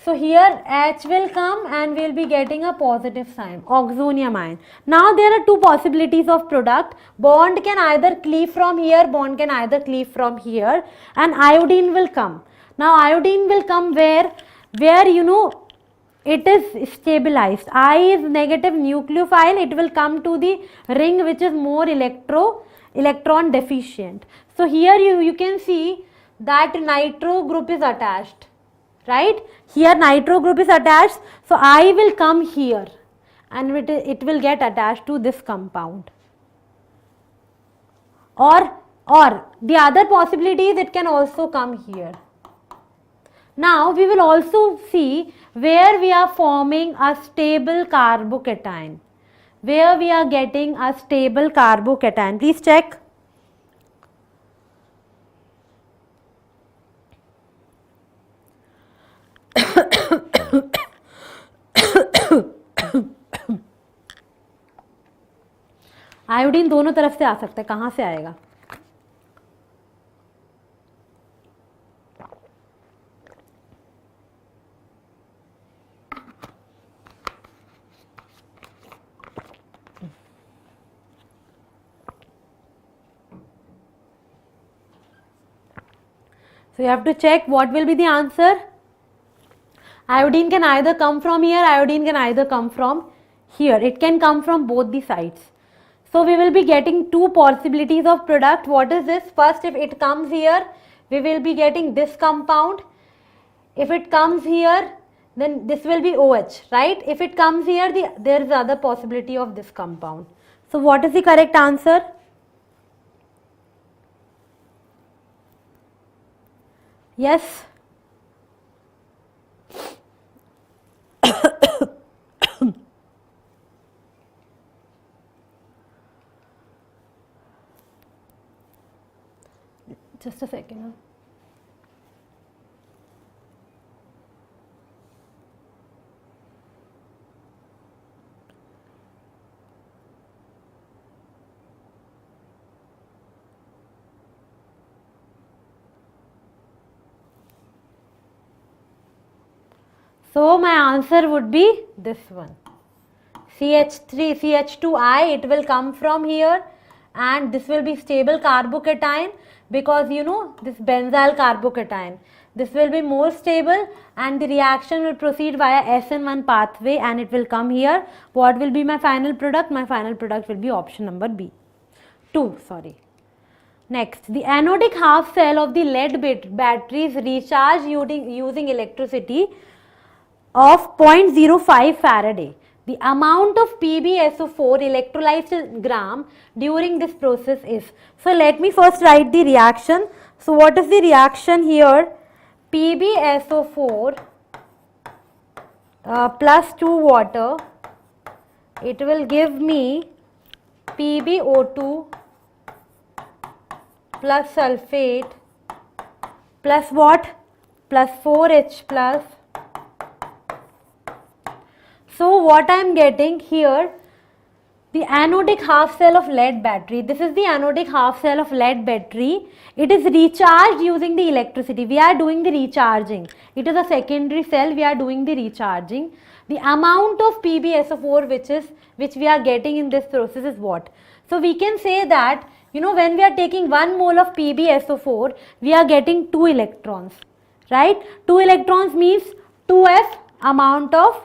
So here H will come and we'll be getting a positive sign, oxonium ion. Now there are 2 possibilities of product. Bond can either cleave from here, bond can either cleave from here, and iodine will come. Now iodine will come where it is stabilized. I is negative nucleophile, it will come to the ring which is more electron deficient. So here you can see that nitro group is attached. Right? Here nitro group is attached. So I will come here and it will get attached to this compound. Or the other possibility is it can also come here. Now we will also see where we are forming a stable carbocation. where we are getting a stable carbocation. Please check. Iodine दोनों तरफ से आ सकता है, कहाँ से आएगा? So you have to check what will be the answer. Iodine can either come from here, iodine can either come from here. It can come from both the sides. So we will be getting two possibilities of product. What is this? First, if it comes here, we will be getting this compound. If it comes here, then this will be OH, right? If it comes here, there is other possibility of this compound. So what is the correct answer? Yes. Just a second. Huh? So my answer would be this one. CH3, CH2I, it will come from here, and this will be stable carbocation, because you know this benzyl carbocation. This will be more stable, and the reaction will proceed via SN1 pathway, and it will come here. What will be my final product? My final product will be option number B. 2, sorry. Next, the anodic half cell of the lead batteries recharge using electricity of 0.05 Faraday. The amount of PbSO4 electrolyzed in gram during this process is. So let me first write the reaction. So what is the reaction here? PbSO4 plus 2 water, it will give me PbO2 plus sulfate plus what? Plus 4H plus. So what I am getting here, the anodic half cell of lead battery. This is the anodic half cell of lead battery. It is recharged using the electricity. We are doing the recharging. It is a secondary cell. We are doing the recharging. The amount of PbSO4 which we are getting in this process is what? So we can say that, you know, when we are taking 1 mole of PbSO4, we are getting 2 electrons, right? 2 electrons means 2F amount of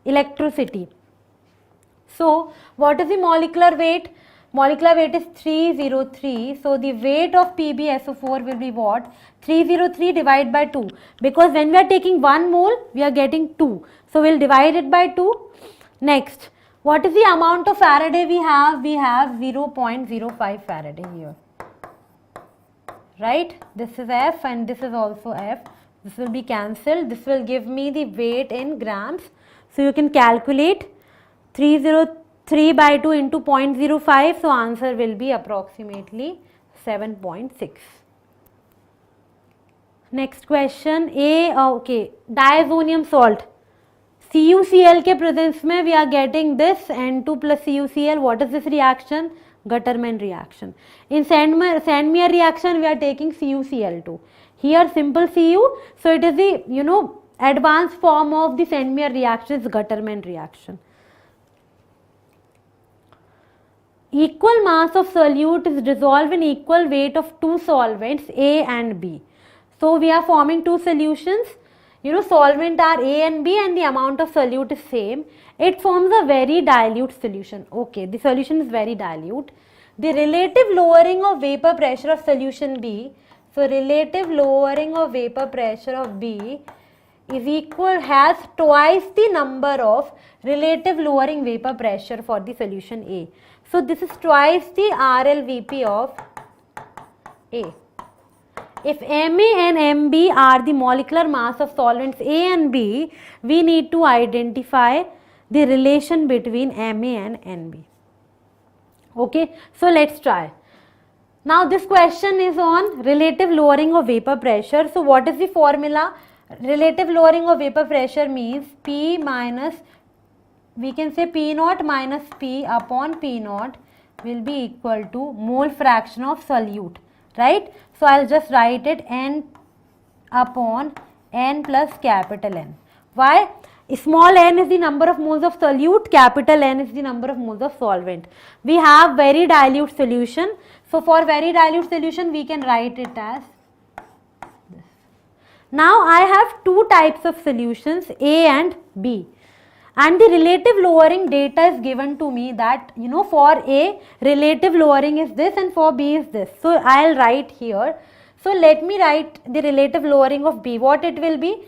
electricity. So what is the molecular weight? Molecular weight is 303. So the weight of PbSO4 will be what? 303 divided by 2. Because when we are taking 1 mole, we are getting 2. So we'll divide it by 2. Next, what is the amount of Faraday we have? We have 0.05 Faraday here. Right? This is F and this is also F. This will be cancelled. This will give me the weight in grams. So you can calculate 303 by 2 into 0.05. So answer will be approximately 7.6. Next question. Okay, diazonium salt. CuCl के presence में we are getting this N2 plus CuCl. What is this reaction? Gutterman reaction. In Sandmeyer reaction we are taking CuCl2. Here simple Cu. So it is the, you know, advanced form of the Sandmeyer reaction is Gutterman reaction. Equal mass of solute is dissolved in equal weight of 2 solvents A and B. So we are forming 2 solutions. You know, solvent are A and B and the amount of solute is same. It forms a very dilute solution. Okay, the solution is very dilute. The relative lowering of vapor pressure of solution B. So relative lowering of vapor pressure of B is equal, has twice the number of relative lowering vapor pressure for the solution A. So this is twice the RLVP of A. If Ma and Mb are the molecular mass of solvents A and B, we need to identify the relation between MA and NB. Okay, so let's try. Now this question is on relative lowering of vapor pressure. So what is the formula? Relative lowering of vapor pressure means P minus, we can say P naught minus P upon P naught will be equal to mole fraction of solute, right? So I'll just write it N upon N plus capital N. Why? Small n is the number of moles of solute, capital N is the number of moles of solvent. We have very dilute solution. So for very dilute solution we can write it as this. Now I have two types of solutions, A and B. And the relative lowering data is given to me that, you know, for A relative lowering is this and for B is this. So I'll write here. So let me write the relative lowering of B. What it will be?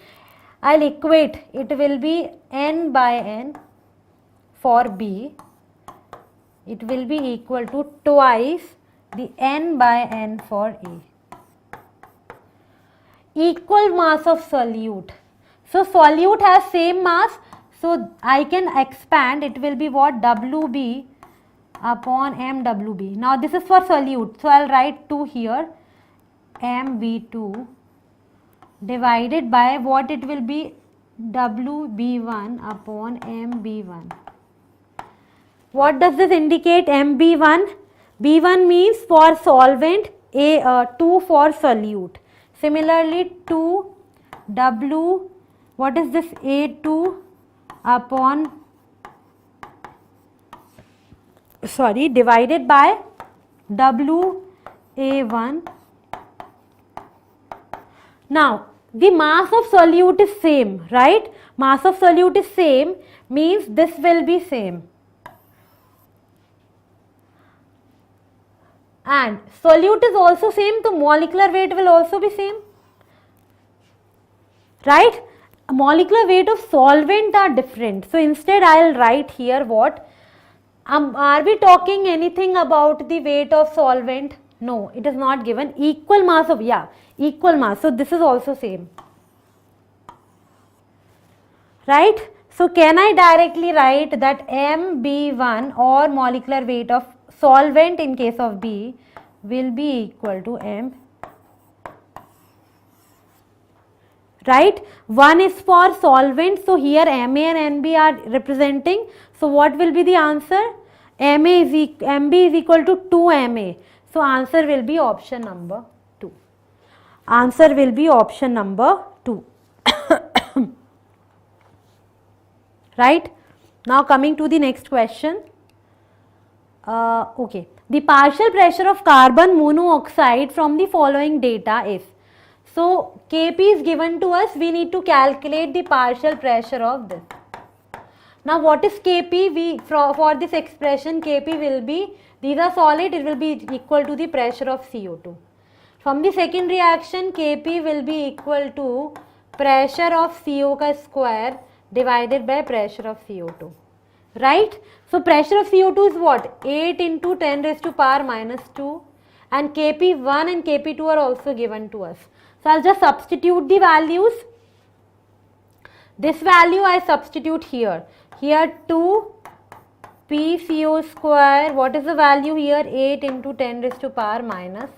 I'll equate. It will be N by N for B. It will be equal to twice the N by N for A. Equal mass of solute. So solute has same mass. So I can expand. It will be what? WB upon MWB. Now this is for solute. So I'll write 2 here. MB2 divided by what it will be, WB1 upon MB1. What does this indicate? MB1, B1 means for solvent, 2 for solute. Similarly 2 W, what is this, A2 upon, divided by WA1. Now the mass of solute is same, right? Mass of solute is same means this will be same. And solute is also same, so molecular weight will also be same, right? Molecular weight of solvent are different. So instead I will write here what? Are we talking anything about the weight of solvent? No, it is not given. Equal mass of, equal mass. So this is also same, right? So can I directly write that MB1 or molecular weight of solvent in case of B will be equal to M, right? 1 is for solvent, so here MA and NB are representing. So what will be the answer? MB is equal to 2MA. So answer will be option number 2. Answer will be option number 2. Right? Now coming to the next question. Okay. The partial pressure of carbon monoxide from the following data is. So Kp is given to us. We need to calculate the partial pressure of this. Now what is Kp? For this expression Kp will be, these are solid, it will be equal to the pressure of CO2. From the second reaction Kp will be equal to pressure of CO ka square divided by pressure of CO2. Right? So pressure of CO2 is what? 8 into 10 raised to power minus 2, and Kp1 and Kp2 are also given to us. So I'll just substitute the values. This value I substitute here. Here 2 PCO square, what is the value here? 8 into 10 raised to power minus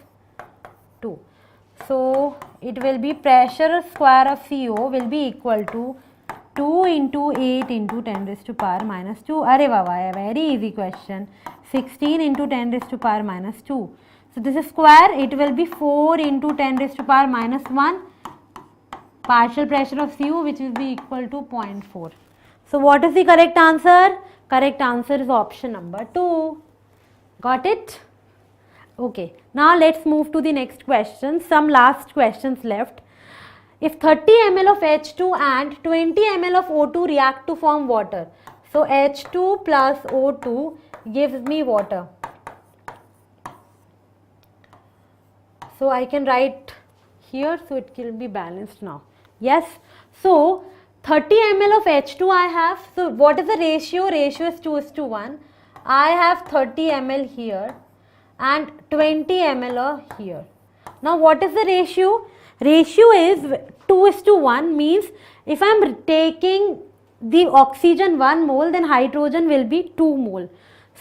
2. So it will be pressure square of CO will be equal to 2 into 8 into 10 raised to power minus 2. Arey baba, very easy question. 16 into 10 raised to power minus 2. So this is square, it will be 4 into 10 raised to power minus 1. Partial pressure of CO which will be equal to 0.4. So what is the correct answer? Correct answer is option number 2. Got it? Okay. Now let's move to the next question. Some last questions left. If 30 ml of H2 and 20 ml of O2 react to form water, so H2 plus O2 gives me water. So I can write here, so it will be balanced now. Yes. So 30 ml of H2 I have. So what is the ratio? Ratio is 2:1. I have 30 ml here and 20 ml here. Now what is the ratio? Ratio is 2:1, means if I am taking the oxygen 1 mole, then hydrogen will be 2 mole.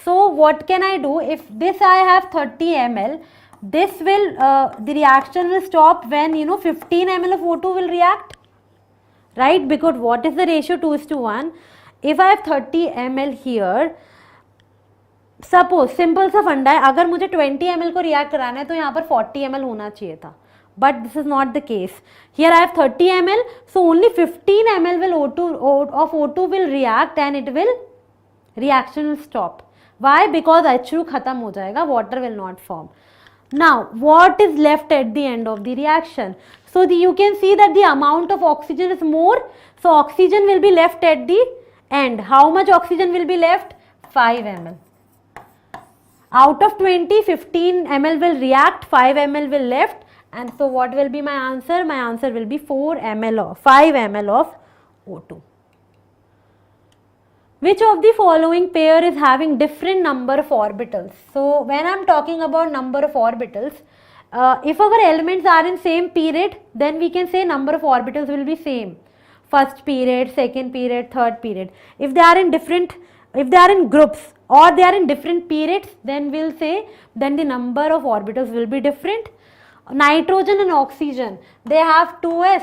So what can I do? If this I have 30 ml, this will, the reaction will stop when 15 ml of O2 will react, right? Because what is the ratio? 2:1. If I have 30 ml here, suppose simple सा फंडा है, अगर मुझे 20 ml को react कराना है तो यहाँ पर 40 ml होना चाहिए था, but this is not the case. Here I have 30 ml, so only 15 ml will O2 will react and it will reaction will stop. Why? Because H2 खत्म हो जाएगा, water will not form. Now what is left at the end of the reaction? So you can see that the amount of oxygen is more, so oxygen will be left at the end. How much oxygen will be left? 5 ml. Out of 20, 15 ml will react, 5 ml will left, and so what will be my answer? My answer will be 5 ml of O2. Which of the following pair is having different number of orbitals? So when I am talking about number of orbitals, if our elements are in same period, then we can say number of orbitals will be same. First period, second period, third period. If they are in groups or they are in different periods, then we'll say then the number of orbitals will be different. Nitrogen and oxygen, they have 2s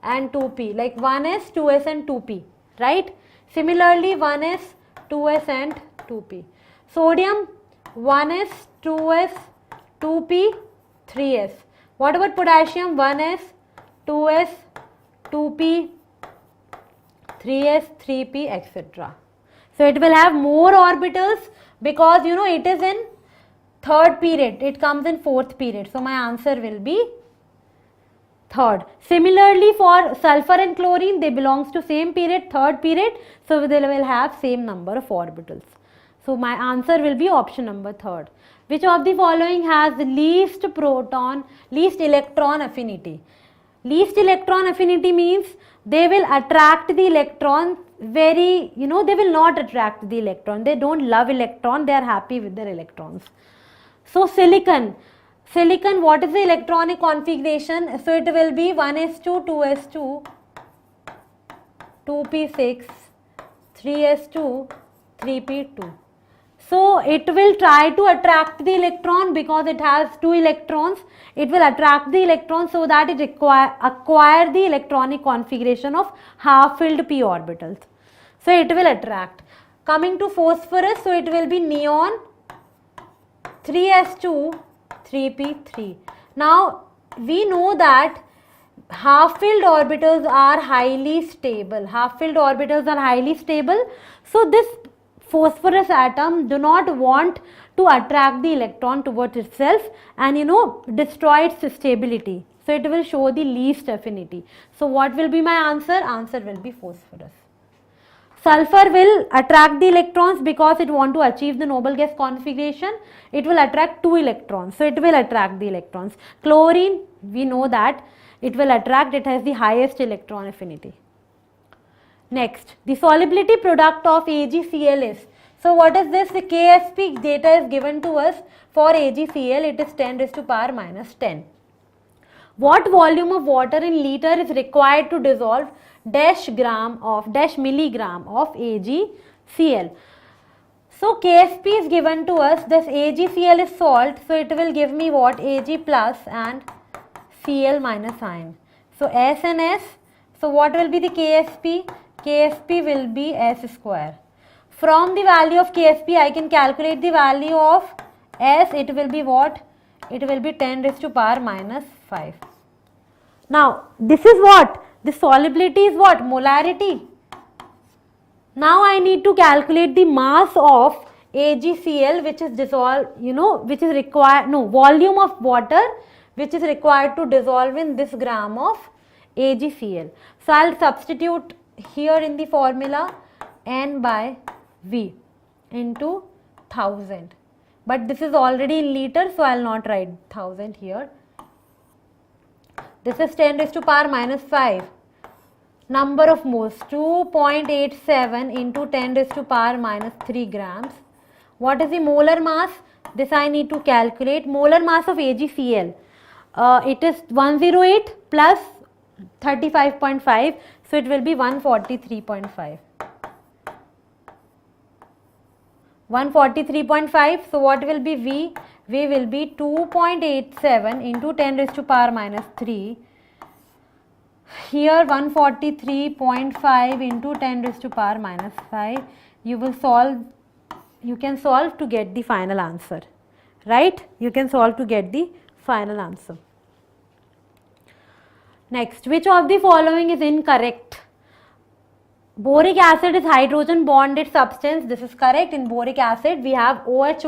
and 2p, like 1s, 2s and 2p, right? Similarly 1s, 2s and 2p. Sodium 1s, 2s, 2p, 3s. What about potassium? 1s, 2s, 2p, 3s, 3p, etc. So it will have more orbitals because it is in third period, it comes in fourth period. So my answer will be third. Similarly for sulfur and chlorine, they belongs to same period, third period, so they will have same number of orbitals. So my answer will be option number third. Which of the following has the least electron affinity? Least electron affinity means they will attract the electron they will not attract the electron. They don't love electron, they are happy with their electrons. So silicon, what is the electronic configuration? So it will be 1s2, 2s2, 2p6, 3s2, 3p2. So it will try to attract the electron because it has 2 electrons. It will attract the electron so that it acquire the electronic configuration of half-filled p orbitals. So it will attract. Coming to phosphorus, so it will be neon 3s2, 3p3. Now we know that half-filled orbitals are highly stable. So this phosphorus atom do not want to attract the electron towards itself and destroy its stability. So it will show the least affinity. So what will be my answer? Answer will be phosphorus. Sulfur will attract the electrons because it want to achieve the noble gas configuration. It will attract 2 electrons. So it will attract the electrons. Chlorine, we know that it will attract, it has the highest electron affinity. Next, the solubility product of AgCl is. So what is this? The KSP data is given to us for AgCl. It is 10 raised to power minus 10. What volume of water in liter is required to dissolve dash milligram of AgCl? So KSP is given to us. This AgCl is salt. So it will give me what? Ag plus and Cl minus ion. So S and S. So what will be the KSP? KSP will be S square. From the value of KSP, I can calculate the value of S. It will be what? It will be 10 raised to power minus 5. Now, this is what? The solubility is what? Molarity. Now, I need to calculate the mass of AgCl which is dissolved, which is required, volume of water which is required to dissolve in this gram of AgCl. So, I will substitute here in the formula N by V into 1000. But this is already in liter, so I will not write 1000 here. This is 10 raised to power minus 5. Number of moles 2.87 into 10 raised to power minus 3 grams. What is the molar mass? This I need to calculate. Molar mass of AgCl. It is 108 plus 35.5. So it will be 143.5. 143.5. So what will be V? V will be 2.87 into 10 raised to power minus 3. Here 143.5 into 10 raised to power minus 5. You can solve to get the final answer, right? You can solve to get the final answer. Next, which of the following is incorrect? Boric acid is hydrogen bonded substance. This is correct. In boric acid we have OH,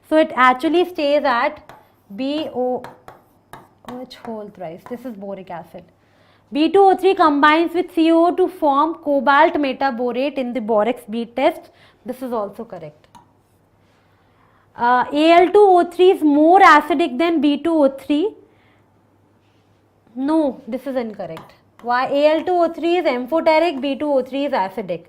so it actually stays at BOOH whole thrice. This is boric acid. B2O3 combines with CO to form cobalt metaborate in the borax bead test. This is also correct. Al2O3 is more acidic than B2O3. No, this is incorrect. Why? Al2O3 is amphoteric, B2O3 is acidic.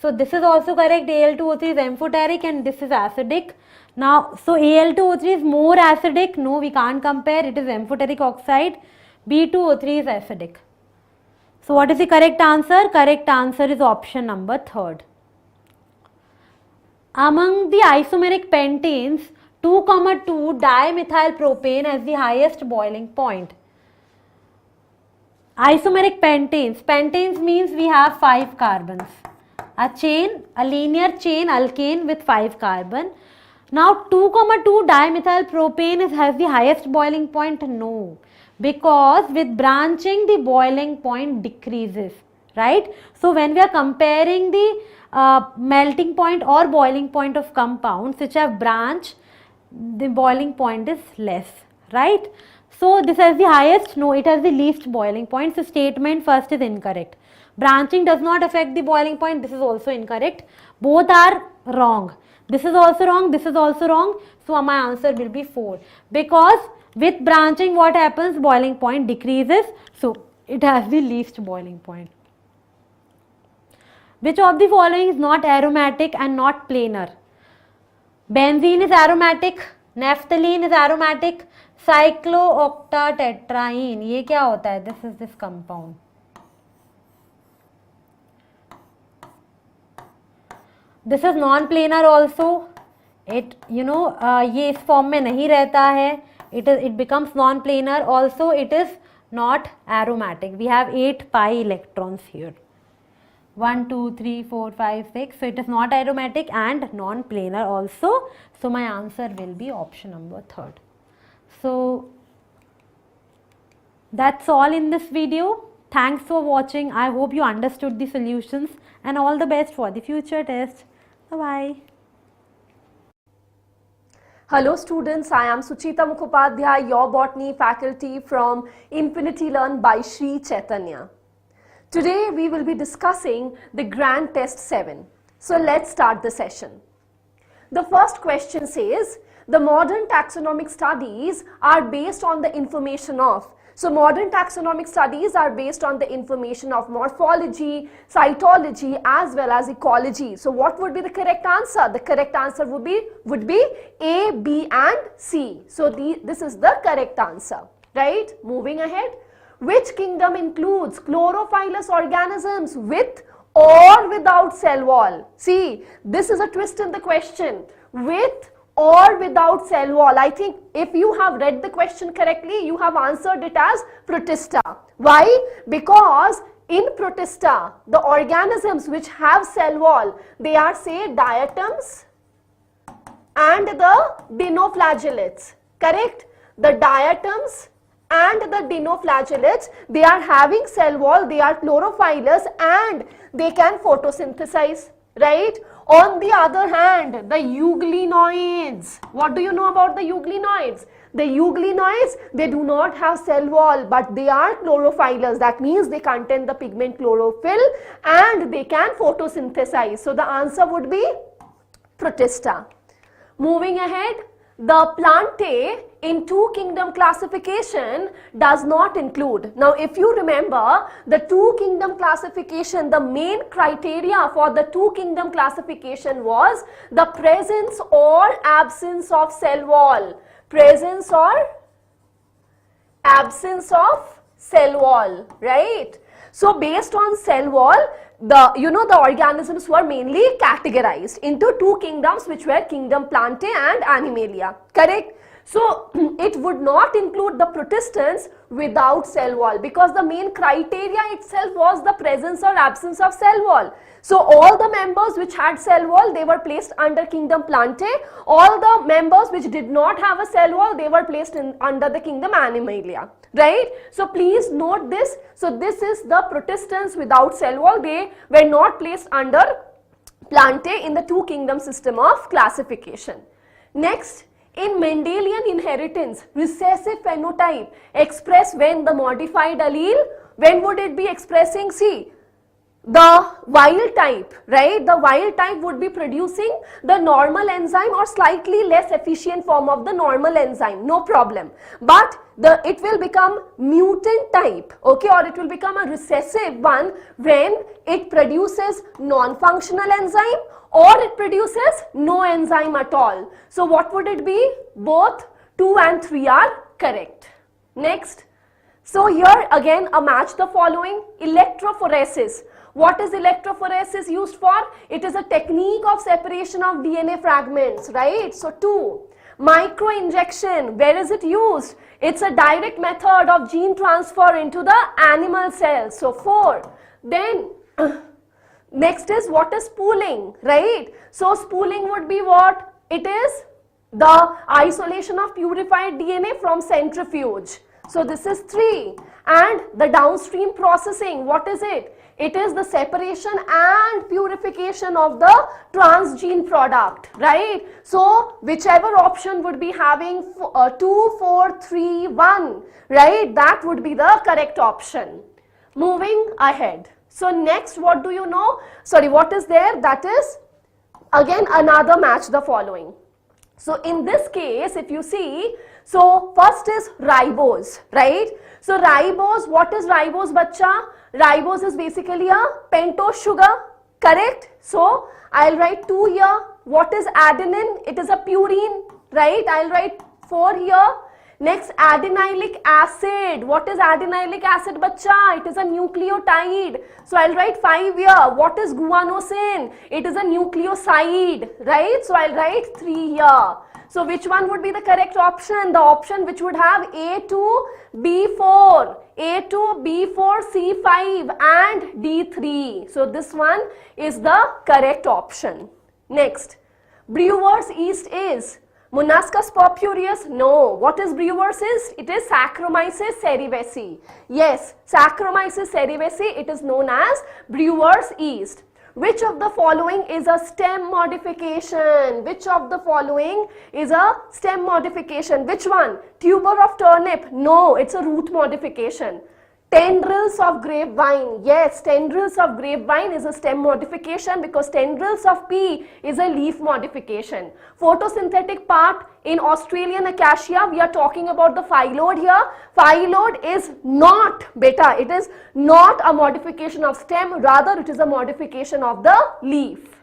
So this is also correct. Al2O3 is amphoteric and this is acidic. Now, so Al2O3 is more acidic. No, we can't compare. It is amphoteric oxide. B2O3 is acidic. So what is the correct answer? Correct answer is option number 3rd. Among the isomeric pentanes, 2,2 dimethyl propane has the highest boiling point. Isomeric pentanes. Pentanes means we have 5 carbons. A linear chain alkane with 5 carbon. Now 2,2 dimethyl propane has the highest boiling point? No. Because with branching the boiling point decreases, right? So when we are comparing the melting point or boiling point of compounds which have branch, the boiling point is less, right? So this has the highest? No, it has the least boiling point. So statement first is incorrect. Branching does not affect the boiling point. This is also incorrect. Both are wrong. This is also wrong. This is also wrong. So my answer will be 4. Because with branching what happens? Boiling point decreases. So it has the least boiling point. Which of the following is not aromatic and not planar? Benzene is aromatic. Naphthalene is aromatic. Cyclooctatetraene, ये क्या होता है? This is this compound. This is non-planar also. It ये इस form में नहीं रहता है. It becomes non-planar. Also it is not aromatic. We have 8 pi electrons here. 1, 2, 3, 4, 5, 6. So it is not aromatic and non-planar also. So my answer will be option number 3rd. So that's all in this video. Thanks for watching. I hope you understood the solutions and all the best for the future test. Bye-bye. Hello students, I am Suchita Mukhopadhyay, your botany faculty from Infinity Learn by Sri Chaitanya. Today we will be discussing the Grand Test 7. So let's start the session. The first question says, the modern taxonomic studies are based on the information of. So modern taxonomic studies are based on the information of morphology, cytology as well as ecology. So what would be the correct answer? The correct answer would be A, B and C. So this is the correct answer, right? Moving ahead. Which kingdom includes chlorophyllous organisms with or without cell wall? See, this is a twist in the question. With or without cell wall. I think if you have read the question correctly, you have answered it as Protista. Why? Because in Protista, the organisms which have cell wall, they are say diatoms and the dinoflagellates. Correct? The diatoms and the dinoflagellates, they are having cell wall, they are chlorophyllous and they can photosynthesize, right? On the other hand, the euglenoids, what do you know about the euglenoids? The euglenoids, they do not have cell wall but they are chlorophyllous. That means they contain the pigment chlorophyll and they can photosynthesize. So the answer would be Protista. Moving ahead, the Plantae in two kingdom classification does not include. Now if you remember the two kingdom classification, the main criteria for the two kingdom classification was the presence or absence of cell wall. Presence or absence of cell wall, right? So based on cell wall, the organisms were mainly categorized into two kingdoms, which were kingdom Plantae and Animalia, correct? So it would not include the protistans without cell wall, because the main criteria itself was the presence or absence of cell wall. So all the members which had cell wall, they were placed under kingdom Plantae. All the members which did not have a cell wall, they were placed under the kingdom Animalia, right? So please note this. So this is the protistans without cell wall. They were not placed under Plantae in the two kingdom system of classification. Next, in Mendelian inheritance, recessive phenotype expressed when the modified allele, when would it be expressing? See, the wild type, right? The wild type would be producing the normal enzyme or slightly less efficient form of the normal enzyme, no problem. But it will become mutant type, okay, or it will become a recessive one when it produces non-functional enzyme or it produces no enzyme at all. So what would it be? Both 2 and 3 are correct. Next, so here again a match the following. Electrophoresis. What is electrophoresis used for? It is a technique of separation of DNA fragments, right? So 2. Microinjection, where is it used? It's a direct method of gene transfer into the animal cells. So 4. Then next is what is spooling, right? So spooling would be what? It is the isolation of purified DNA from centrifuge. So this is 3. And the downstream processing, what is it? It is the separation and purification of the transgene product, right? So whichever option would be having 2, 4, 3, 1, right? That would be the correct option. Moving ahead. So next, what do you know? Sorry, what is there? That is again another match the following. So in this case, if you see, so first is ribose, right? So ribose, what is ribose, bacha? Ribose is basically a pentose sugar, correct? So I'll write 2 here. What is adenine? It is a purine, right? I'll write 4 here. Next, adenylic acid. What is adenylic acid, bacha? It is a nucleotide. So I'll write 5 here. What is guanosine? It is a nucleoside, right? So I'll write 3 here. So which one would be the correct option? The option which would have A2, B4, A2, B4, C5 and D3. So this one is the correct option. Next, brewer's yeast is Monascus purpureus? No. What is brewer's yeast? It is Saccharomyces cerevisiae. Yes, Saccharomyces cerevisiae, it is known as brewer's yeast. Which of the following is a stem modification? Which of the following is a stem modification? Which one? Tuber of turnip? No, it's a root modification. Tendrils of grapevine. Yes, tendrils of grapevine is a stem modification because tendrils of pea is a leaf modification. Photosynthetic part in Australian acacia, we are talking about the phyllodes here. Phyllodes is not, beta, it is not a modification of stem, rather it is a modification of the leaf.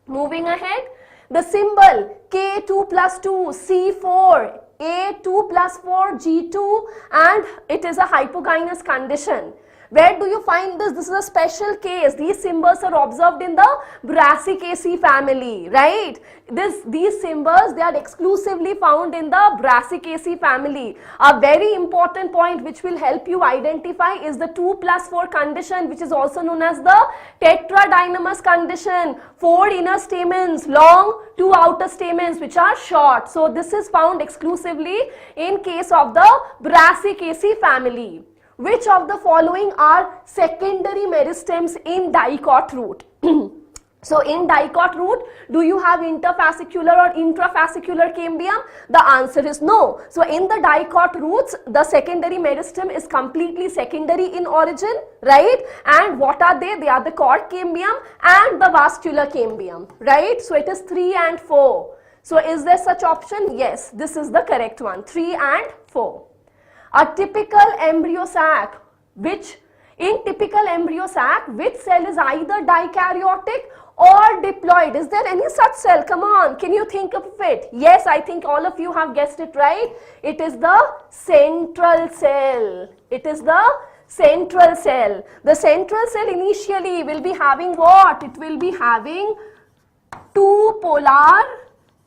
Moving ahead, the symbol K2 plus 2, C4, A2 plus 4, G2, and it is a hypogynous condition. Where do you find this? This is a special case. These symbols are observed in the Brassicaceae family, right? These symbols, they are exclusively found in the Brassicaceae family. A very important point which will help you identify is the 2 plus 4 condition, which is also known as the tetradynamous condition. 4 inner stamens, long, 2 outer stamens which are short. So this is found exclusively in case of the Brassicaceae family. Which of the following are secondary meristems in dicot root? So in dicot root, do you have interfascicular or intrafascicular cambium? The answer is no. So in the dicot roots, the secondary meristem is completely secondary in origin, right? And what are they? They are the cord cambium and the vascular cambium, right? So it is 3 and 4. So is there such option? Yes, this is the correct one, 3 and 4. A typical embryo sac, which cell is either dikaryotic or diploid? Is there any such cell? Come on, can you think of it? Yes, I think all of you have guessed it right. It is the central cell. It is the Central cell. The central cell initially will be having what? It will be having two polar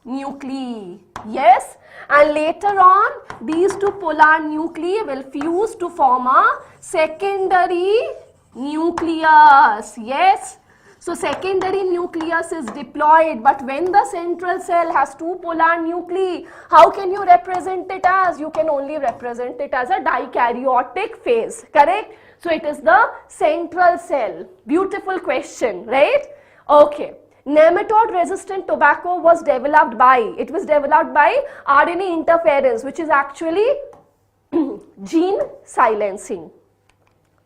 nuclei. Yes, and later on these two polar nuclei will fuse to form a secondary nucleus. Yes, so secondary nucleus is diploid, but when the central cell has two polar nuclei, how can you represent it as? You can only represent it as a dikaryotic phase, correct? So it is the central cell. Beautiful question, right? Okay. Nematode resistant tobacco was developed by, it was developed by RNA interference, which is actually gene silencing.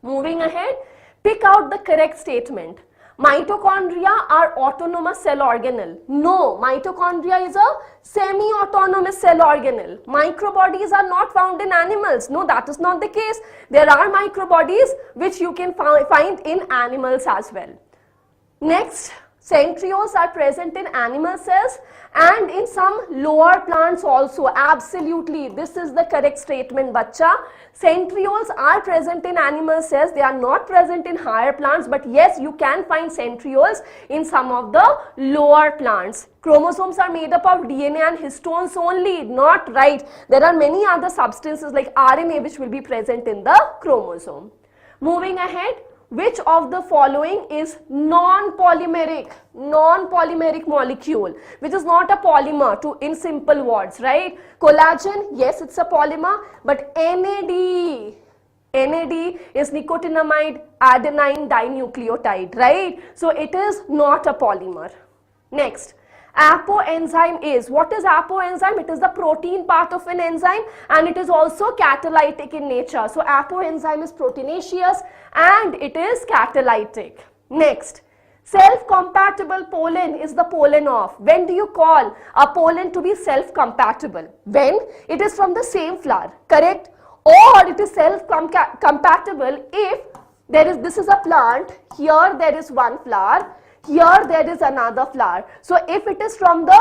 Moving ahead, pick out the correct statement. Mitochondria are autonomous cell organelle. No, mitochondria is a semi-autonomous cell organelle. Microbodies are not found in animals. No, that is not the case. There are microbodies which you can find in animals as well. Next, centrioles are present in animal cells and in some lower plants also. Absolutely, this is the correct statement, bacha. Centrioles are present in animal cells. They are not present in higher plants, but yes, you can find centrioles in some of the lower plants. Chromosomes are made up of DNA and histones only. Not right. There are many other substances like RNA which will be present in the chromosome. Moving ahead, which of the following is non-polymeric molecule, which is not a polymer, to in simple words, right? Collagen, yes, it's a polymer, but NAD is nicotinamide adenine dinucleotide, right? So it is not a polymer. Next, apoenzyme is, what is apoenzyme? It is the protein part of an enzyme and it is also catalytic in nature. So apoenzyme is proteinaceous and it is catalytic. Next, self-compatible pollen is the pollen of. When do you call a pollen to be self-compatible? When it is from the same flower, correct? Or it is self-compatible if this is a plant, here there is one flower, here there is another flower. So if it is from the,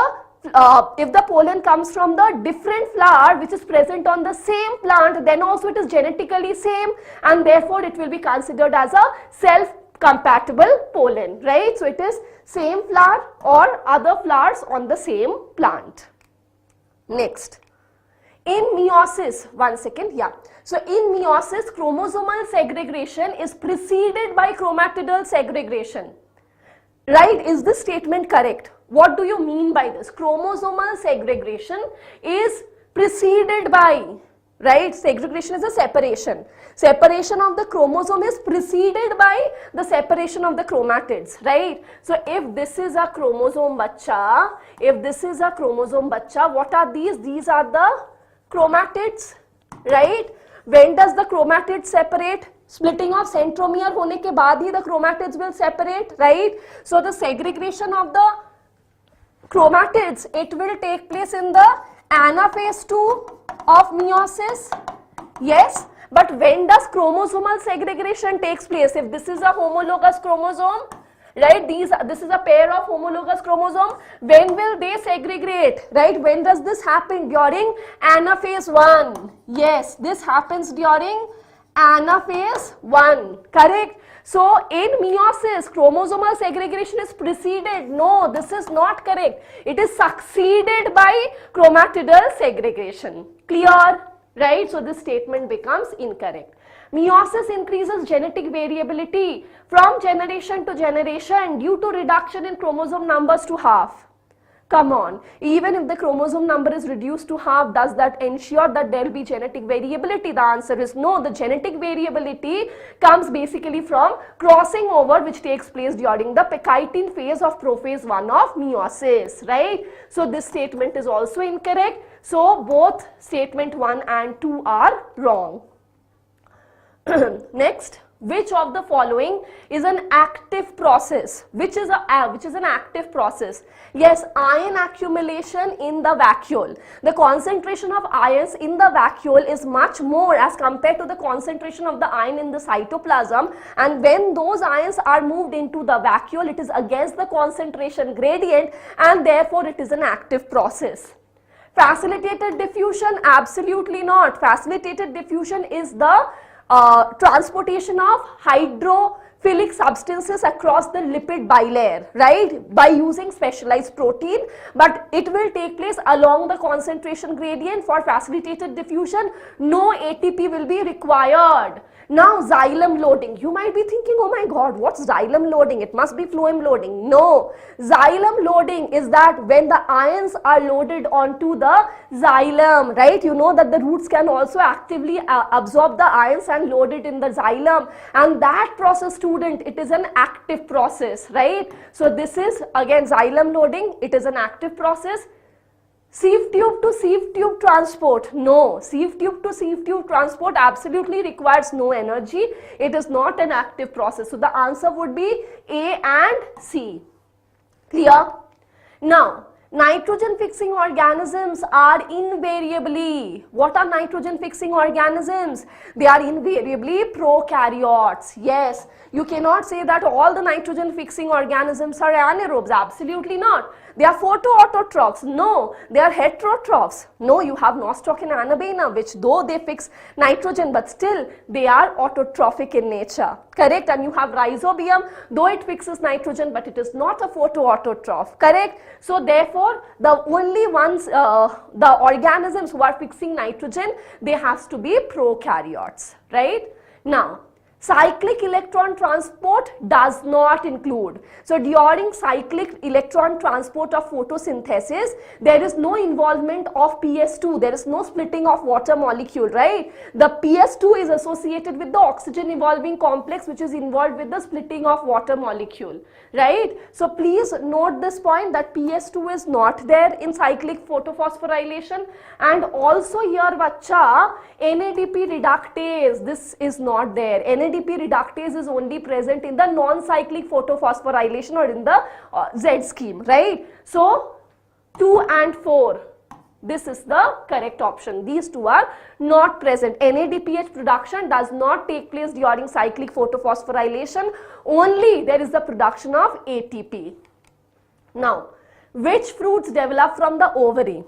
if the pollen comes from the different flower which is present on the same plant, then also it is genetically same and therefore it will be considered as a self-compatible pollen, right? So it is same flower or other flowers on the same plant. Next, in meiosis, one second, yeah. So in meiosis, chromosomal segregation is preceded by chromatidal segregation. Right, is this statement correct? What do you mean by this? Chromosomal segregation is preceded by, right? Segregation is a separation. Separation of the chromosome is preceded by the separation of the chromatids, right? So if this is a chromosome bacha, what are these? These are the chromatids, right? When does the chromatids separate? Splitting of centromere होने के बाद ही the chromatids will separate, right? So the segregation of the chromatids, it will take place in the anaphase 2 of meiosis. Yes, but when does chromosomal segregation takes place? If this is a homologous chromosome, right? This is a pair of homologous chromosome. When will they segregate? Right? When does this happen? During anaphase 1. Yes, this happens during anaphase 1, correct? So in meiosis, chromosomal segregation is preceded. No, this is not correct. It is succeeded by chromatidal segregation. Clear? Right? So this statement becomes incorrect. Meiosis increases genetic variability from generation to generation due to reduction in chromosome numbers to half. Come on, even if the chromosome number is reduced to half, does that ensure that there will be genetic variability? The answer is no. The genetic variability comes basically from crossing over which takes place during the Peckytine phase of prophase 1 of meiosis, right? So this statement is also incorrect. So both statement 1 and 2 are wrong. Next, which of the following is an active process? Which is an active process? Yes, ion accumulation in the vacuole. The concentration of ions in the vacuole is much more as compared to the concentration of the ion in the cytoplasm, and when those ions are moved into the vacuole, it is against the concentration gradient and therefore it is an active process. Facilitated diffusion? Absolutely not. Facilitated diffusion is the transportation of hydrophilic substances across the lipid bilayer, right, by using specialized protein, but it will take place along the concentration gradient. For facilitated diffusion, no ATP will be required. Now, xylem loading. You might be thinking, oh my god, what's xylem loading? It must be phloem loading. No, xylem loading is that when the ions are loaded onto the xylem, right? You know that the roots can also actively absorb the ions and load it in the xylem, and that process, student, it is an active process, right? So this is again xylem loading. It is an active process. Sieve tube to sieve tube transport. No, sieve tube to sieve tube transport absolutely requires no energy. It is not an active process. So the answer would be A and C. Clear? Now, nitrogen fixing organisms are invariably, what are nitrogen fixing organisms? They are invariably prokaryotes. Yes, you cannot say that all the nitrogen fixing organisms are anaerobes. Absolutely not. They are photoautotrophs. No, they are heterotrophs. No, you have nostoc and anabaena, which though they fix nitrogen, but still they are autotrophic in nature. Correct? And you have rhizobium, though it fixes nitrogen, but it is not a photoautotroph. Correct? So therefore, the only ones, the organisms who are fixing nitrogen, they have to be prokaryotes. Right? Now, cyclic electron transport does not include. So during cyclic electron transport of photosynthesis, there is no involvement of PS2. There is no splitting of water molecule, right? The PS2 is associated with the oxygen evolving complex, which is involved with the splitting of water molecule, right? So please note this point that PS2 is not there in cyclic photophosphorylation, and also here bacha, NADP reductase, this is not there. NADP reductase is only present in the non-cyclic photophosphorylation or in the Z scheme, right? So 2 and 4, this is the correct option. These two are not present. NADPH production does not take place during cyclic photophosphorylation. Only there is the production of ATP. Now, which fruits develop from the ovary?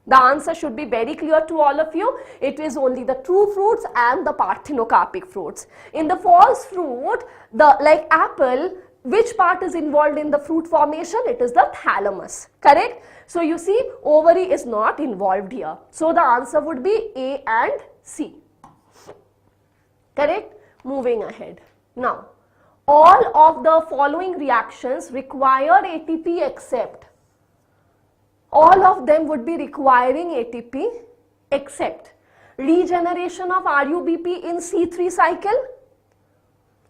The answer should be very clear to all of you. It is only the true fruits and the parthenocarpic fruits. In the false fruit, like apple, which part is involved in the fruit formation? It is the thalamus. Correct? So you see, ovary is not involved here. So the answer would be A and C. Correct? Moving ahead. Now, all of the following reactions require ATP except. All of them would be requiring ATP except regeneration of RUBP in C3 cycle.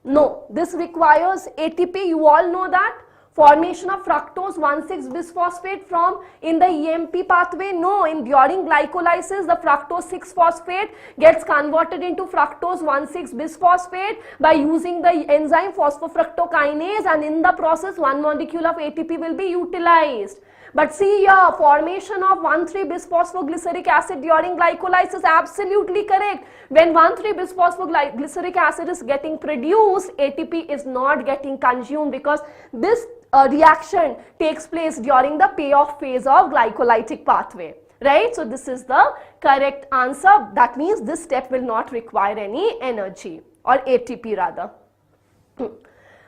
No, this requires ATP. You all know that. Formation of fructose 1,6-bisphosphate from in the EMP pathway. No, during glycolysis, the fructose 6-phosphate gets converted into fructose 1,6-bisphosphate by using the enzyme phosphofructokinase, and in the process, one molecule of ATP will be utilized. But see here, formation of 1,3-bisphosphoglyceric acid during glycolysis, absolutely correct. When 1,3-bisphosphoglyceric acid is getting produced, ATP is not getting consumed because this reaction takes place during the payoff phase of glycolytic pathway. Right? So this is the correct answer. That means this step will not require any energy, or ATP rather.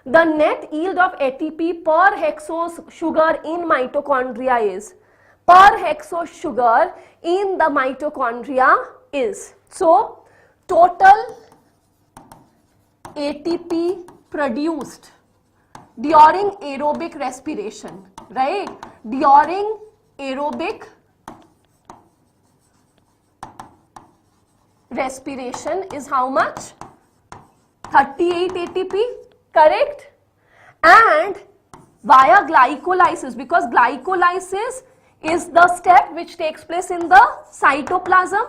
The net yield of ATP per hexose sugar in mitochondria is, per hexose sugar in the mitochondria is. So, total ATP produced during aerobic respiration, right? During aerobic respiration is how much? 38 ATP. Correct? And via glycolysis, because glycolysis is the step which takes place in the cytoplasm.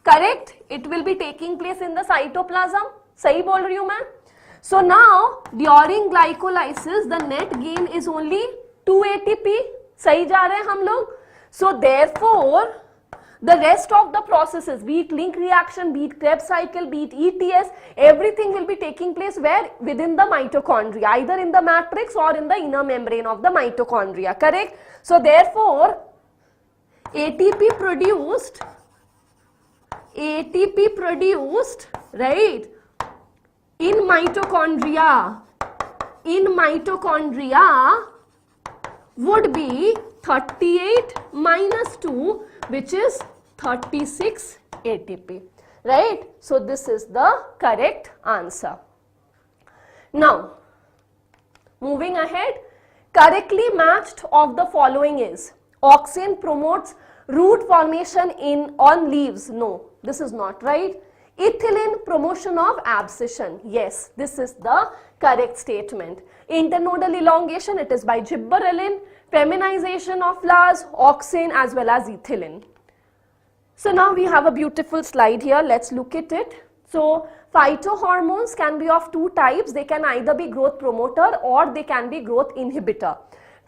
Correct? It will be taking place in the cytoplasm. Sahi bol rahi hu main? So now, during glycolysis, the net gain is only 2 ATP. Sahi ja rahe hain hum log? So therefore, the rest of the processes, be it link reaction, be it Krebs cycle, be it ETS, everything will be taking place where? Within the mitochondria, either in the matrix or in the inner membrane of the mitochondria, correct? So therefore, ATP produced, right, in mitochondria would be 38 minus 2, which is 36 ATP, right? So this is the correct answer. Now, moving ahead, correctly matched of the following is: auxin promotes root formation on leaves. No, this is not right. Ethylene, promotion of abscission. Yes, this is the correct statement. Internodal elongation, it is by gibberellin. Feminization of flowers, auxin as well as ethylene. So now we have a beautiful slide here. Let's look at it. So phytohormones can be of two types. They can either be growth promoter or they can be growth inhibitor.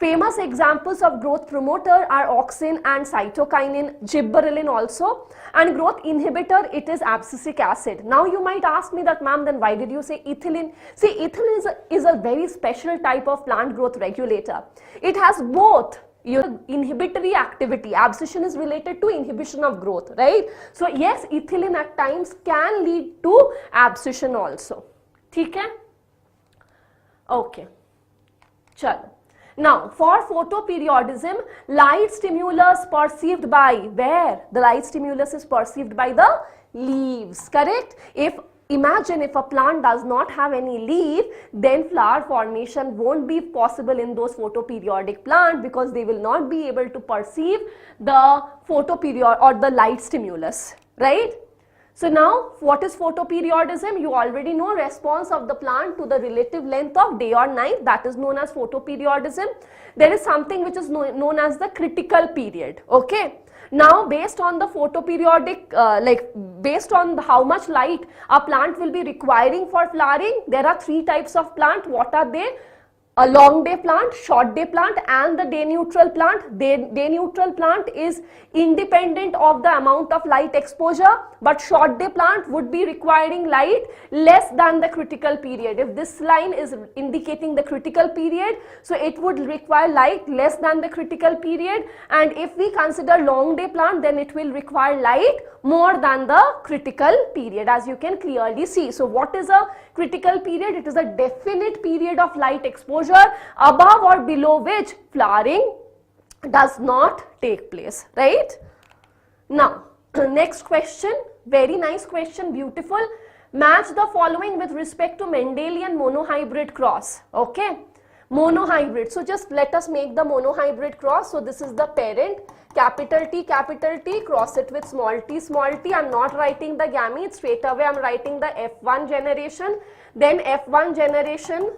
Famous examples of growth promoter are auxin and cytokinin, gibberellin also, and growth inhibitor, it is abscisic acid. Now you might ask me that, ma'am, then why did you say ethylene? See, ethylene is a very special type of plant growth regulator. It has both inhibitory activity. Abscission is related to inhibition of growth, right? So yes, ethylene at times can lead to abscission also. ठीक है? Okay. चलो. Now, for photoperiodism, light stimulus perceived by where? The light stimulus is perceived by the leaves, correct? Imagine if a plant does not have any leaf, then flower formation won't be possible in those photoperiodic plants because they will not be able to perceive the photoperiod or the light stimulus, right? So now, what is photoperiodism? You already know response of the plant to the relative length of day or night, that is known as photoperiodism. There is something which is known as the critical period, okay? Now, based on the photoperiodic, based on how much light a plant will be requiring for flowering, there are three types of plant. What are they? A long day plant, short day plant and the day neutral plant. Day neutral plant is independent of the amount of light exposure, but short day plant would be requiring light less than the critical period. If this line is indicating the critical period, so it would require light less than the critical period, and if we consider long day plant, then it will require light more than the critical period, as you can clearly see. So what is a critical period? It is a definite period of light exposure above or below which flowering does not take place, right? Now, next question, very nice question, beautiful. Match the following with respect to Mendelian monohybrid cross, okay? Monohybrid, so just let us make the monohybrid cross. So this is the parent, capital T, cross it with small t. I'm not writing the gametes, straight away I'm writing the F1 generation, then F1 generation,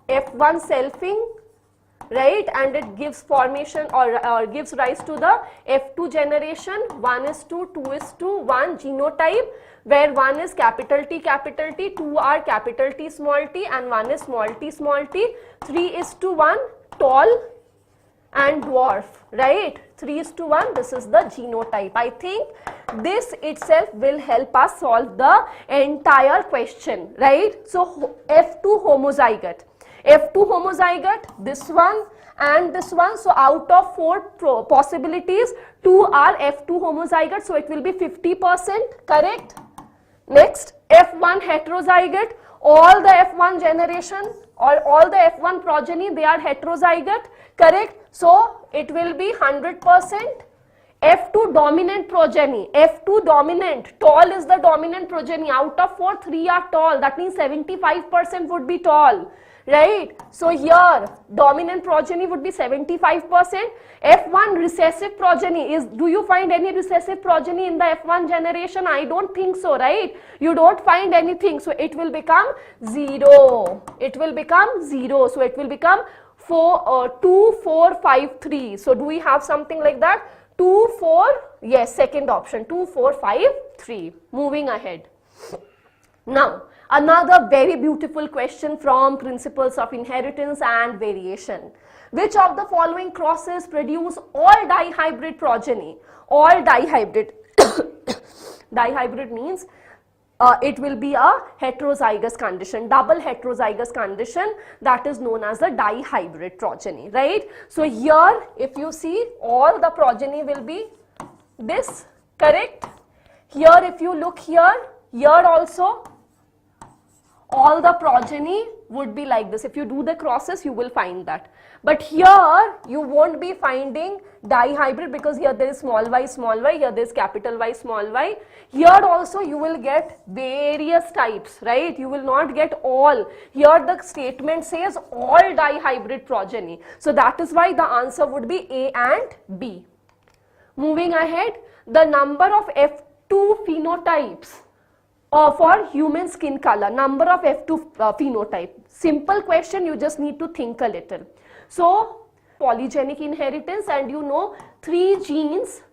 F1 selfing, right, and it gives formation or gives rise to the F2 generation, 1:2, 2:1 genotype, where 1 is capital T, 2 are capital T, and 1 is small t, 3:1 tall and dwarf, right, 3:1, this is the genotype. I think this itself will help us solve the entire question, right? So F2 homozygote, this one and this one. So out of 4 possibilities, 2 are F2 homozygote, so it will be 50%, correct? Next, F1 heterozygote, all the F1 generation or all the F1 progeny, they are heterozygote, correct? So it will be 100%. F2 dominant progeny, F2 dominant, tall is the dominant progeny. Out of 4, 3 are tall, that means 75% would be tall, right? So here dominant progeny would be 75%. F1 recessive progeny is, do you find any recessive progeny in the F1 generation? I don't think so, right? You don't find anything, so it will become 0. It will become 0, so it will become 2, 4, 5, 3. So do we have something like that? 2, 4, yes, second option, 2, 4, 5, 3. Moving ahead. Now, another very beautiful question from Principles of Inheritance and Variation. Which of the following crosses produce all dihybrid progeny? All dihybrid. Dihybrid means it will be a heterozygous condition, double heterozygous condition, that is known as the dihybrid progeny, right? So here, if you see, all the progeny will be this, correct? Here, if you look here, here also, all the progeny would be like this. If you do the crosses, you will find that. But here you won't be finding dihybrid, because here there is small y, here there is capital Y, small y. Here also you will get various types, right? You will not get all. Here the statement says all dihybrid progeny. So that is why the answer would be A and B. Moving ahead, the number of F2 phenotypes for human skin color, number of F2 phenotype. Simple question, you just need to think a little. So, polygenic inheritance, and you know 3 genes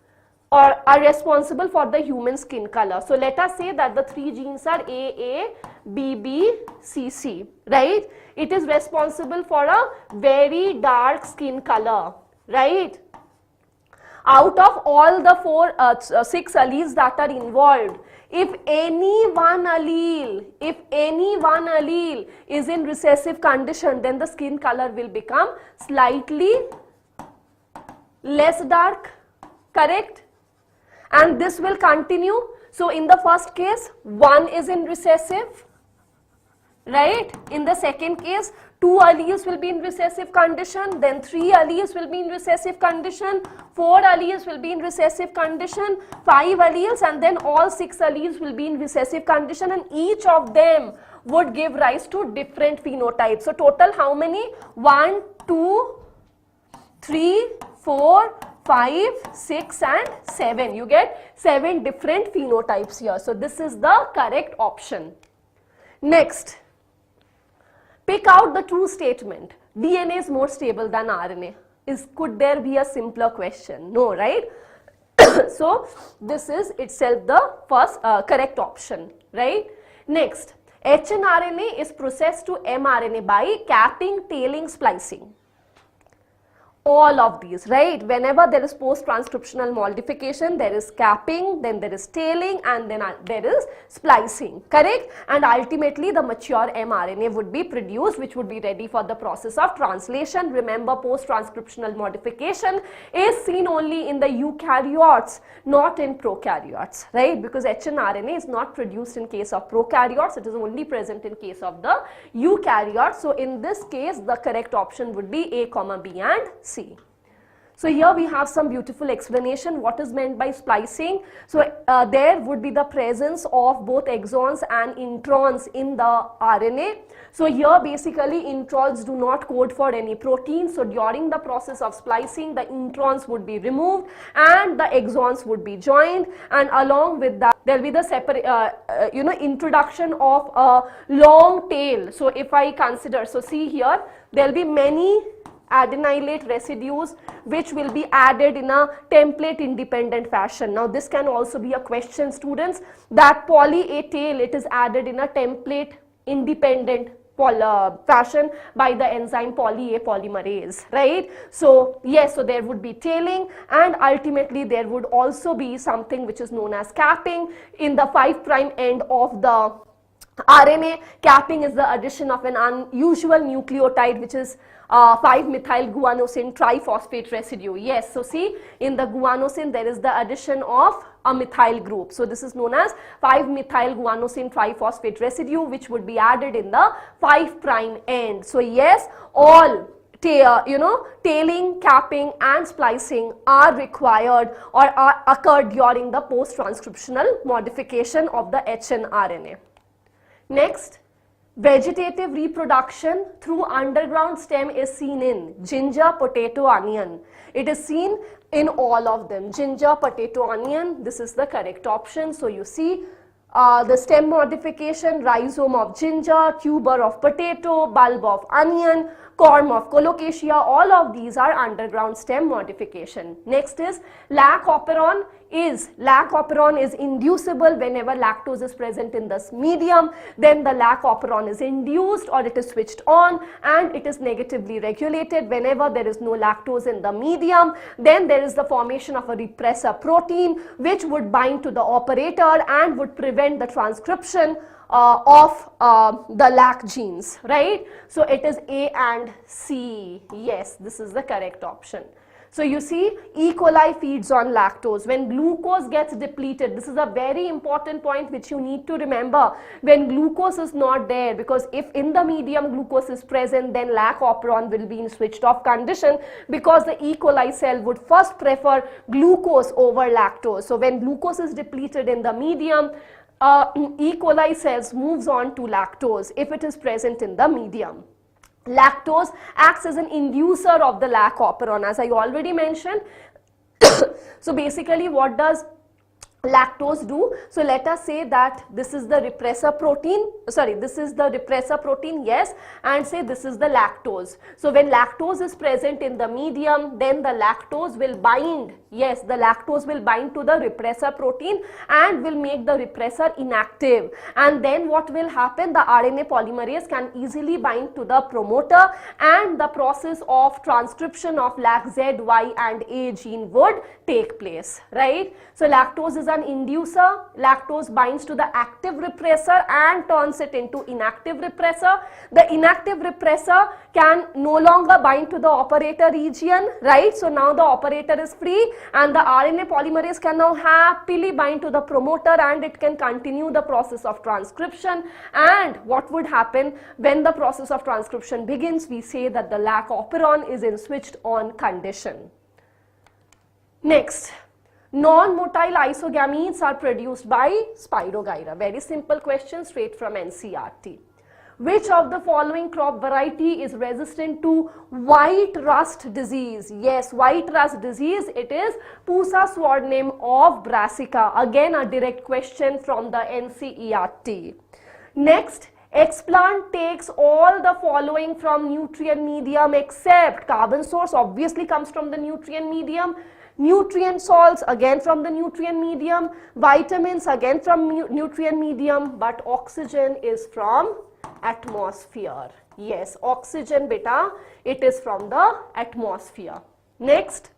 are responsible for the human skin color. So, let us say that the 3 genes are AA, BB, CC, right? It is responsible for a very dark skin color, right? Out of all the 6 alleles that are involved, if any one allele is in recessive condition, then the skin color will become slightly less dark, correct? And this will continue. So in the first case, 1 is in recessive, right? In the second case, 2 alleles will be in recessive condition, then 3 alleles will be in recessive condition, 4 alleles will be in recessive condition, 5 alleles, and then all 6 alleles will be in recessive condition, and each of them would give rise to different phenotypes. So total how many? 1, 2, 3, 4, 5, 6 and 7. You get 7 different phenotypes here. So this is the correct option. Next. Pick out the true statement. DNA is more stable than RNA. Could there be a simpler question? No, right? So, this is itself the first correct option, right? Next, hnRNA is processed to mRNA by capping, tailing, splicing. All of these, right? Whenever there is post-transcriptional modification, there is capping, then there is tailing, and then there is splicing, correct? And ultimately, the mature mRNA would be produced, which would be ready for the process of translation. Remember, post-transcriptional modification is seen only in the eukaryotes, not in prokaryotes, right? Because hnRNA is not produced in case of prokaryotes, it is only present in case of the eukaryotes. So, in this case, the correct option would be A, B and C. So here we have some beautiful explanation what is meant by splicing. So there would be the presence of both exons and introns in the RNA. So here basically introns do not code for any protein. So during the process of splicing, the introns would be removed and the exons would be joined, and along with that there will be the separate introduction of a long tail. So if I consider, so see here, there will be many adenylate residues which will be added in a template independent fashion. Now this can also be a question, students, that poly A tail, it is added in a template independent fashion by the enzyme poly A polymerase, right? So yes, so there would be tailing, and ultimately there would also be something which is known as capping in the 5' end of the RNA. Capping is the addition of an unusual nucleotide which is 5-methyl-guanosine triphosphate residue. Yes, so see, in the guanosine there is the addition of a methyl group. So this is known as 5-methyl-guanosine triphosphate residue, which would be added in the 5' end. So yes, all tailing, capping and splicing are required or are occurred during the post-transcriptional modification of the hnRNA. Next, vegetative reproduction through underground stem is seen in ginger, potato, onion. It is seen in all of them. Ginger, potato, onion, this is the correct option. So you see the stem modification, rhizome of ginger, tuber of potato, bulb of onion, corm of colocasia, all of these are underground stem modification. Next is lac operon is inducible whenever lactose is present in this medium. Then the lac operon is induced or it is switched on, and it is negatively regulated whenever there is no lactose in the medium. Then there is the formation of a repressor protein which would bind to the operator and would prevent the transcription of the lac genes, right? So it is A and C. Yes, this is the correct option. So you see, E. coli feeds on lactose. When glucose gets depleted, this is a very important point which you need to remember. When glucose is not there, because if in the medium glucose is present, then lac operon will be in switched off condition, because the E. coli cell would first prefer glucose over lactose. So when glucose is depleted in the medium, E. coli cells moves on to lactose if it is present in the medium. Lactose acts as an inducer of the lac operon, as I already mentioned. So basically, what does lactose do? So let us say that this is the repressor protein, this is the repressor protein, yes, and say this is the lactose. So when lactose is present in the medium, then the lactose will bind, yes, the lactose will bind to the repressor protein and will make the repressor inactive. And then what will happen? The RNA polymerase can easily bind to the promoter, and the process of transcription of lac Z, Y and A gene would take place, right? So lactose is an inducer. Lactose binds to the active repressor and turns it into inactive repressor. The inactive repressor can no longer bind to the operator region, right? So now the operator is free, and the RNA polymerase can now happily bind to the promoter, and it can continue the process of transcription. And what would happen when the process of transcription begins? We say that the lac operon is in switched on condition. Next, non-motile isogametes are produced by Spirogyra. Very simple question straight from NCERT. Which of the following crop variety is resistant to white rust disease? Yes, white rust disease, it is Pusa swordname of Brassica. Again, a direct question from the NCERT. Next, explant takes all the following from nutrient medium except carbon source obviously comes from the nutrient medium, nutrient salts again from the nutrient medium, vitamins again from nutrient medium, but oxygen is from atmosphere. Yes, oxygen beta, it is from the atmosphere. Next,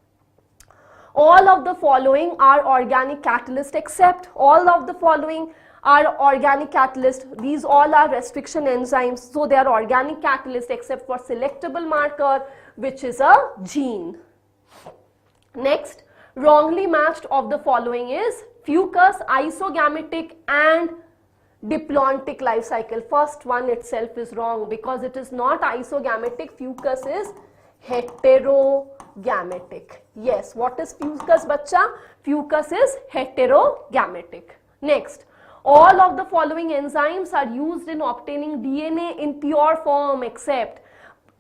all of the following are organic catalyst except all of the following are organic catalyst. These all are restriction enzymes, so they are organic catalyst except for selectable marker, which is a gene. Next, wrongly matched of the following is fucus, isogametic and diplontic life cycle. First one itself is wrong because it is not isogametic. Fucus is heterogametic. Yes, what is fucus, bacha? Fucus is heterogametic. Next, all of the following enzymes are used in obtaining DNA in pure form except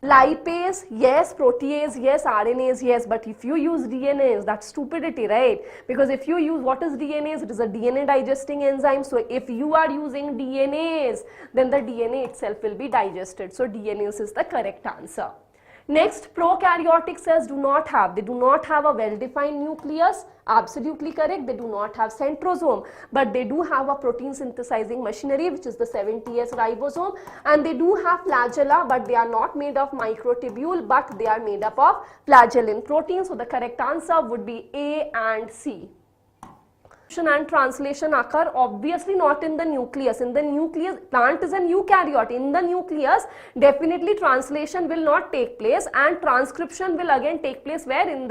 lipase, yes, protease, yes, RNase, yes, but if you use DNase, that's stupidity, right? Because if you use, what is DNase? It is a DNA digesting enzyme. So if you are using DNase, then the DNA itself will be digested. So DNase is the correct answer. Next, prokaryotic cells do not have a well-defined nucleus. Absolutely correct. They do not have centrosome, but they do have a protein synthesizing machinery, which is the 70S ribosome, and they do have flagella, but they are not made of microtubule, but they are made up of flagellin protein. So the correct answer would be A and C. And translation occur obviously not in the nucleus. In the nucleus, plant is an eukaryote. In the nucleus, definitely translation will not take place, and transcription will again take place where in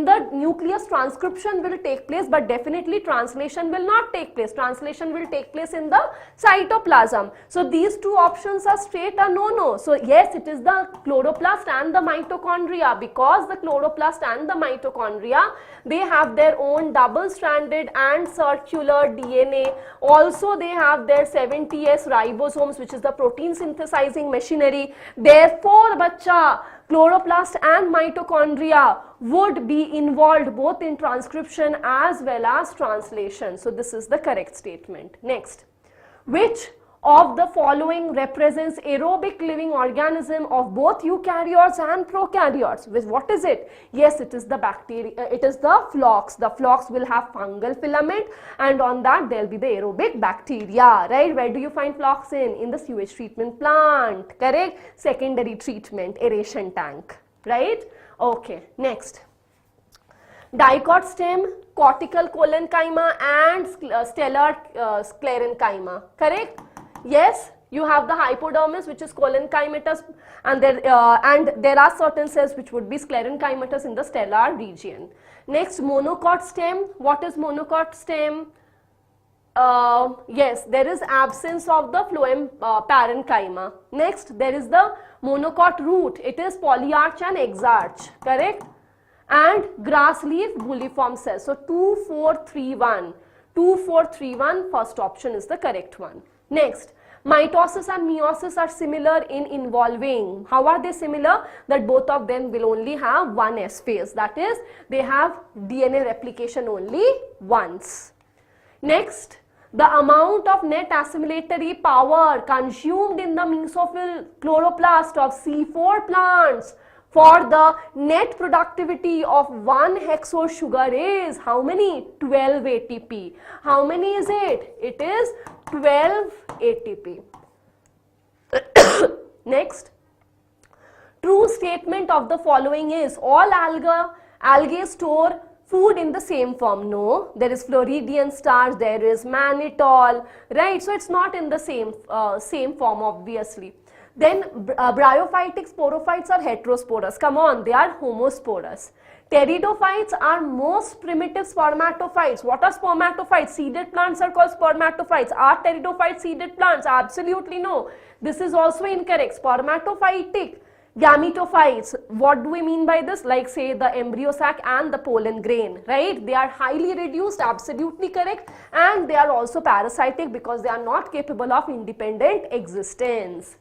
the nucleus transcription will take place, but definitely translation will not take place. Translation will take place in the cytoplasm. So these two options are straight a no-no. So yes, it is the chloroplast and the mitochondria, because the chloroplast and the mitochondria, they have their own double-stranded and circular DNA. Also, they have their 70S ribosomes, which is the protein synthesizing machinery. Therefore, bacha, chloroplast and mitochondria would be involved both in transcription as well as translation. So this is the correct statement. Next, which of the following represents aerobic living organism of both eukaryotes and prokaryotes? What is it? Yes, it is the bacteria, it is the phlox. The phlox will have fungal filament, and on that there will be the aerobic bacteria, right? Where do you find phlox in the sewage treatment plant, correct? Secondary treatment, aeration tank, right? Okay, next. Dicot stem, cortical collenchyma and stellar sclerenchyma, correct? Yes, you have the hypodermis, which is collenchymatous, and there are certain cells which would be sclerenchymatous in the stellar region. Next, monocot stem. What is monocot stem? Yes, there is absence of the phloem parenchyma. Next, there is the monocot root. It is polyarch and exarch, correct? And grass leaf bulliform cells. So 2431. 2431, first option is the correct one. Next, mitosis and meiosis are similar in involving. How are they similar? That both of them will only have one S phase. That is, they have DNA replication only once. Next, the amount of net assimilatory power consumed in the mesophyll chloroplast of C4 plants for the net productivity of one hexose sugar is how many? 12 ATP. How many is it? It is 12 ATP. Next, true statement of the following is all algae store food in the same form. No, there is Floridian starch, there is mannitol, right? So it's not in the same form, obviously. Then bryophytic sporophytes are heterosporous. Come on, they are homosporous. Pteridophytes are most primitive spermatophytes. What are spermatophytes? Seeded plants are called spermatophytes. Are pteridophytes seeded plants? Absolutely no. This is also incorrect. Spermatophytic gametophytes. What do we mean by this? Like say the embryo sac and the pollen grain, right? They are highly reduced, absolutely correct. And they are also parasitic because they are not capable of independent existence.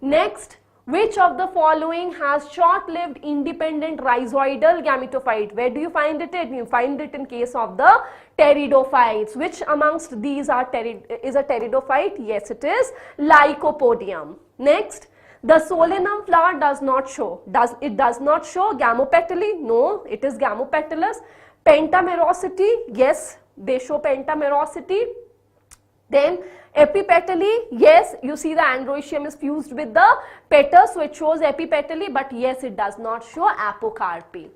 Next, which of the following has short-lived independent rhizoidal gametophyte? Where do you find it in? You find it in case of the pteridophytes. Which amongst these is a pteridophyte? Yes, it is Lycopodium. Next, the solanum flower does not show. It does not show gamopetally? No, it is gamopetalous. Pentamerosity? Yes, they show pentamerosity. Then epipetally, yes, you see the androecium is fused with the petal, so it shows epipetally, but yes, it does not show apocarpy.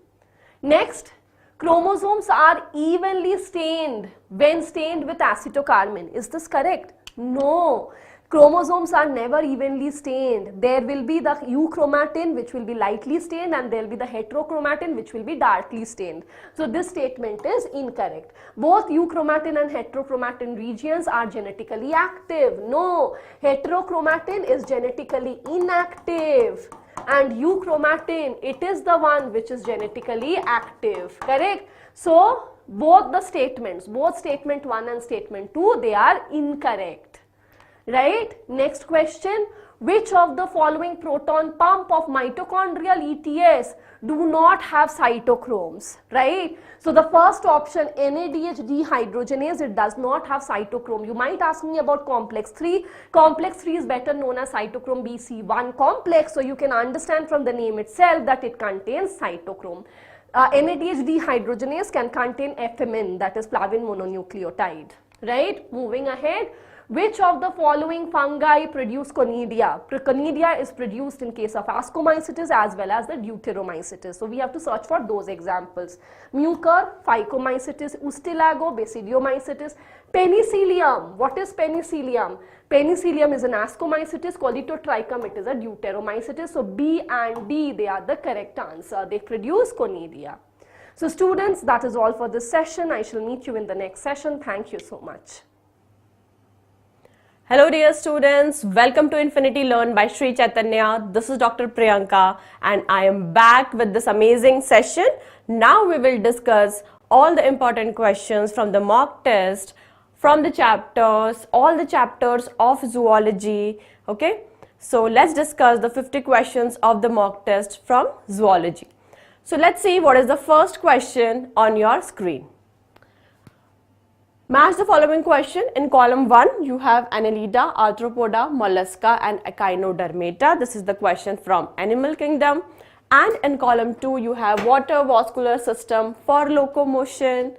Next, chromosomes are evenly stained when stained with acetocarmine. Is this correct? No. Chromosomes are never evenly stained. There will be the euchromatin which will be lightly stained and there will be the heterochromatin which will be darkly stained. So this statement is incorrect. Both euchromatin and heterochromatin regions are genetically active. No, heterochromatin is genetically inactive and euchromatin, it is the one which is genetically active, correct? So both the statements, both statement 1 and statement 2, they are incorrect. Right? Next question, which of the following proton pump of mitochondrial ETS do not have cytochromes, right? So the first option, NADH dehydrogenase, it does not have cytochrome. You might ask me about complex 3. Complex 3 is better known as cytochrome BC1 complex, so you can understand from the name itself that it contains cytochrome. NADH dehydrogenase can contain FMN, that is flavin mononucleotide, right? Moving ahead. Which of the following fungi produce conidia? Conidia is produced in case of ascomycetes as well as the deuteromycetes. So we have to search for those examples. Mucor, phycomycetes, Ustilago, basidiomycetes. Penicillium. What is penicillium? Penicillium is an ascomycetes. Colitotrichum, it is a deuteromycetes. So B and D, they are the correct answer. They produce conidia. So students, that is all for this session. I shall meet you in the next session. Thank you so much. Hello dear students, welcome to Infinity Learn by Sri Chaitanya. This is Dr. Priyanka and I am back with this amazing session. Now we will discuss all the important questions from the mock test, from the chapters, all the chapters of zoology. Okay, so let's discuss the 50 questions of the mock test from zoology. So let's see what is the first question on your screen. Match the following question. In column 1, you have Annelida, Arthropoda, Mollusca and Echinodermata. This is the question from Animal Kingdom. And in column 2, you have water vascular system for locomotion,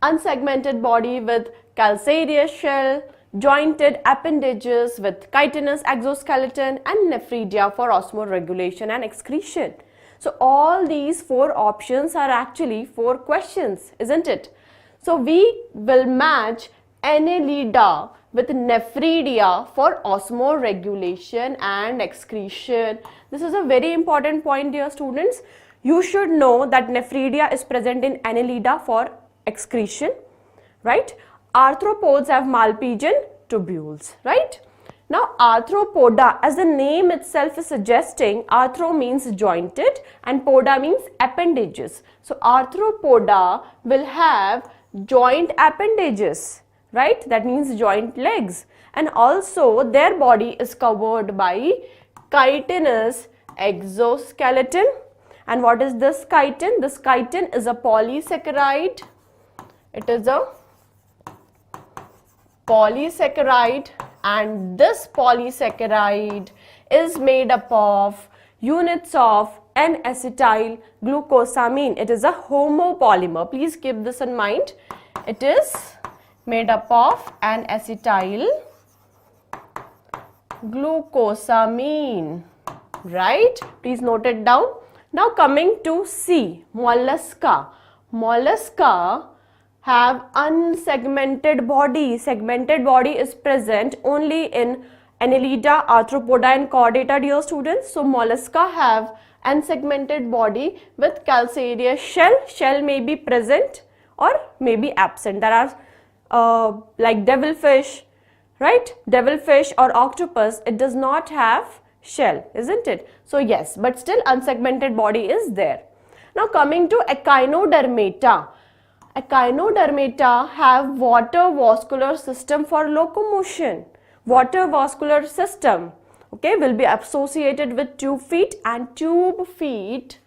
unsegmented body with calcareous shell, jointed appendages with chitinous exoskeleton and nephridia for osmoregulation and excretion. So all these 4 options are actually 4 questions, isn't it? So we will match Annelida with nephridia for osmoregulation and excretion. This is a very important point, dear students. You should know that nephridia is present in annelida for excretion, right? Arthropods have Malpighian tubules, right? Now arthropoda, as the name itself is suggesting, arthro means jointed and poda means appendages. So arthropoda will have joint appendages, right? That means joint legs, and also their body is covered by chitinous exoskeleton. And what is this chitin? This chitin is a polysaccharide. It is a polysaccharide, and this polysaccharide is made up of units of N-acetyl glucosamine. It is a homopolymer. Please keep this in mind. It is made up of N-acetyl glucosamine, right? Please note it down. Now coming to C, mollusca. Mollusca have unsegmented body. Segmented body is present only in Annelida, Arthropoda and Chordata, dear students. So mollusca have unsegmented body with calcareous shell. Shell may be present or may be absent. There are like devilfish, right? Devilfish or octopus, it does not have shell, isn't it? So yes, but still unsegmented body is there. Now coming to echinodermata. Echinodermata have water vascular system for locomotion. Water vascular system, okay, will be associated with tube feet, and tube feet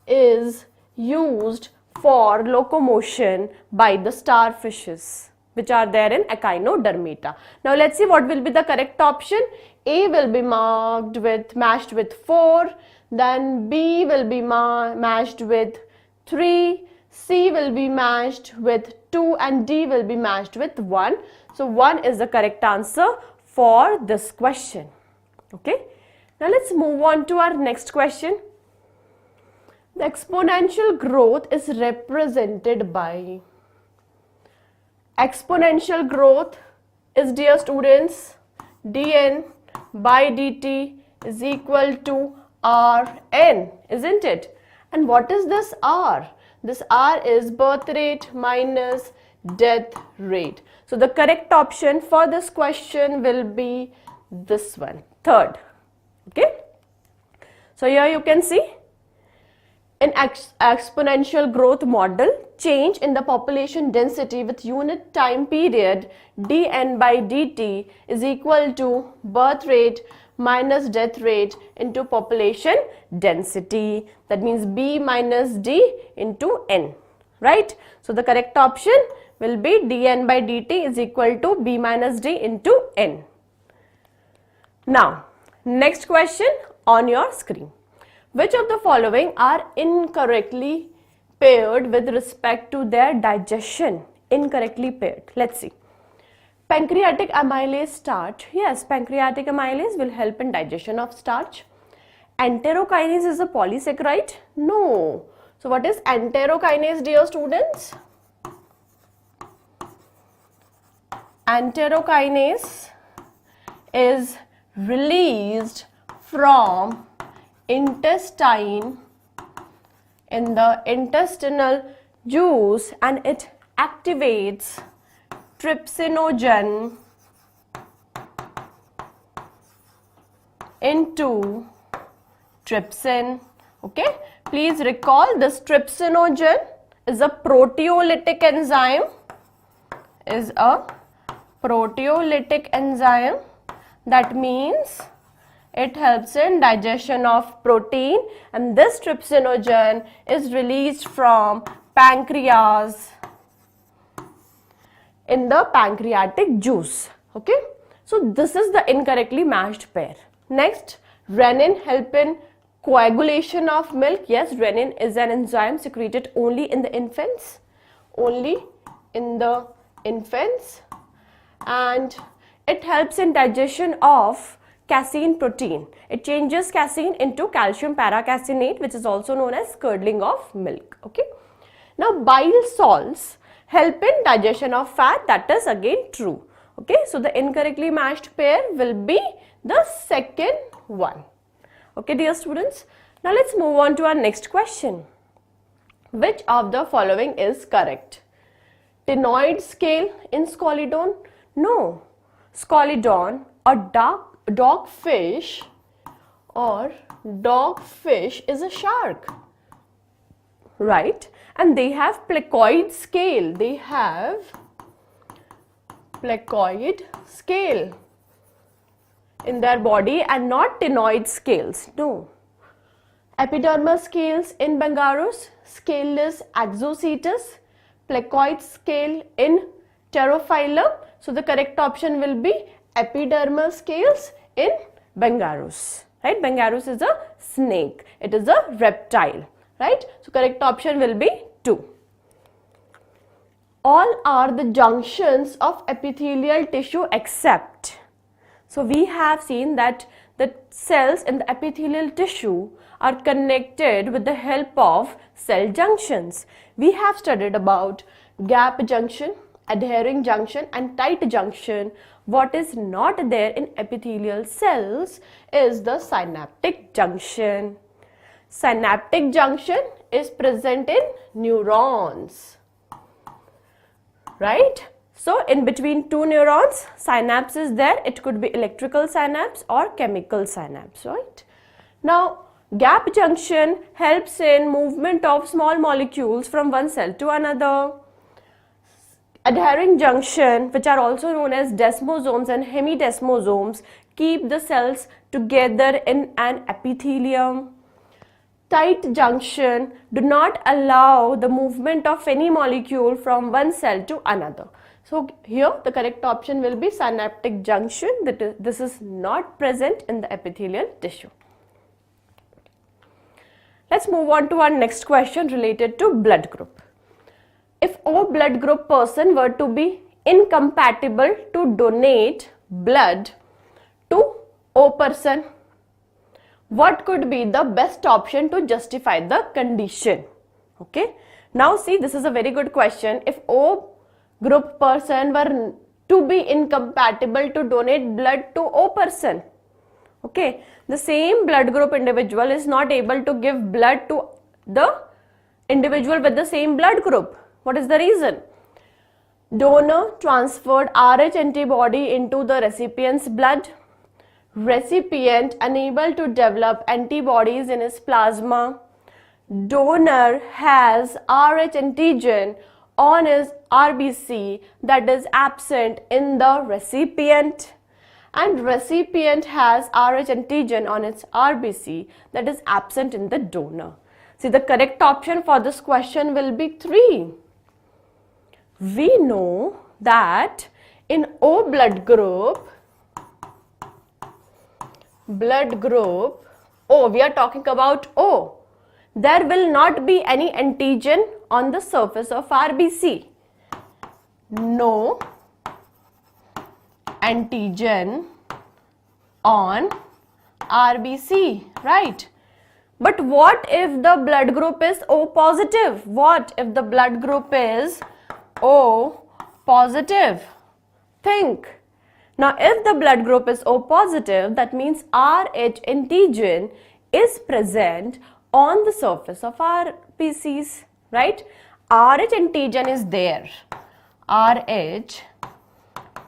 is used for locomotion by the starfishes which are there in echinodermata. Now let's see what will be the correct option. A will be matched with 4, then B will be matched with 3, C will be matched with 2, and D will be matched with 1. So 1 is the correct answer for this question. Okay. Now let's move on to our next question. The exponential growth is represented by. Exponential growth is, dear students, dn by dt is equal to Rn, isn't it? And what is this R? This R is birth rate minus death rate. So the correct option for this question will be this one, third. Okay. So here you can see in exponential growth model, change in the population density with unit time period dn by dt is equal to birth rate minus death rate into population density. That means B minus D into N, right? So the correct option will be dn by dt is equal to B minus D into N. Now, next question on your screen. Which of the following are incorrectly paired with respect to their digestion? Incorrectly paired. Let's see. Pancreatic amylase starch. Yes, pancreatic amylase will help in digestion of starch. Enterokinase is a polysaccharide? No. So what is enterokinase, dear students? Enterokinase is released from intestine in the intestinal juice, and it activates trypsinogen into trypsin. Okay, please recall this trypsinogen is a proteolytic enzyme, that means it helps in digestion of protein, and this trypsinogen is released from pancreas in the pancreatic juice. Okay, so this is the incorrectly matched pair. Next, renin help in coagulation of milk. Yes, renin is an enzyme secreted only in the infants, and it helps in digestion of casein protein. It changes casein into calcium paracaseinate, which is also known as curdling of milk. Okay. Now bile salts help in digestion of fat. That is again true. Okay, so the incorrectly matched pair will be the second one. Okay, dear students. Now let's move on to our next question. Which of the following is correct? Ctenoid scale in Scalidon? No. Scalidon or dogfish is a shark, right? And they have placoid scale. They have placoid scale in their body and not ctenoid scales. No. Epidermal scales in Bangarus, scaleless Axocetus, placoid scale in Pterophyllum. So the correct option will be epidermal scales in Bangarus. Right? Bangarus is a snake. It is a reptile. Right? So correct option will be 2. All are the junctions of epithelial tissue except. So we have seen that the cells in the epithelial tissue are connected with the help of cell junctions. We have studied about gap junction, adhering junction and tight junction. What is not there in epithelial cells is the synaptic junction. Synaptic junction is present in neurons, right? So in between two neurons, synapse is there. It could be electrical synapse or chemical synapse, right? Now, gap junction helps in movement of small molecules from one cell to another. Adhering junction, which are also known as desmosomes and hemidesmosomes, keep the cells together in an epithelium. Tight junction do not allow the movement of any molecule from one cell to another. So here the correct option will be synaptic junction. This is not present in the epithelial tissue. Let's move on to our next question related to blood group. If O blood group person were to be incompatible to donate blood to O person, what could be the best option to justify the condition? Okay. Now see, this is a very good question. If O group person were to be incompatible to donate blood to O person, okay, the same blood group individual is not able to give blood to the individual with the same blood group. What is the reason? Donor transferred Rh antibody into the recipient's blood. Recipient unable to develop antibodies in his plasma. Donor has Rh antigen on his RBC that is absent in the recipient, and recipient has Rh antigen on its RBC that is absent in the donor. See, the correct option for this question will be 3. We know that in O blood group, O, we are talking about O, there will not be any antigen on the surface of RBC. No antigen on RBC, right? But what if the blood group is O positive? What if the blood group is O positive? Think. Now, if the blood group is O positive, that means Rh antigen is present on the surface of RBCs, right? Rh antigen is there. Rh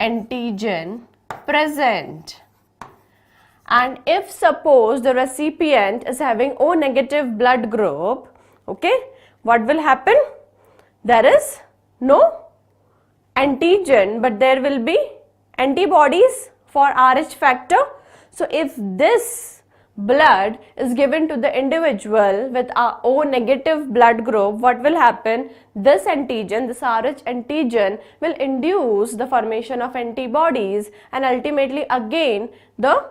antigen present. And if suppose the recipient is having O negative blood group, okay, what will happen? There is no antigen, but there will be antibodies for Rh factor. So if this blood is given to the individual with a O negative blood group, what will happen? This antigen, this Rh antigen will induce the formation of antibodies, and ultimately again the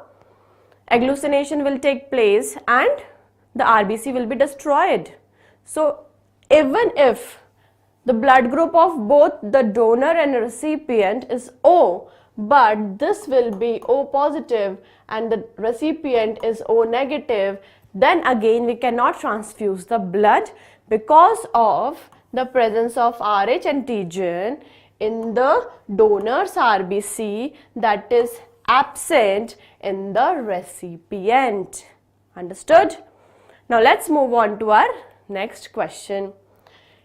agglutination will take place and the RBC will be destroyed. So even if the blood group of both the donor and recipient is O, but this will be O positive and the recipient is O negative, then again we cannot transfuse the blood because of the presence of Rh antigen in the donor's RBC that is absent in the recipient. Understood? Now let's move on to our next question.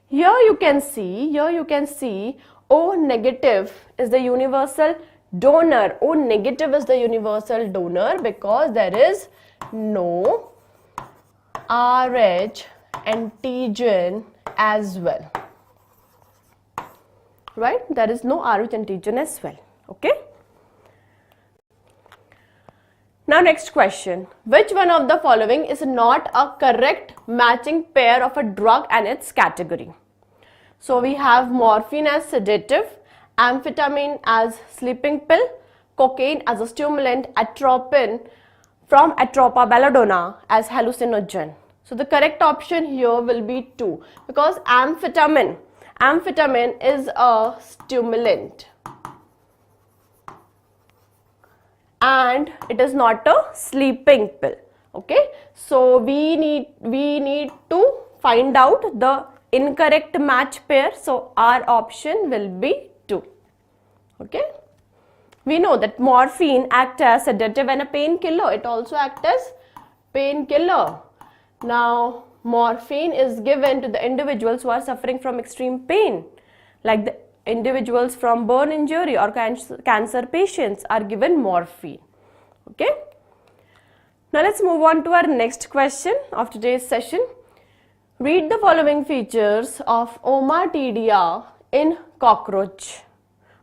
Here you can see O negative is the universal donor. O negative is the universal donor because there is no Rh antigen as well. Right? There is no Rh antigen as well. Okay? Now next question. Which one of the following is not a correct matching pair of a drug and its category? So we have morphine as sedative, amphetamine as sleeping pill, cocaine as a stimulant, atropine from Atropa belladonna as hallucinogen. So the correct option here will be 2 because amphetamine is a stimulant and it is not a sleeping pill. Okay, so we need to find out the incorrect match pair. So our option will be 2. Okay, we know that morphine acts as sedative and a painkiller. It also acts as painkiller. Now morphine is given to the individuals who are suffering from extreme pain, like the individuals from burn injury or cancer patients are given morphine. Okay, now let's move on to our next question of today's session. Read the following features of ommatidia in cockroach.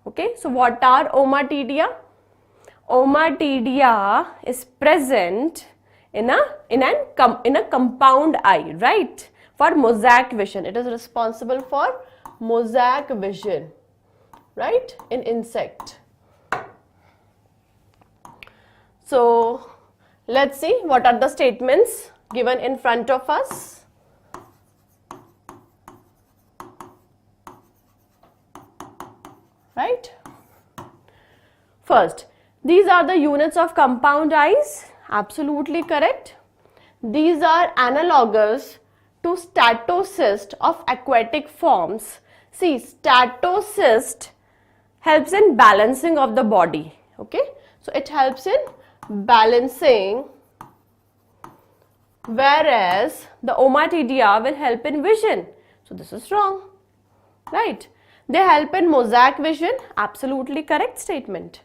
Okay, so what are ommatidia? Ommatidia is present in a compound eye, right? For mosaic vision, it is responsible for mosaic vision, right, in insect. So let's see what are the statements given in front of us. Right? First, these are the units of compound eyes. Absolutely correct. These are analogous to statocyst of aquatic forms. See, statocyst helps in balancing of the body. Okay, so it helps in balancing, whereas the ommatidia will help in vision. So this is wrong, right? They help in mosaic vision. Absolutely correct statement.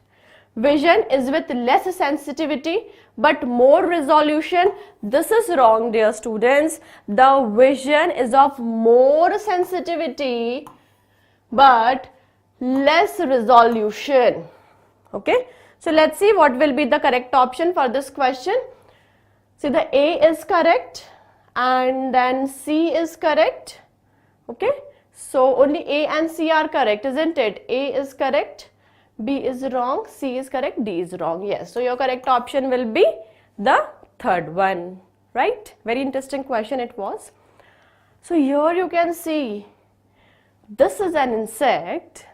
Vision is with less sensitivity but more resolution. This is wrong, dear students. The vision is of more sensitivity but less resolution. Okay, so let's see what will be the correct option for this question. See, the A is correct and then C is correct. Okay, so only A and C are correct, isn't it? A is correct, B is wrong, C is correct, D is wrong. Yes, so your correct option will be the third one, right? Very interesting question it was. So here you can see this is an insect.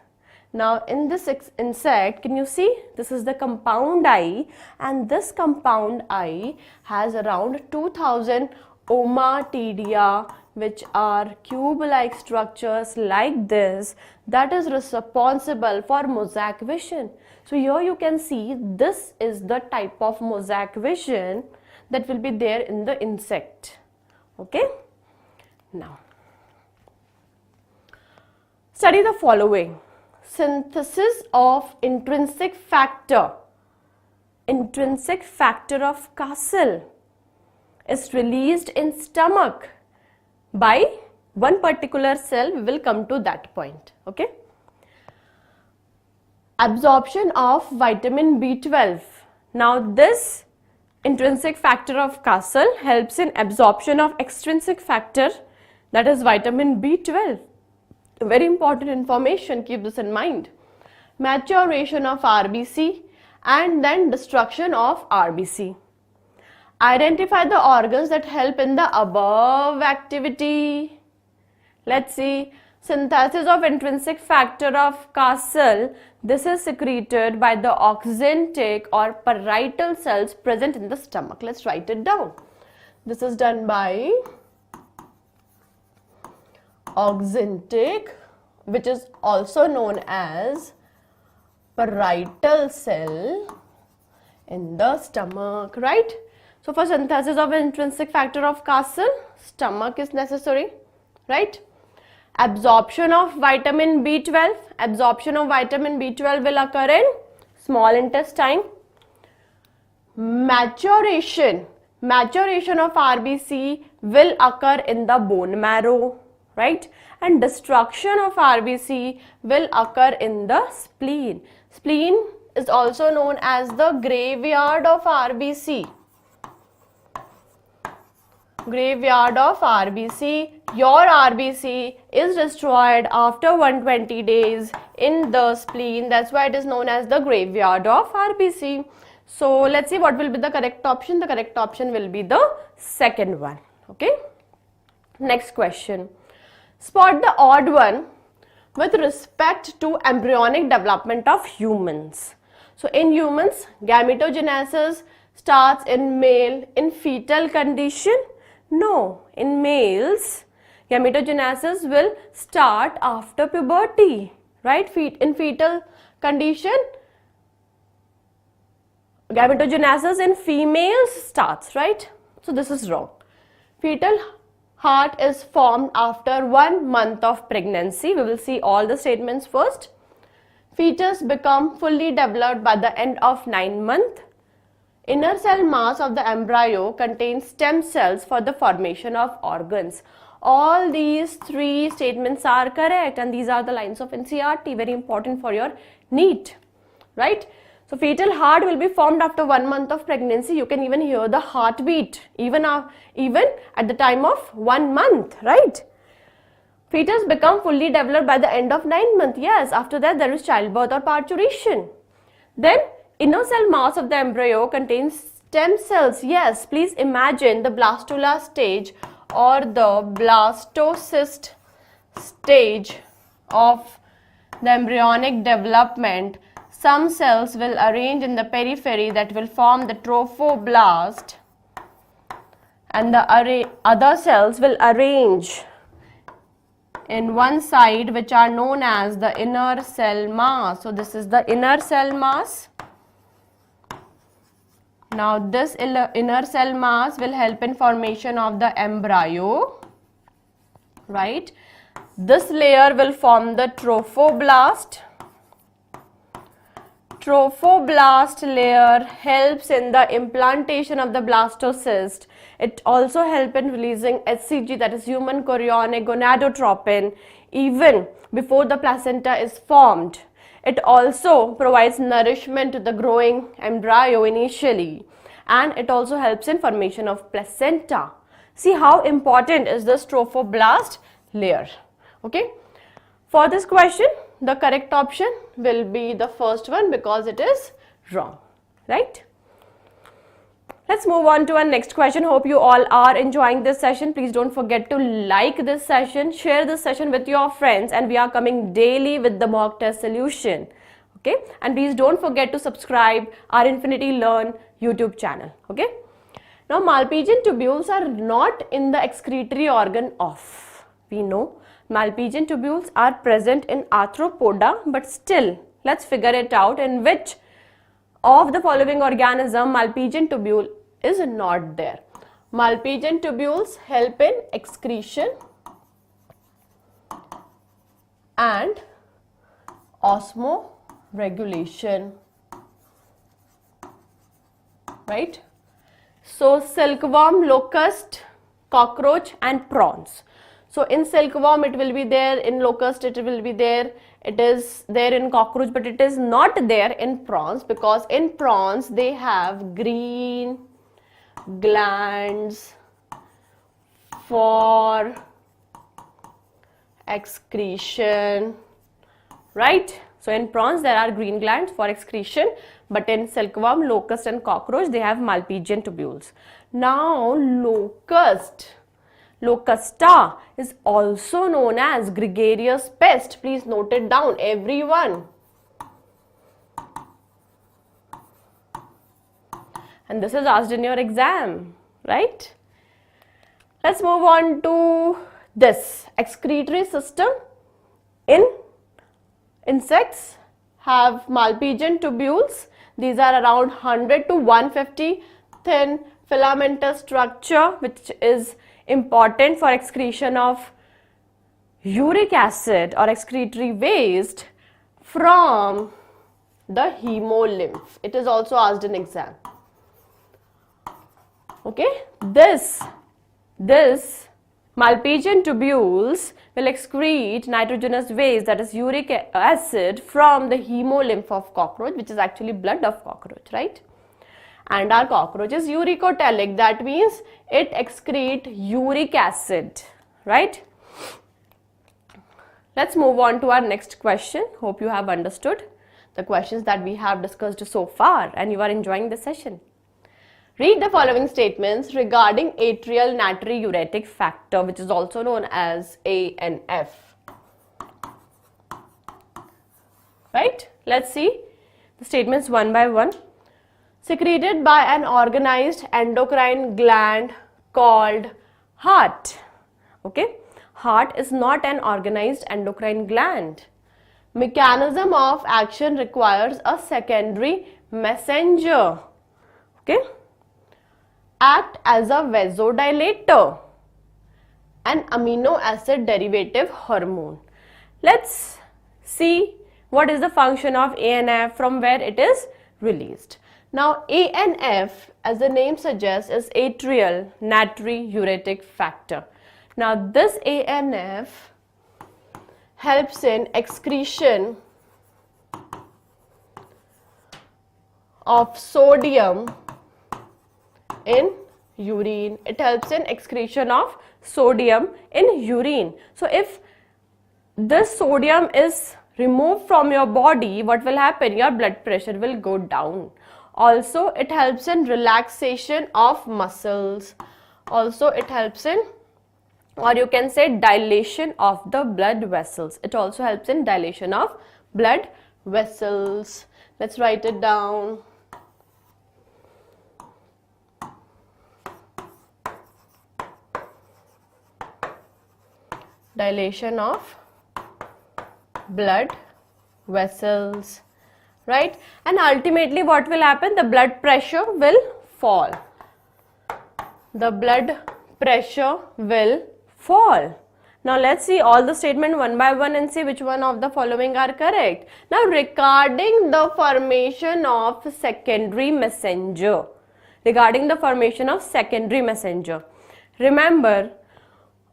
Now in this insect, can you see, this is the compound eye, and this compound eye has around 2000 ommatidia, which are cube-like structures like this, that is responsible for mosaic vision. So here you can see this is the type of mosaic vision that will be there in the insect. Okay, now study the following. Synthesis of intrinsic factor of Castle is released in stomach by one particular cell. We will come to that point. Okay, absorption of vitamin B12. Now this intrinsic factor of Castle helps in absorption of extrinsic factor, that is vitamin B12. Very important information, keep this in mind. Maturation of RBC and then destruction of RBC. Identify the organs that help in the above activity. Let's see. Synthesis of intrinsic factor of Castle. This is secreted by the oxyntic or parietal cells present in the stomach. Let's write it down. This is done by oxyntic, which is also known as parietal cell in the stomach, right? So for synthesis of intrinsic factor of Castle, stomach is necessary, right? Absorption of vitamin B12, absorption of vitamin B12 will occur in small intestine. Maturation of RBC will occur in the bone marrow, right? And destruction of RBC will occur in the spleen. Spleen is also known as the graveyard of RBC. Graveyard of RBC. Your RBC is destroyed after 120 days in the spleen. That's why it is known as the graveyard of RBC. So let's see what will be the correct option. The correct option will be the second one. Okay. Next question. Spot the odd one with respect to embryonic development of humans. So in humans, gametogenesis starts in male in fetal condition. No, in males, gametogenesis will start after puberty, right? In fetal condition, gametogenesis in females starts, right? So this is wrong. Fetal heart is formed after 1 month of pregnancy. We will see all the statements first. Fetus become fully developed by the end of 9 months. Inner cell mass of the embryo contains stem cells for the formation of organs. All these 3 statements are correct, and these are the lines of NCERT, very important for your NEET, right? So fetal heart will be formed after 1 month of pregnancy. You can even hear the heartbeat even at the time of 1 month, right? Fetus become fully developed by the end of 9 months. Yes, after that there is childbirth or parturition. Then inner cell mass of the embryo contains stem cells. Yes, please imagine the blastula stage or the blastocyst stage of the embryonic development. Some cells will arrange in the periphery that will form the trophoblast, and the other cells will arrange in one side, which are known as the inner cell mass. So this is the inner cell mass. Now this inner cell mass will help in formation of the embryo, right? This layer will form the trophoblast. Trophoblast layer helps in the implantation of the blastocyst. It also helps in releasing HCG, that is human chorionic gonadotropin, even before the placenta is formed. It also provides nourishment to the growing embryo initially, and it also helps in formation of placenta. See how important is this trophoblast layer. Okay. For this question, the correct option will be the first one because it is wrong, right? Let's move on to our next question. Hope you all are enjoying this session. Please don't forget to like this session, share this session with your friends, and we are coming daily with the mock test solution. Okay, and please don't forget to subscribe our Infinity Learn YouTube channel. Okay. Now Malpighian tubules are not in the excretory organ of. We know Malpighian tubules are present in arthropoda, but still let's figure it out in which of the following organism Malpighian tubule is not there. Malpighian tubules help in excretion and osmoregulation, right? So silkworm, locust, cockroach and prawns. So in silkworm it will be there, in locust it will be there, it is there in cockroach, but it is not there in prawns because in prawns they have green glands for excretion, right? So in prawns there are green glands for excretion, but in silkworm, locust and cockroach they have Malpighian tubules. Now Locusta is also known as gregarious pest. Please note it down, everyone. And this is asked in your exam, right? Let's move on to this excretory system in insects have Malpighian tubules. These are around 100 to 150 thin filamentous structure, which is important for excretion of uric acid or excretory waste from the hemolymph. It is also asked in exam. Okay, this Malpighian tubules will excrete nitrogenous waste, that is uric acid, from the hemolymph of cockroach, which is actually blood of cockroach, right? And our cockroach is uricotelic, that means it excretes uric acid, right? Let's move on to our next question. Hope you have understood the questions that we have discussed so far and you are enjoying the session. Read the following statements regarding atrial natriuretic factor, which is also known as ANF. Right? Let's see the statements one by one. Secreted by an organized endocrine gland called heart. Okay? Heart is not an organized endocrine gland. Mechanism of action requires a secondary messenger. Okay? Act as a vasodilator, an amino acid derivative hormone. Let's see what is the function of ANF, from where it is released. Now ANF, as the name suggests, is atrial natriuretic factor. Now this ANF helps in excretion of sodium in urine. It helps in excretion of sodium in urine. So if this sodium is removed from your body, what will happen? Your blood pressure will go down. Also, it helps in relaxation of muscles. Also, it helps in, or you can say, dilation of the blood vessels. It also helps in dilation of blood vessels. Let's write it down. Dilation of blood vessels, right? And ultimately what will happen? The blood pressure will fall. The blood pressure will fall. Now let's see all the statement one by one and see which one of the following are correct. Now regarding the formation of secondary messenger. Regarding the formation of secondary messenger. Remember,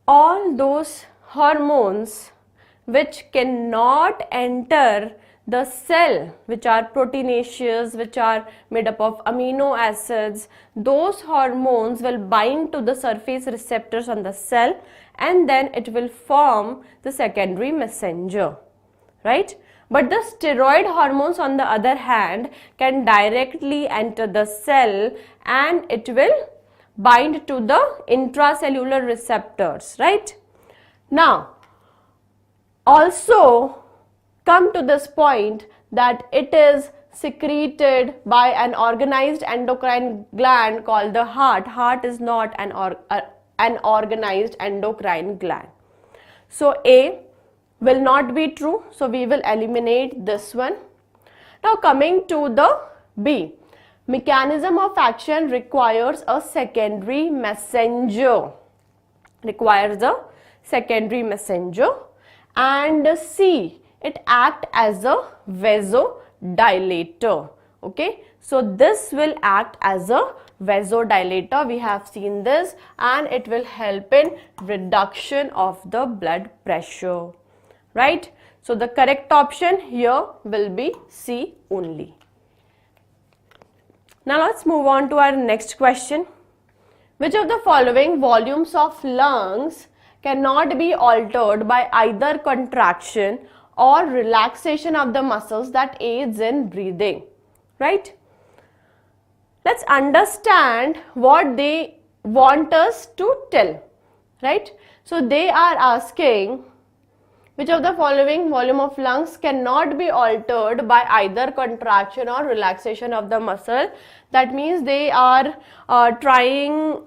all those hormones which cannot enter the cell, which are proteinaceous, which are made up of amino acids, those hormones will bind to the surface receptors on the cell and then it will form the secondary messenger, right? But the steroid hormones, on the other hand, can directly enter the cell and it will bind to the intracellular receptors, right? Now, also come to this point that it is secreted by an organized endocrine gland called the heart. Heart is not an organized endocrine gland. So A will not be true. So we will eliminate this one. Now coming to the B. Mechanism of action requires a secondary messenger. Requires a secondary messenger. And C, it acts as a vasodilator. Okay, so this will act as a vasodilator. We have seen this, and it will help in reduction of the blood pressure, right? So the correct option here will be C only. Now let's move on to our next question. Which of the following volumes of lungs cannot be altered by either contraction or relaxation of the muscles that aids in breathing, right? Let's understand what they want us to tell, right? So they are asking which of the following volume of lungs cannot be altered by either contraction or relaxation of the muscle. That means they are trying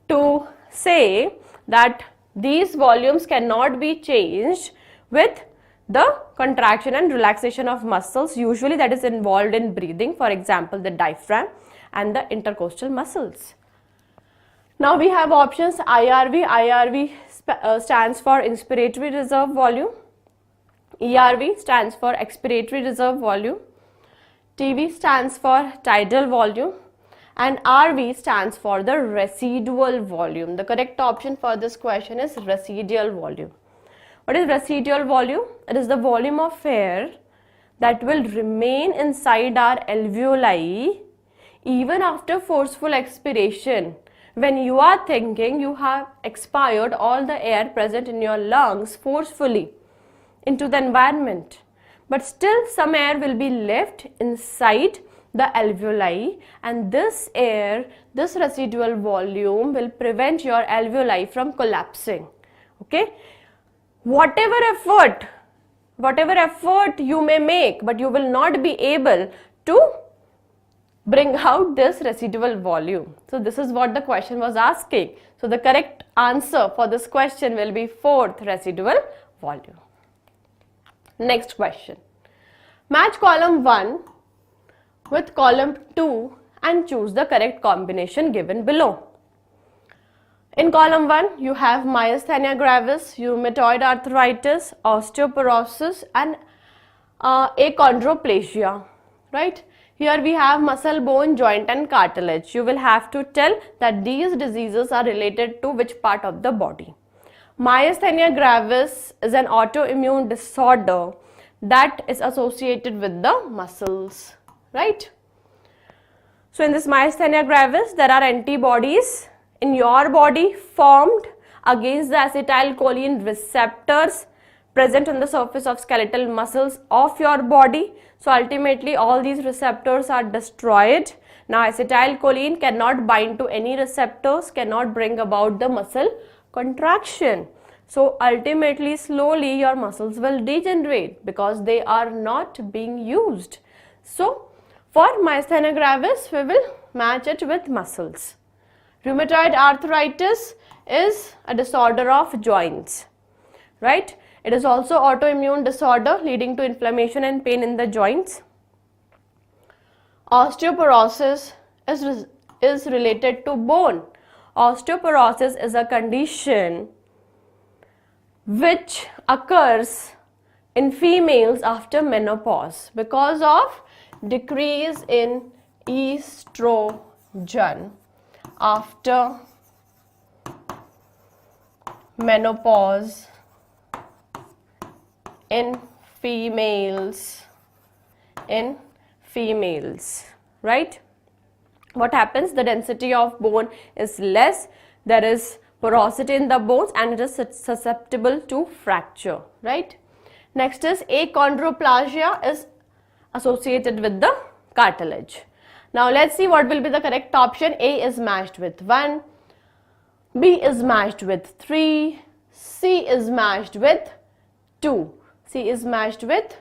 to say that these volumes cannot be changed with the contraction and relaxation of muscles usually that is involved in breathing, for example the diaphragm and the intercostal muscles. Now we have options IRV. IRV stands for inspiratory reserve volume. ERV stands for expiratory reserve volume. TV stands for tidal volume. And RV stands for the residual volume. The correct option for this question is residual volume. What is residual volume? It is the volume of air that will remain inside our alveoli even after forceful expiration. When you are thinking you have expired all the air present in your lungs forcefully into the environment, but still some air will be left inside the alveoli, and this air, this residual volume will prevent your alveoli from collapsing. Okay, whatever effort you may make, but you will not be able to bring out this residual volume. So this is what the question was asking. So the correct answer for this question will be fourth, residual volume. Next question. Match column 1 with column 2 and choose the correct combination given below. In column 1 you have myasthenia gravis, rheumatoid arthritis, osteoporosis and achondroplasia, right? Here we have muscle, bone, joint and cartilage. You will have to tell that these diseases are related to which part of the body. Myasthenia gravis is an autoimmune disorder that is associated with the muscles, right? So in this myasthenia gravis, there are antibodies in your body formed against the acetylcholine receptors present on the surface of skeletal muscles of your body. So ultimately all these receptors are destroyed. Now acetylcholine cannot bind to any receptors, cannot bring about the muscle contraction. So ultimately slowly your muscles will degenerate because they are not being used. So for myasthenia gravis we will match it with muscles. Rheumatoid arthritis is a disorder of joints, right? It is also autoimmune disorder leading to inflammation and pain in the joints. Osteoporosis is related to bone. Osteoporosis is a condition which occurs in females after menopause because of decrease in estrogen after menopause in females, right? What happens? The density of bone is less, there is porosity in the bones and it is susceptible to fracture, right? Next is achondroplasia is associated with the cartilage. Now let's see what will be the correct option. A is matched with 1, B is matched with 3, C is matched with 2, C is matched with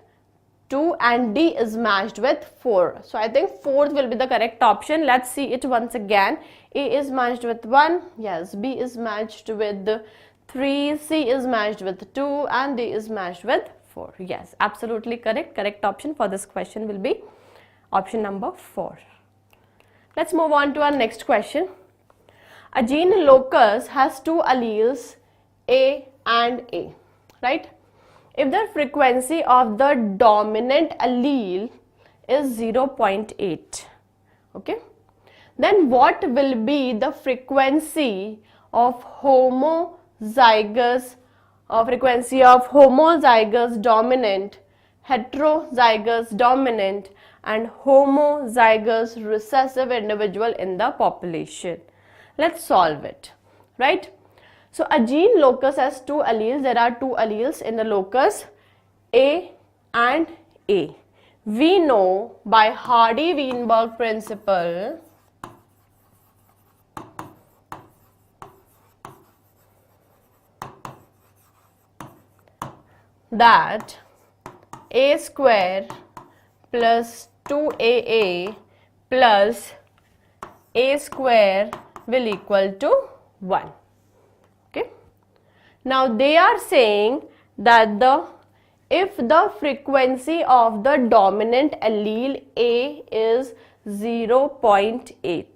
2 and D is matched with 4. So I think fourth will be the correct option. Let's see it once again. A is matched with 1, yes, B is matched with 3, C is matched with 2 and D is matched with 4. Yes, absolutely correct. Correct option for this question will be option number 4. Let's move on to our next question. A gene locus has 2 alleles A and A, right? If the frequency of the dominant allele is 0.8, okay, then what will be the frequency of homozygous dominant, heterozygous dominant and homozygous recessive individual in the population? Let's solve it, right? So a gene locus has 2 alleles. There are 2 alleles in the locus, A and A. We know by Hardy-Weinberg principle that A square plus 2AA plus A square will equal to 1. Okay. Now they are saying that if the frequency of the dominant allele A is 0.8,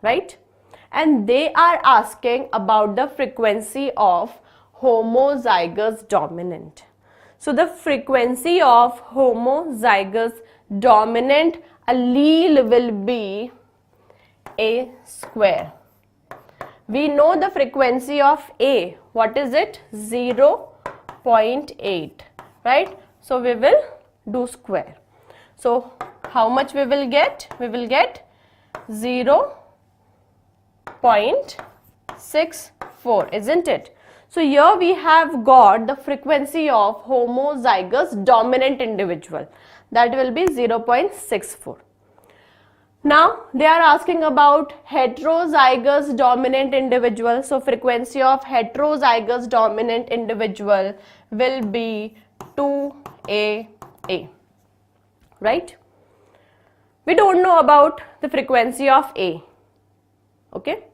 right? And they are asking about the frequency of homozygous dominant. So the frequency of homozygous dominant allele will be A square. We know the frequency of A. What is it? 0.8, right? So we will do square. So how much we will get? We will get 0.64, isn't it? So here we have got the frequency of homozygous dominant individual. That will be 0.64. Now they are asking about heterozygous dominant individual. So frequency of heterozygous dominant individual will be 2AA, right? We don't know about the frequency of A, okay?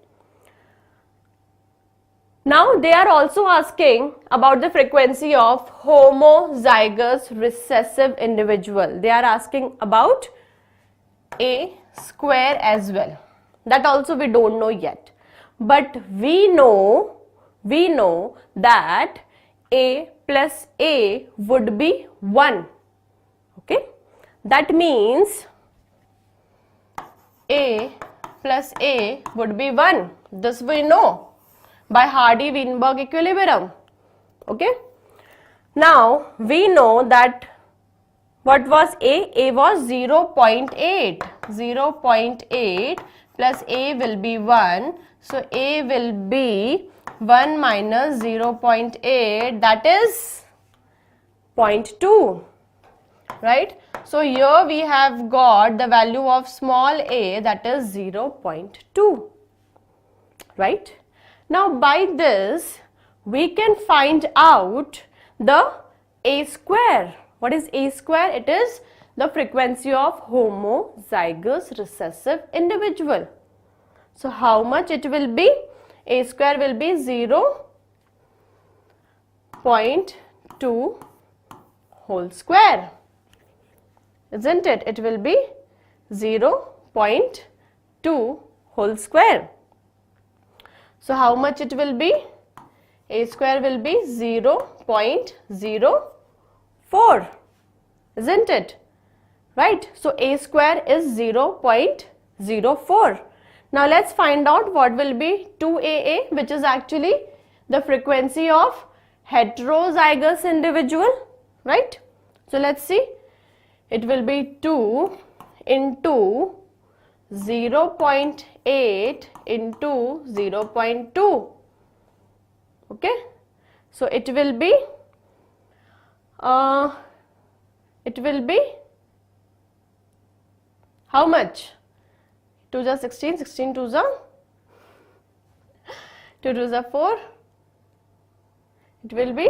Now they are also asking about the frequency of homozygous recessive individual. They are asking about A square as well. That also we don't know yet. But we know that A plus A would be 1. Okay? That means A plus A would be 1. This we know by Hardy-Weinberg equilibrium. Okay? Now we know that what was A? A was 0.8. 0.8 plus A will be 1. So A will be 1 minus 0.8, that is 0.2. Right? So here we have got the value of small a, that is 0.2. Right? Now by this we can find out the A square. What is A square? It is the frequency of homozygous recessive individual. So how much it will be? A square will be 0.2 whole square. Isn't it? It will be 0.2 whole square. So how much it will be? A square will be 0.04. Isn't it? Right? So A square is 0.04. Now let's find out what will be 2AA, which is actually the frequency of heterozygous individual. Right? So let's see. It will be 2 into 0.8 into 0.2. Okay? So it will be how much? 2 is 16, 16 2 is 2 2 is 4. It will be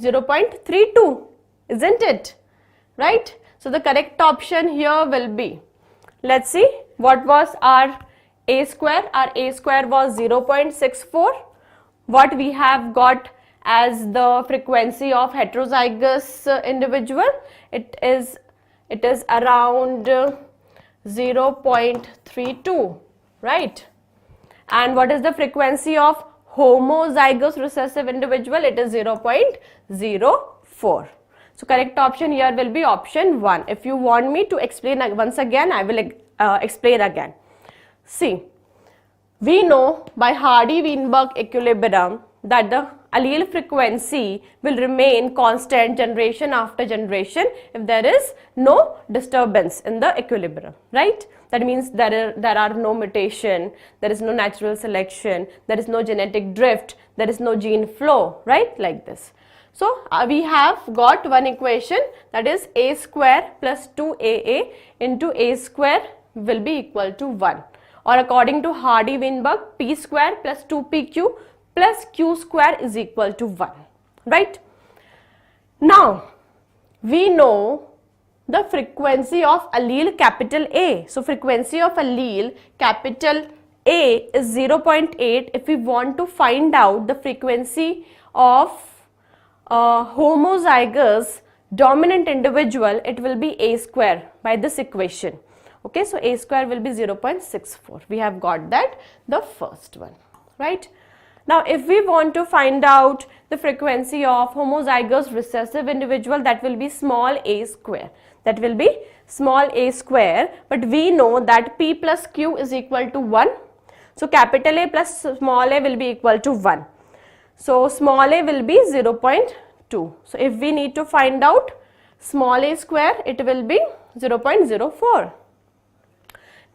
0.32, isn't it? Right? So the correct option here will be, let's see, what was our A square? Our A square was 0.64. What we have got as the frequency of heterozygous individual, it is around 0.32, right? And what is the frequency of homozygous recessive individual? It is 0.04. So correct option here will be option 1. If you want me to explain once again, I will explain again. See, we know by Hardy-Weinberg equilibrium that the allele frequency will remain constant generation after generation if there is no disturbance in the equilibrium, right? That means there are no mutation, there is no natural selection, there is no genetic drift, there is no gene flow, right? Like this. So we have got one equation, that is A square plus 2AA into A square will be equal to 1. Or according to Hardy-Weinberg, P square plus 2PQ plus Q square is equal to 1. Right? Now, we know the frequency of allele capital A. So frequency of allele capital A is 0.8, if we want to find out the frequency of homozygous dominant individual, it will be A square by this equation. Okay, so A square will be 0.64. We have got that, the first one, right? Now, if we want to find out the frequency of homozygous recessive individual, that will be small a square. That will be small a square, but we know that P plus Q is equal to 1. So, capital A plus small a will be equal to 1. So, small a will be 0.2. So, if we need to find out small a square, it will be 0.04.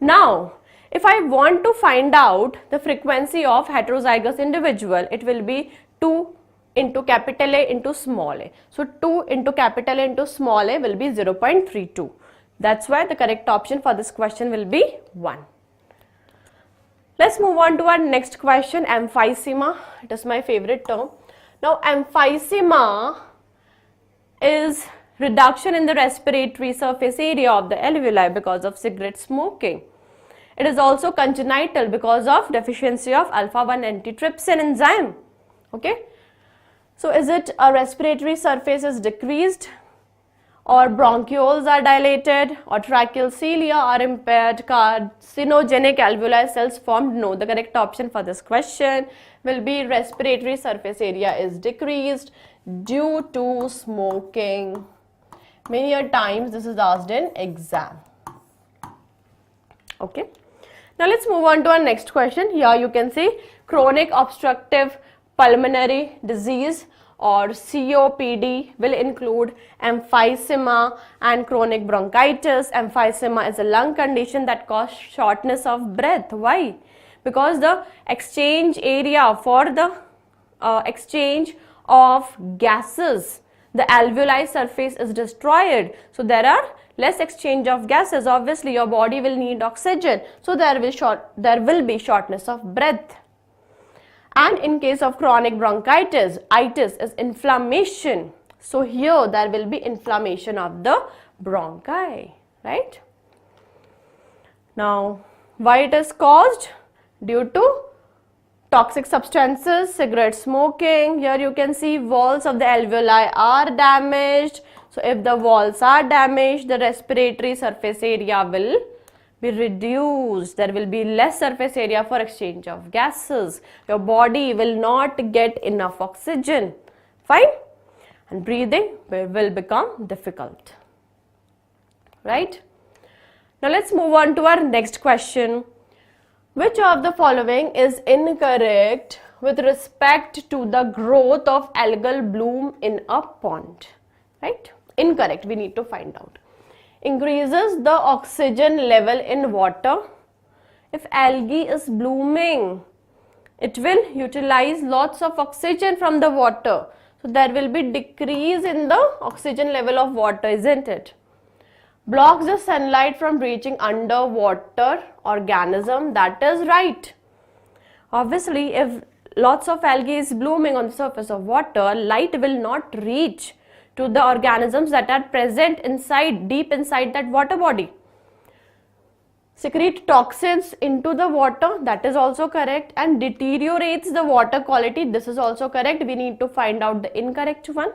Now, if I want to find out the frequency of heterozygous individual, it will be 2 into capital A into small a. So, 2 into capital A into small a will be 0.32. That's why the correct option for this question will be 1. Let's move on to our next question, emphysema. It is my favorite term. Now, emphysema is reduction in the respiratory surface area of the alveoli because of cigarette smoking. It is also congenital because of deficiency of alpha-1 antitrypsin enzyme. Okay. So, is it a respiratory surface is decreased, or bronchioles are dilated, or tracheal cilia are impaired, carcinogenic alveoli cells formed? No, the correct option for this question will be respiratory surface area is decreased due to smoking. Many a times this is asked in exam. Okay. Now, let's move on to our next question. Here you can see chronic obstructive pulmonary disease or COPD will include emphysema and chronic bronchitis. Emphysema is a lung condition that causes shortness of breath. Why? Because the exchange area for the exchange of gases, the alveoli surface is destroyed. So, there are less exchange of gases. Obviously, your body will need oxygen. So, there will be shortness of breath. And in case of chronic bronchitis, itis is inflammation. So, here there will be inflammation of the bronchi, right? Now, why it is caused? Due to toxic substances, cigarette smoking. Here you can see walls of the alveoli are damaged. So, if the walls are damaged, the respiratory surface area will be reduced. There will be less surface area for exchange of gases. Your body will not get enough oxygen. Fine? And breathing will become difficult. Right? Now, let's move on to our next question. Which of the following is incorrect with respect to the growth of algal bloom in a pond? Right? Incorrect, we need to find out. Increases the oxygen level in water. If algae is blooming, it will utilize lots of oxygen from the water. So, there will be decrease in the oxygen level of water, isn't it? Blocks the sunlight from reaching underwater organism. That is right. Obviously, if lots of algae is blooming on the surface of water, light will not reach to the organisms that are present inside, deep inside that water body. Secrete toxins into the water, that is also correct, and deteriorates the water quality, this is also correct. We need to find out the incorrect one.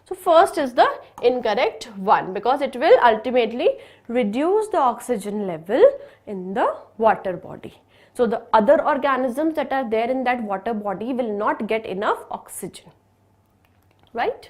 So, first is the incorrect one, because it will ultimately reduce the oxygen level in the water body. So, the other organisms that are there in that water body will not get enough oxygen, right?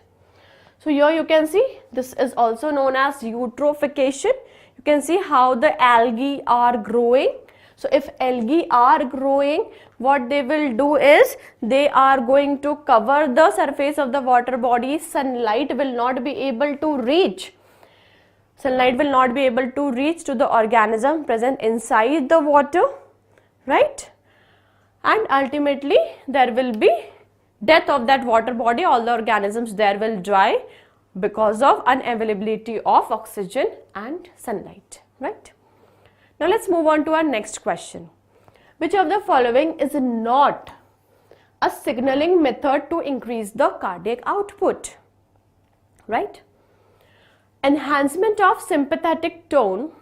So, here you can see this is also known as eutrophication. You can see how the algae are growing. So, if algae are growing, what they will do is they are going to cover the surface of the water body. Sunlight will not be able to reach. Sunlight will not be able to reach to the organism present inside the water, right? And ultimately there will be death of that water body. All the organisms there will die because of unavailability of oxygen and sunlight, right? Now, let's move on to our next question. Which of the following is not a signaling method to increase the cardiac output, right? Enhancement of sympathetic tone,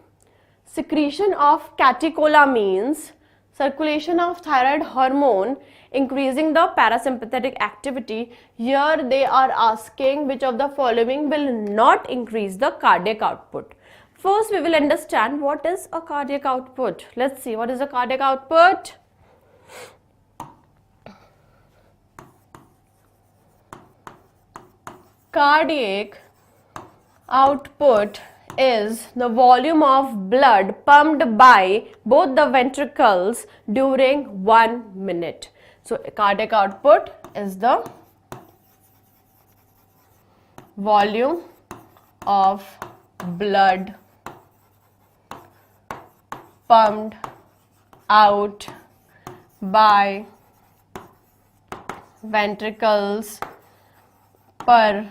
secretion of catecholamines, circulation of thyroid hormone increasing the parasympathetic activity. Here they are asking which of the following will not increase the cardiac output. First we will understand what is a cardiac output. Let's see what is a cardiac output. Cardiac output is the volume of blood pumped by both the ventricles during 1 minute. So cardiac output is the volume of blood pumped out by ventricles per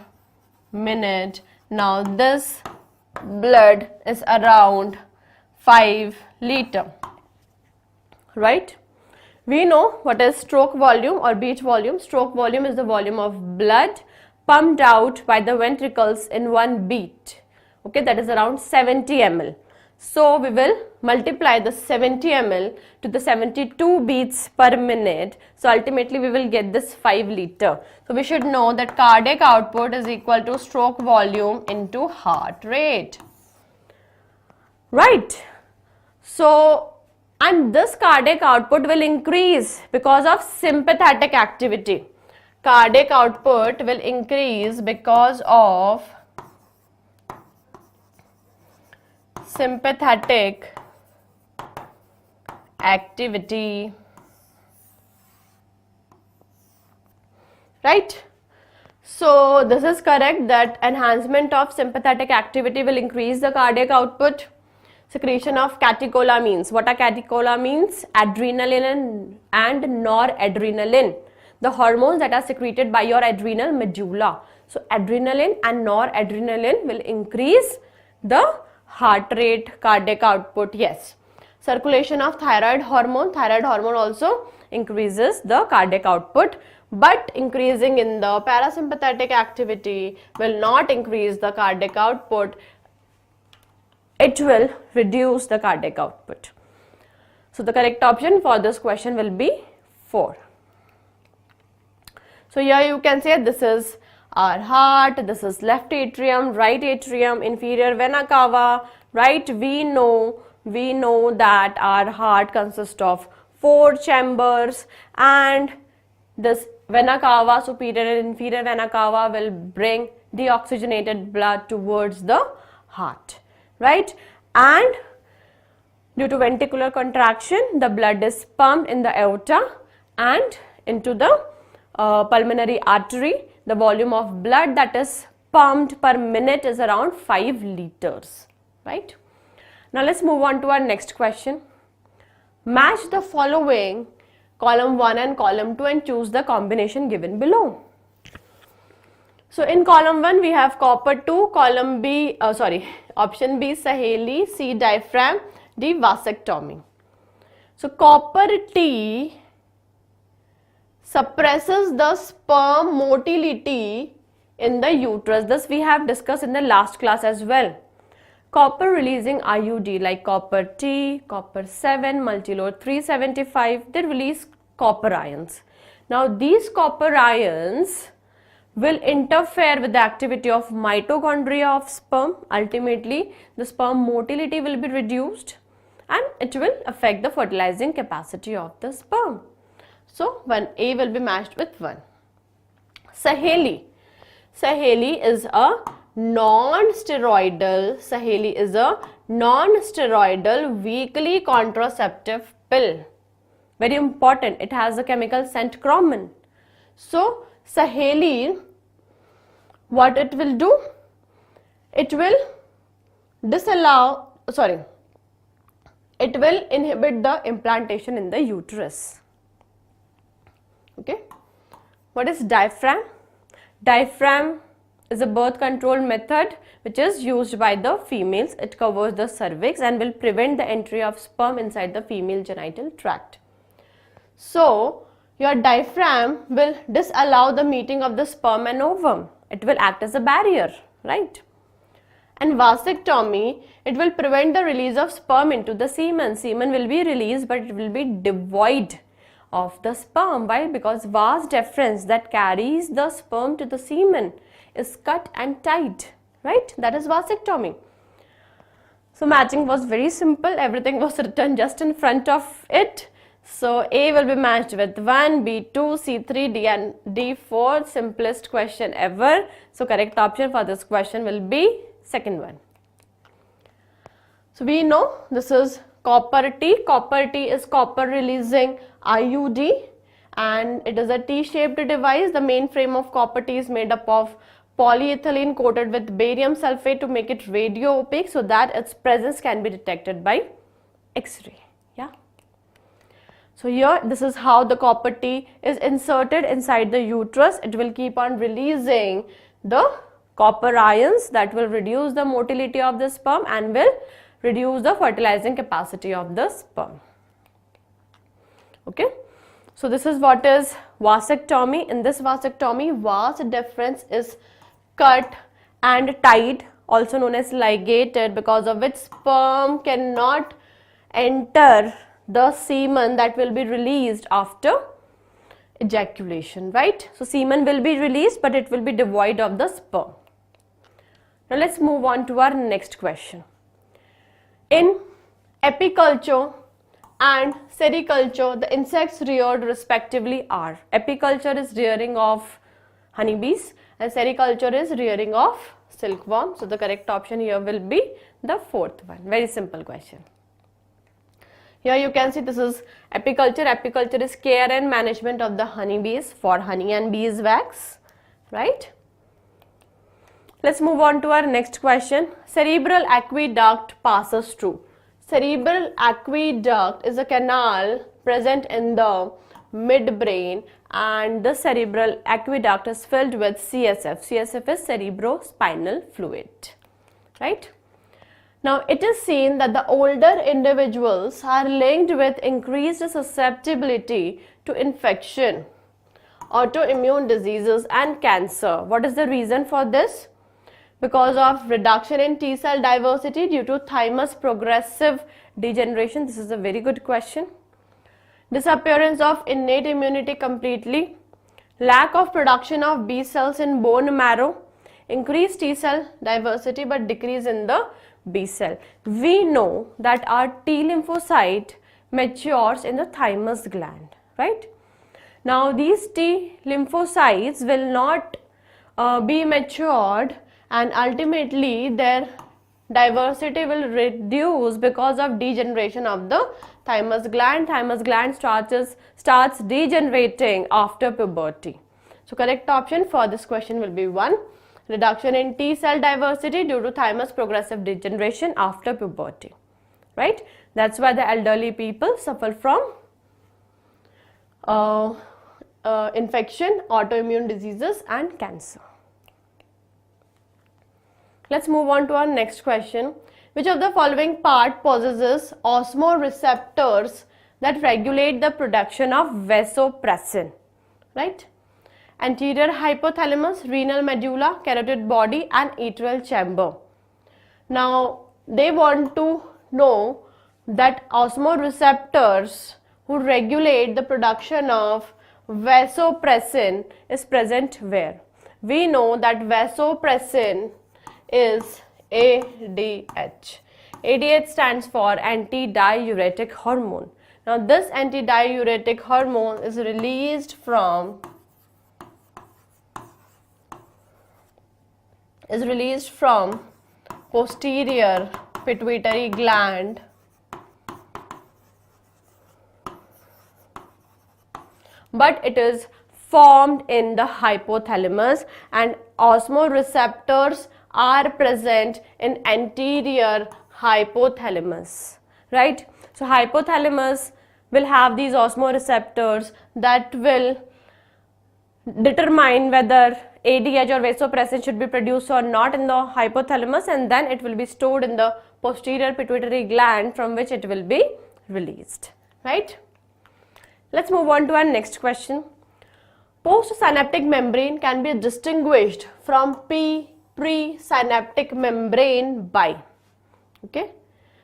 minute. Now this blood is around 5 liter, right? We know what is stroke volume or beat volume. Stroke volume is the volume of blood pumped out by the ventricles in one beat. Okay, that is around 70 ml. So we will multiply the 70 ml to the 72 beats per minute. So ultimately we will get this 5 liter. So we should know that cardiac output is equal to stroke volume into heart rate. Right. So, and this cardiac output will increase because of sympathetic activity. Cardiac output will increase because of sympathetic activity, right? So this is correct, that enhancement of sympathetic activity will increase the cardiac output. Secretion of catecholamines. What are catecholamines? Adrenaline and noradrenaline, the hormones that are secreted by your adrenal medulla. So adrenaline and noradrenaline will increase the heart rate, cardiac output. Yes. Circulation of thyroid hormone. Thyroid hormone also increases the cardiac output, but increasing in the parasympathetic activity will not increase the cardiac output. It will reduce the cardiac output. So the correct option for this question will be 4. So here you can say this is our heart, this is left atrium, right atrium, inferior vena cava, right? We know that our heart consists of 4 chambers, and this vena cava, superior and inferior vena cava, will bring deoxygenated blood towards the heart, right? And due to ventricular contraction, the blood is pumped in the aorta and into the pulmonary artery. The volume of blood that is pumped per minute is around 5 liters, right? Now let's move on to our next question. Match the following, column 1 and column 2, and choose the combination given below. So in column 1 we have copper 2, option B Saheli, C diaphragm, D vasectomy. So copper T suppresses the sperm motility in the uterus. This we have discussed in the last class as well. Copper releasing IUD like copper T, copper 7, multiload 375, they release copper ions. Now these copper ions will interfere with the activity of mitochondria of sperm. Ultimately, the sperm motility will be reduced and it will affect the fertilizing capacity of the sperm. So 1A will be matched with 1. Saheli. Saheli is a non-steroidal weekly contraceptive pill. Very important. It has a chemical scent chromin. So Saheli, what it will do? It will inhibit the implantation in the uterus. Okay. What is diaphragm? Diaphragm is a birth control method which is used by the females. It covers the cervix and will prevent the entry of sperm inside the female genital tract. So your diaphragm will disallow the meeting of the sperm and ovum. It will act as a barrier, right? and vasectomy, it will prevent the release of sperm into the semen. Semen will be released, but it will be devoid of the sperm. Why? Because vas deferens that carries the sperm to the semen is cut and tied, right? That is vasectomy. So matching was very simple. Everything was written just in front of it. So A will be matched with 1, B 2, C 3, D and D 4. Simplest question ever. So correct option for this question will be second one. So we know this is copper T. Copper T is copper releasing IUD, and it is a T-shaped device. The main frame of copper T is made up of polyethylene coated with barium sulfate to make it radio opaque so that its presence can be detected by X-ray. Yeah. So here this is how the copper T is inserted inside the uterus. It will keep on releasing the copper ions that will reduce the motility of the sperm and will reduce the fertilizing capacity of the sperm. Okay. So this is what is vasectomy. In this vasectomy, vas deferens is cut and tied, also known as ligated, because of which sperm cannot enter the semen that will be released after ejaculation, right? So semen will be released, but it will be devoid of the sperm. Now let's move on to our next question. In apiculture and sericulture, the insects reared respectively are: apiculture is rearing of honeybees and sericulture is rearing of silkworm. So the correct option here will be the fourth one. Very simple question. Here you can see this is apiculture. Apiculture is care and management of the honeybees for honey and beeswax, right? Let's move on to our next question. Cerebral aqueduct passes through. Cerebral aqueduct is a canal present in the midbrain, and the cerebral aqueduct is filled with CSF. CSF is cerebrospinal fluid, right? Now it is seen that the older individuals are linked with increased susceptibility to infection, autoimmune diseases and cancer. What is the reason for this? Because of reduction in T cell diversity due to thymus progressive degeneration. This is a very good question. Disappearance of innate immunity completely, lack of production of B cells in bone marrow, increased T cell diversity but decrease in the B cell. We know that our T lymphocyte matures in the thymus gland, right? Now these T lymphocytes will not be matured, and ultimately their diversity will reduce because of degeneration of the thymus gland. Thymus gland starts degenerating after puberty. So correct option for this question will be 1. Reduction in T cell diversity due to thymus progressive degeneration after puberty, right? That's why the elderly people suffer from infection, autoimmune diseases and cancer. Let's move on to our next question. Which of the following part possesses osmoreceptors that regulate the production of vasopressin, right? Anterior hypothalamus, renal medulla, carotid body and atrial chamber. Now they want to know that osmoreceptors who regulate the production of vasopressin is present where? We know that vasopressin is ADH. ADH stands for antidiuretic hormone. Now this antidiuretic hormone is released from posterior pituitary gland but it is formed in the hypothalamus, and osmoreceptors are present in anterior hypothalamus, right? So hypothalamus will have these osmoreceptors that will determine whether ADH or vasopressin should be produced or not in the hypothalamus, and then it will be stored in the posterior pituitary gland from which it will be released, right? Let's move on to our next question. Postsynaptic membrane can be distinguished from P presynaptic membrane by. Okay,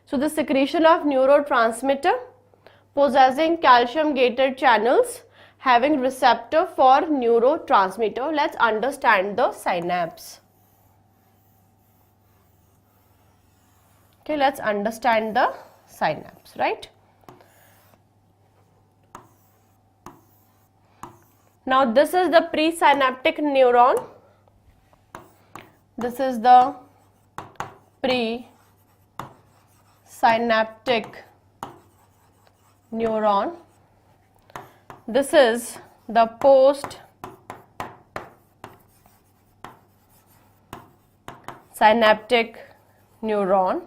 so the secretion of neurotransmitter possessing calcium gated channels having receptor for neurotransmitter. Let's understand the synapse. Okay, let's understand the synapse, right? Now this is the presynaptic neuron. This is the presynaptic neuron. This is the postsynaptic neuron.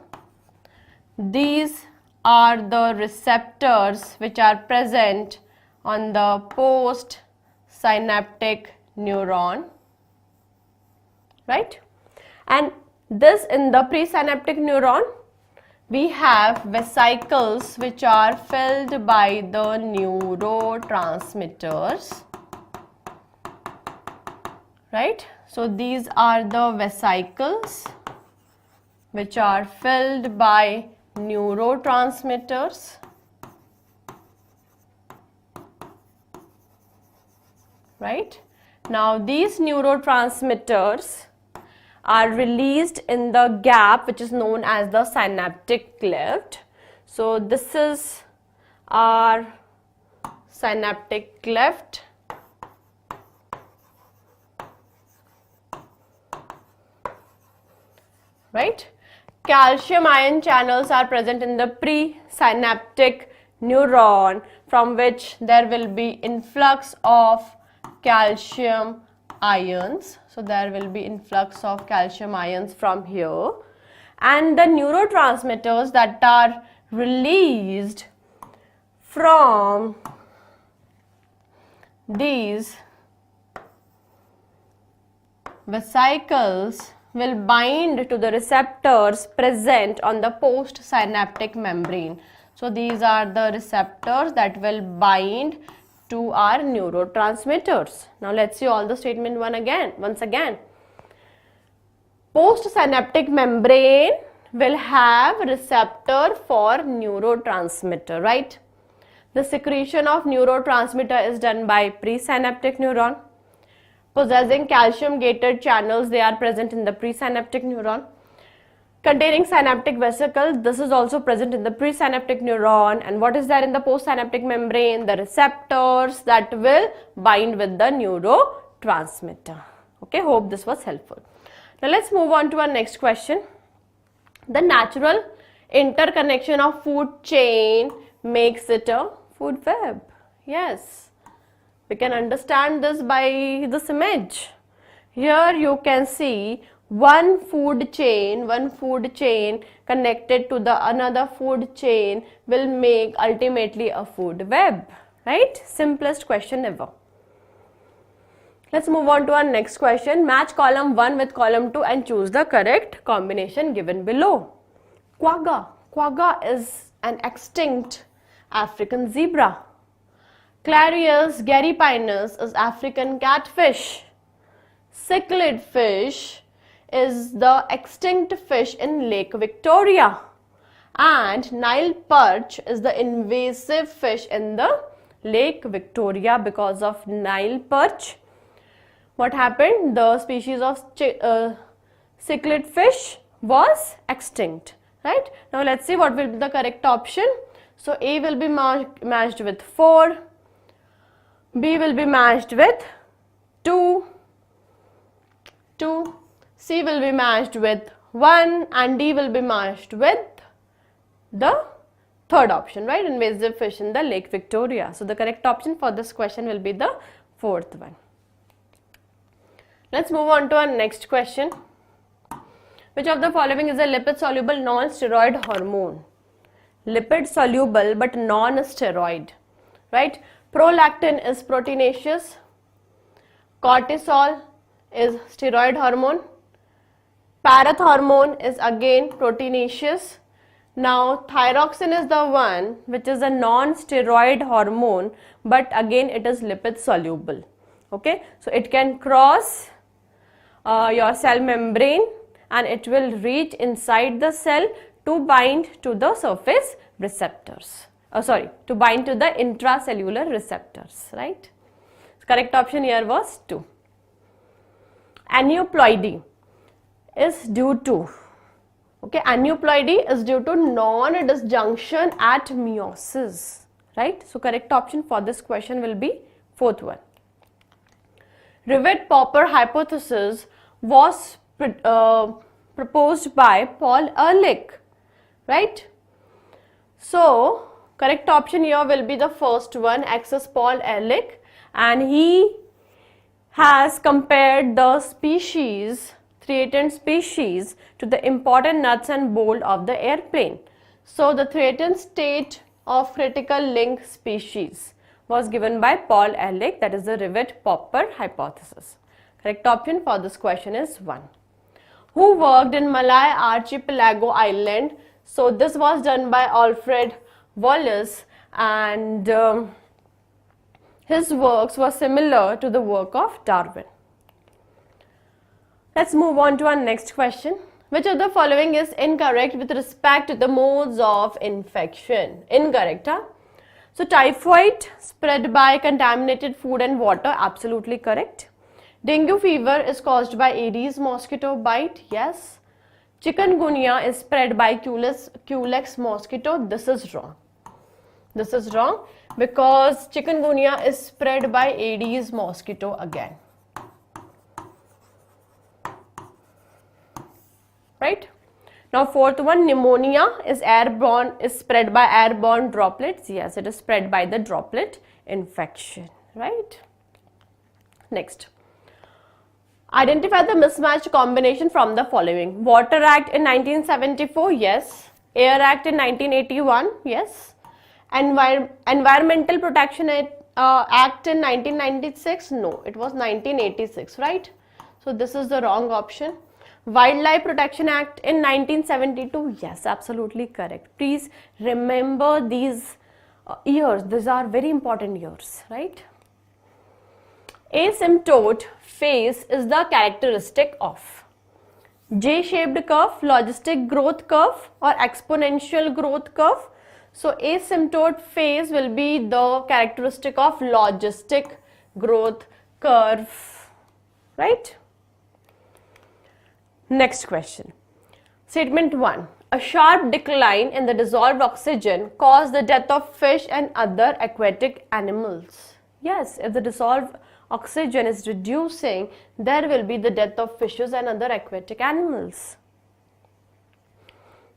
These are the receptors which are present on the postsynaptic neuron, right? And this, in the presynaptic neuron, we have vesicles which are filled by the neurotransmitters, right? So these are the vesicles which are filled by neurotransmitters, right? Now these neurotransmitters are released in the gap which is known as the synaptic cleft. So this is our synaptic cleft, right? Calcium ion channels are present in the presynaptic neuron, from which there will be influx of calcium ions. So there will be influx of calcium ions from here, and the neurotransmitters that are released from these vesicles will bind to the receptors present on the postsynaptic membrane. So these are the receptors that will bind to our neurotransmitters. Now let's see all the statement once again. Postsynaptic membrane will have receptor for neurotransmitter, right? The secretion of neurotransmitter is done by presynaptic neuron. Possessing calcium gated channels, they are present in the presynaptic neuron. Containing synaptic vesicle, this is also present in the presynaptic neuron. And what is there in the postsynaptic membrane? The receptors that will bind with the neurotransmitter. Okay, hope this was helpful. Now let's move on to our next question. The natural interconnection of food chain makes it a food web. Yes, we can understand this by this image. Here you can see one food chain connected to the another food chain will make ultimately a food web, right? Simplest question ever. Let's move on to our next question. Match column 1 with column 2 and choose the correct combination given below. Quagga. Quagga is an extinct African zebra. Clarius garipinus is African catfish. Cichlid fish is the extinct fish in Lake Victoria, and Nile perch is the invasive fish in the Lake Victoria. Because of Nile perch, what happened? The species of cichlid fish was extinct, right? Now let's see what will be the correct option. So A will be matched with 4, B will be matched with 2, C will be matched with 1, and D will be matched with the third option, right? Invasive fish in the Lake Victoria. So the correct option for this question will be the fourth one. Let's move on to our next question. Which of the following is a lipid soluble non-steroid hormone? Lipid soluble but non-steroid, right? Prolactin is proteinaceous. Cortisol is steroid hormone. Parathormone is again proteinaceous. Now thyroxine is the one which is a non-steroid hormone, but again it is lipid soluble. Okay, so it can cross your cell membrane, and it will reach inside the cell to bind to the surface receptors. To bind to the intracellular receptors, right? Correct option here was 2. Aneuploidy is due to, aneuploidy is due to non-disjunction at meiosis, right? So correct option for this question will be 4th one. Rivet-Popper hypothesis was proposed by Paul Ehrlich, right? So correct option here will be the first one, Axis Paul Ehrlich, and he has compared the species, threatened species, to the important nuts and bolts of the airplane. So the threatened state of critical link species was given by Paul Ehrlich, that is the Rivet-Popper hypothesis. Correct option for this question is 1. Who worked in Malay Archipelago Island? So this was done by Alfred Wallace, and his works were similar to the work of Darwin. Let's move on to our next question. Which of the following is incorrect with respect to the modes of infection? Incorrect, huh? So typhoid spread by contaminated food and water, absolutely correct. Dengue fever is caused by Aedes mosquito bite, yes. Chikungunya is spread by Culex mosquito, this is wrong. This is wrong because chikungunya is spread by Aedes mosquito again. Right? Now 4th one, pneumonia is spread by airborne droplets. Yes, it is spread by the droplet infection, right? Next. Identify the mismatched combination from the following. Water Act in 1974, yes. Air Act in 1981, yes. Environmental Protection Act in 1996, no, it was 1986, right? So this is the wrong option. Wildlife Protection Act in 1972, yes, absolutely correct. Please remember these years, these are very important years, right? Asymptote phase is the characteristic of J-shaped curve, logistic growth curve, or exponential growth curve. So asymptote phase will be the characteristic of logistic growth curve, right? Next question. Statement 1. A sharp decline in the dissolved oxygen caused the death of fish and other aquatic animals. Yes, if the dissolved oxygen is reducing, there will be the death of fishes and other aquatic animals.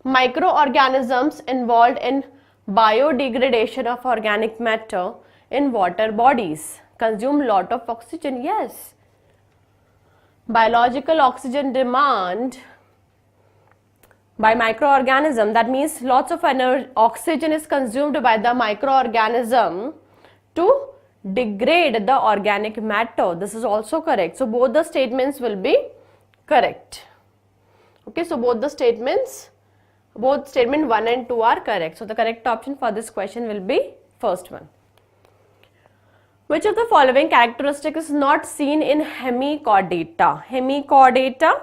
Microorganisms involved in biodegradation of organic matter in water bodies consume lot of oxygen, yes. Biological oxygen demand by microorganism, that means lots of oxygen is consumed by the microorganism to degrade the organic matter. This is also correct. So both the statements will be correct. Okay, so both statement 1 and 2 are correct. So the correct option for this question will be first one. Which of the following characteristic is not seen in hemichordata? Hemichordata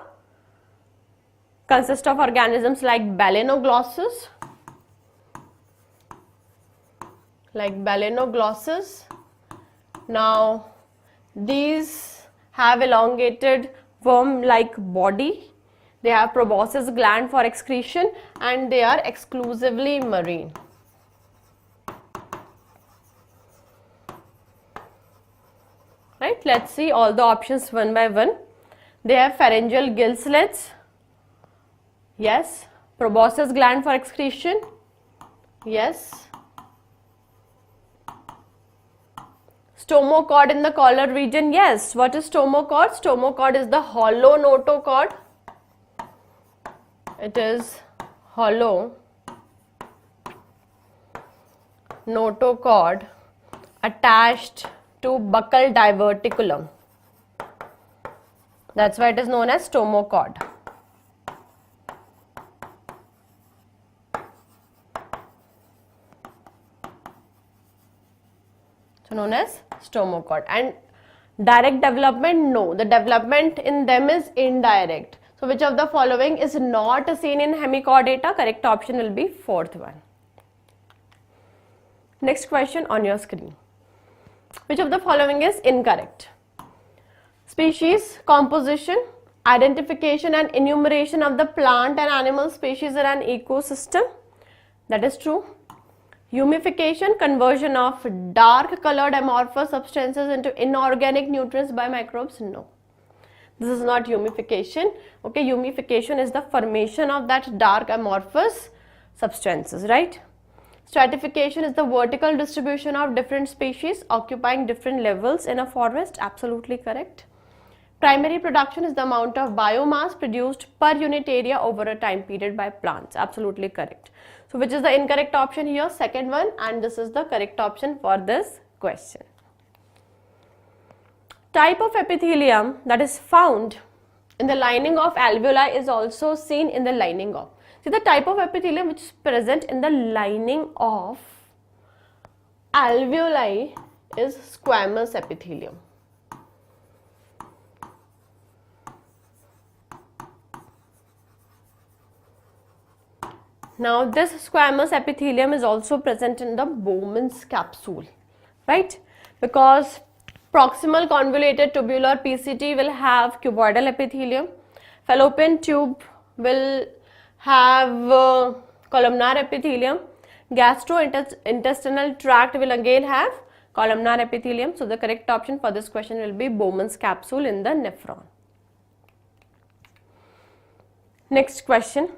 consist of organisms like balanoglossus, Now these have elongated worm-like body. They have proboscis gland for excretion and they are exclusively marine. Right? Let's see all the options one by one. They have pharyngeal gill slits. Yes. Proboscis gland for excretion. Yes. Stomochord in the collar region. Yes. What is stomochord? Stomochord is the hollow notochord. It is hollow notochord attached to buccal diverticulum. That's why it is known as stomochord. So known as stomochord. And Direct development? No, the development in them is indirect. So which of the following is not seen in hemichordata? Correct option will be fourth one. Next question on your screen. Which of the following is incorrect? Species composition, identification and enumeration of the plant and animal species in an ecosystem. That is true. Humification, conversion of dark colored amorphous substances into inorganic nutrients by microbes. No, this is not humification. Okay, humification is the formation of that dark amorphous substances, right? Stratification is the vertical distribution of different species occupying different levels in a forest. Absolutely correct. Primary production is the amount of biomass produced per unit area over a time period by plants. Absolutely correct. So which is the incorrect option here? Second one, and this is the correct option for this question. Type of epithelium that is found in the lining of alveoli is also seen in the lining of. See, the type of epithelium which is present in the lining of alveoli is squamous epithelium. Now this squamous epithelium is also present in the Bowman's capsule, right? Because proximal convoluted tubular PCT will have cuboidal epithelium, fallopian tube will have columnar epithelium, gastrointestinal tract will again have columnar epithelium. So the correct option for this question will be Bowman's capsule in the nephron. Next question.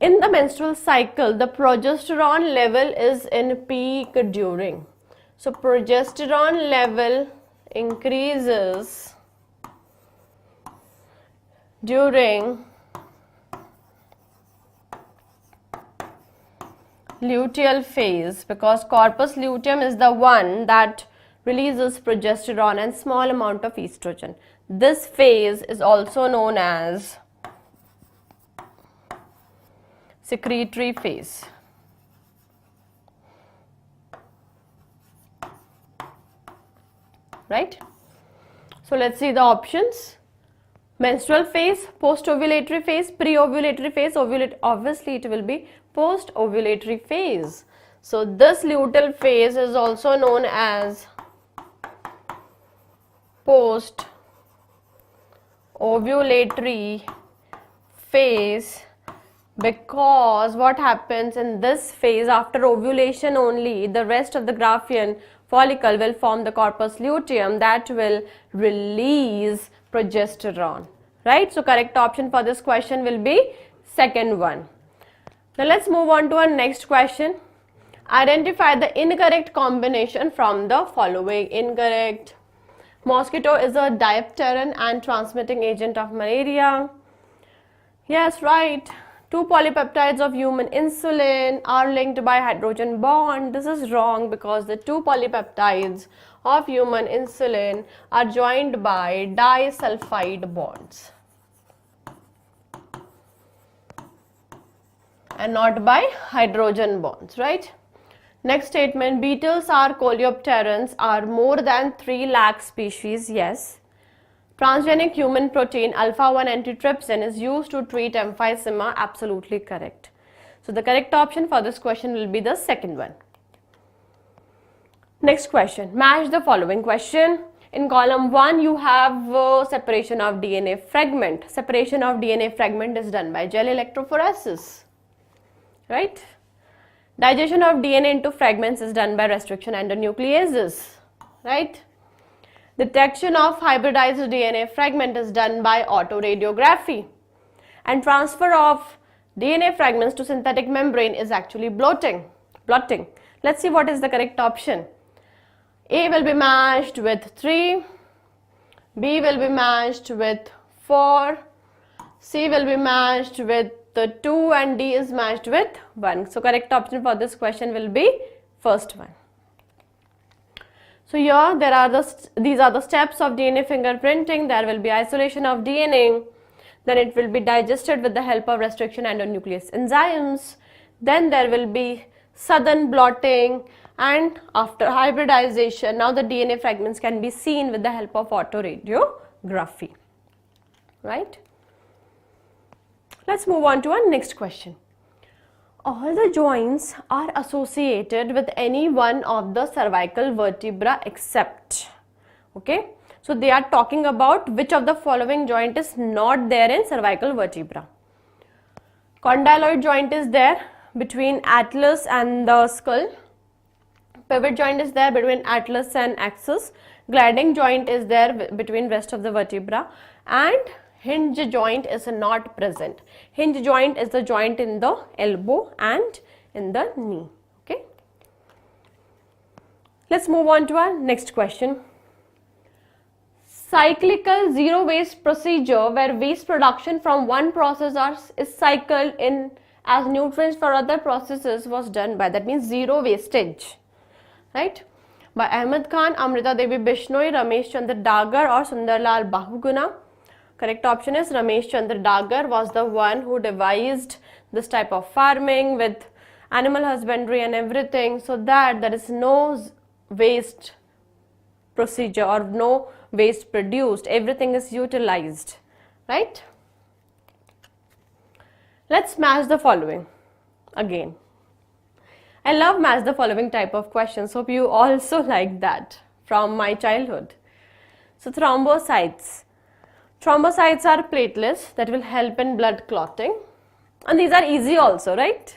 In the menstrual cycle, the progesterone level is in peak during. So progesterone level increases during luteal phase, because corpus luteum is the one that releases progesterone and small amount of estrogen. This phase is also known as secretory phase. Right? So let's see the options. Menstrual phase, post-ovulatory phase, pre-ovulatory phase. Obviously it will be post-ovulatory phase. So this luteal phase is also known as post-ovulatory phase, because what happens in this phase, after ovulation only, the rest of the Graafian follicle will form the corpus luteum that will release progesterone, right? So correct option for this question will be second one. Now let's move on to our next question. Identify the incorrect combination from the following. Incorrect. Mosquito is a diapteran and transmitting agent of malaria. Yes, right. Two polypeptides of human insulin are linked by hydrogen bond. This is wrong because the two polypeptides of human insulin are joined by disulfide bonds and not by hydrogen bonds, right? Next statement, beetles are coleopterans are more than 3 lakh species. Yes. Transgenic human protein alpha-1 antitrypsin is used to treat emphysema. Absolutely correct. So the correct option for this question will be the second one. Next question, match the following question. In column 1 you have separation of DNA fragment. Separation of DNA fragment is done by gel electrophoresis, right? Digestion of DNA into fragments is done by restriction endonucleases, right? Detection of hybridized DNA fragment is done by autoradiography, and transfer of DNA fragments to synthetic membrane is actually blotting. Let's see what is the correct option. A will be matched with 3, B will be matched with 4, C will be matched with 2, and D is matched with 1. So correct option for this question will be first one. So here these are the steps of DNA fingerprinting. There will be isolation of DNA, then it will be digested with the help of restriction endonuclease enzymes, then there will be southern blotting, and after hybridization, now the DNA fragments can be seen with the help of autoradiography, right? Let's move on to our next question. All the joints are associated with any one of the cervical vertebra except, okay? So they are talking about which of the following joint is not there in cervical vertebra. Condyloid joint is there between atlas and the skull. Pivot joint is there between atlas and axis. Gliding joint is there between rest of the vertebra, and hinge joint is not present. Hinge joint is the joint in the elbow and in the knee. Okay. Let's move on to our next question. Cyclical zero waste procedure where waste production from one process is cycled in as nutrients for other processes was done by, that means zero wastage, right? By Ahmed Khan, Amrita Devi Bishnoi, Ramesh Chandra Dagar or Sundarlal Bahuguna. Correct option is Ramesh Chandra Dagar was the one who devised this type of farming with animal husbandry and everything, so that there is no waste procedure or no waste produced, everything is utilized, right? Let's match the following again. I love match the following type of questions. Hope you also like that from my childhood. So thrombocytes. Thrombocytes are platelets that will help in blood clotting, and these are easy also, right?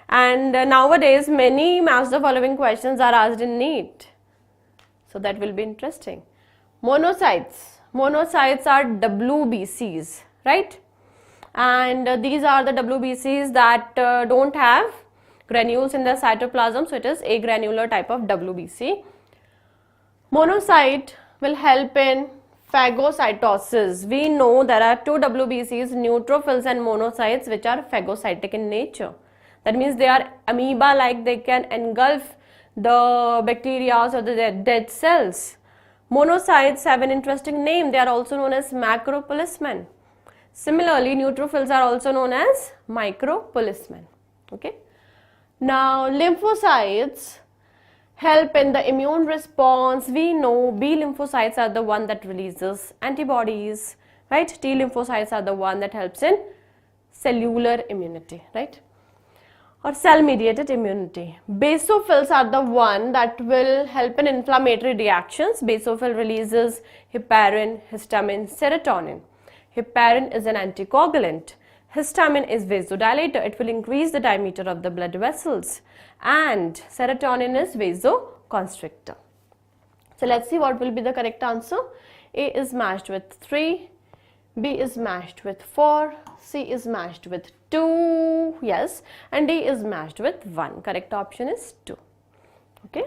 And nowadays many match the following questions are asked in NEET, so that will be interesting. Monocytes. Monocytes are WBCs, right? And these are the WBCs that don't have granules in the cytoplasm, so it is a granular type of WBC. Monocyte will help in phagocytosis. We know there are two WBCs, neutrophils and monocytes, which are phagocytic in nature. That means they are amoeba like, they can engulf the bacteria or the dead cells. Monocytes have an interesting name. They are also known as macropolicemen. Similarly, neutrophils are also known as micropolicemen. Okay. Now, lymphocytes help in the immune response. We know B lymphocytes are the one that releases antibodies, right? T lymphocytes are the one that helps in cellular immunity, right? Or cell mediated immunity. Basophils are the one that will help in inflammatory reactions. Basophil releases heparin, histamine, serotonin. Heparin is an anticoagulant. Histamine is vasodilator. It will increase the diameter of the blood vessels. And serotonin is vasoconstrictor. So let's see what will be the correct answer. A is matched with 3, B is matched with 4, C is matched with 2, yes, and D is matched with 1. Correct option is 2. Okay.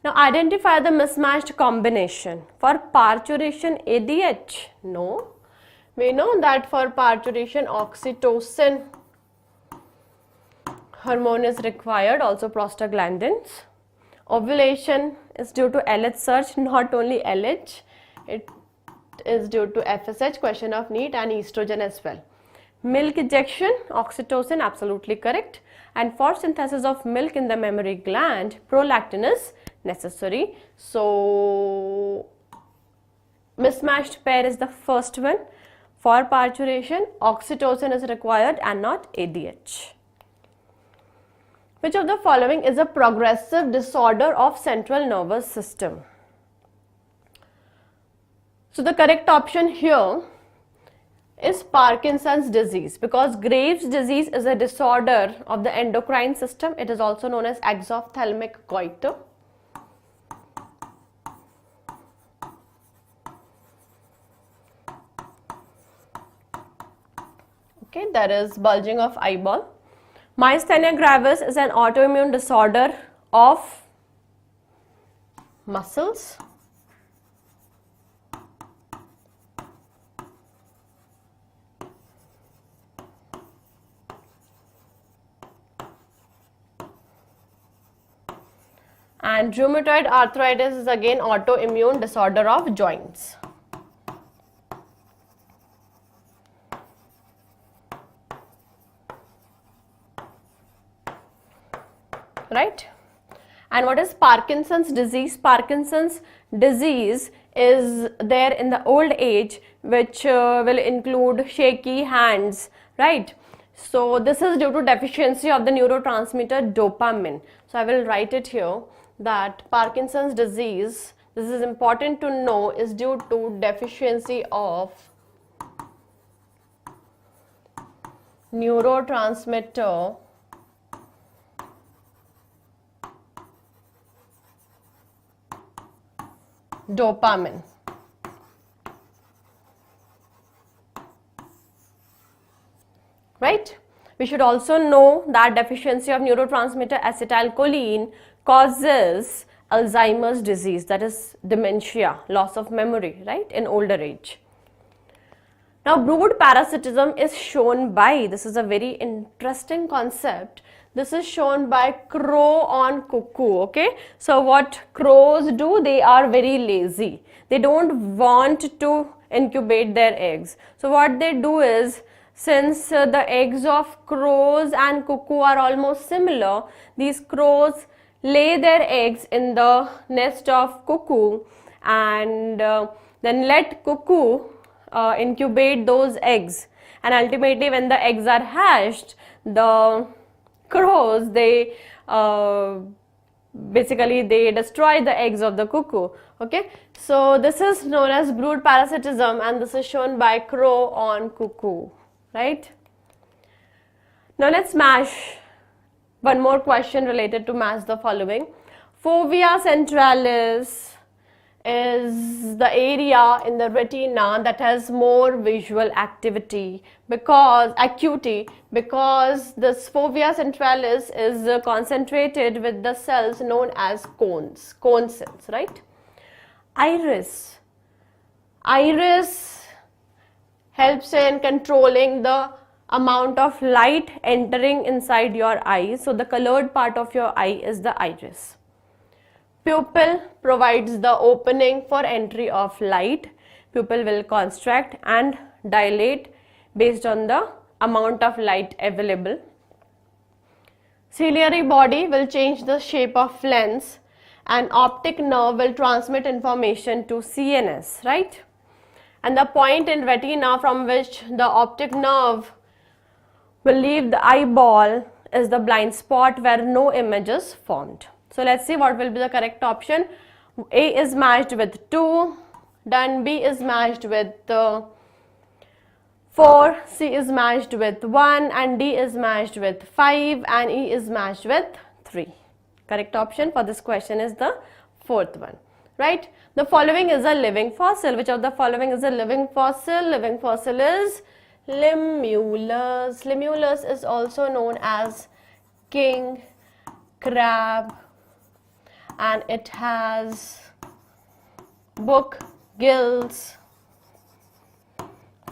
Now identify the mismatched combination. For parturition, ADH, no. We know that for parturition, oxytocin hormone is required, also prostaglandins. Ovulation is due to LH search, not only LH, it is due to FSH, question of NEET, and estrogen as well. Milk ejection, oxytocin, absolutely correct. And for synthesis of milk in the mammary gland, prolactin is necessary. So mismatched pair is the first one. For parturition, oxytocin is required and not ADH. Which of the following is a progressive disorder of central nervous system? So the correct option here is Parkinson's disease, because Graves' disease is a disorder of the endocrine system. It is also known as exophthalmic goiter. Okay, there is bulging of eyeball. Myasthenia gravis is an autoimmune disorder of muscles. And rheumatoid arthritis is again autoimmune disorder of joints. Right? And what is Parkinson's disease? Parkinson's disease is there in the old age, which will include shaky hands, right? So this is due to deficiency of the neurotransmitter dopamine. So I will write it here that Parkinson's disease, this is important to know, is due to deficiency of neurotransmitter dopamine. Right? We should also know that deficiency of neurotransmitter acetylcholine causes Alzheimer's disease, that is dementia, loss of memory, right, in older age. Now, brood parasitism is shown by, this is a very interesting concept, this is shown by crow on cuckoo, okay. So, what crows do, they are very lazy, they don't want to incubate their eggs. So, what they do is, since the eggs of crows and cuckoo are almost similar, these crows lay their eggs in the nest of cuckoo and then let cuckoo incubate those eggs, and ultimately when the eggs are hatched, the crows, they basically they destroy the eggs of the cuckoo, okay. So this is known as brood parasitism, and this is shown by crow on cuckoo, right. Now let's mash one more question related to match the following. Fovea centralis is the area in the retina that has more visual activity because acuity, because this fovea centralis is concentrated with the cells known as cone cells, right. Iris helps in controlling the amount of light entering inside your eye. So the colored part of your eye is the iris. Pupil provides the opening for entry of light. Pupil will contract and dilate based on the amount of light available. Ciliary body will change the shape of lens, and optic nerve will transmit information to CNS, right? And the point in retina from which the optic nerve will leave the eyeball is the blind spot where no image is formed. So let's see what will be the correct option. A is matched with 2, then B is matched with 4, C is matched with 1, and D is matched with 5, and E is matched with 3. Correct option for this question is the fourth one, right? The following is a living fossil. Which of the following is a living fossil? Living fossil is Limulus. Limulus is also known as king crab, and it has book gills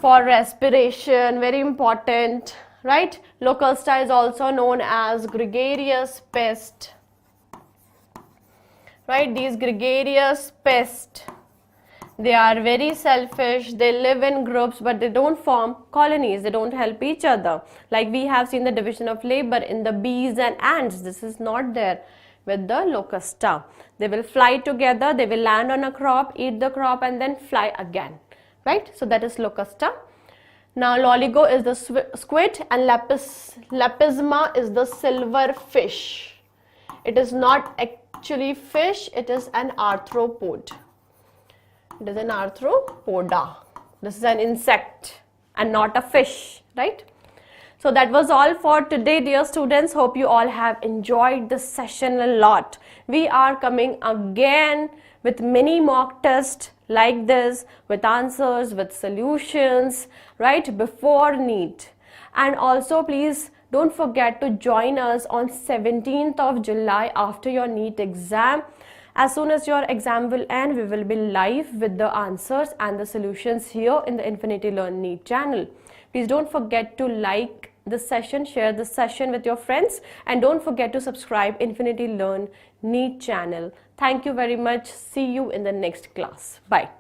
for respiration, very important, right? Locusta is also known as gregarious pest, right? These gregarious pests, they are very selfish, they live in groups but they don't form colonies, they don't help each other. Like we have seen the division of labor in the bees and ants, this is not there with the locusta. They will fly together, they will land on a crop, eat the crop and then fly again, right? So that is locusta. Now loligo is the squid and lepisma is the silver fish. It is not actually fish, it is an arthropod. It is an arthropoda. This is an insect and not a fish, right? So that was all for today, dear students. Hope you all have enjoyed this session a lot. We are coming again with many mock tests like this, with answers, with solutions, right, before NEET. And also please don't forget to join us on 17th of July after your NEET exam. As soon as your exam will end, we will be live with the answers and the solutions here in the Infinity Learn NEET channel. Please don't forget to like this session, share this session with your friends, and don't forget to subscribe Infinity Learn NEET channel. Thank you very much. See you in the next class. Bye.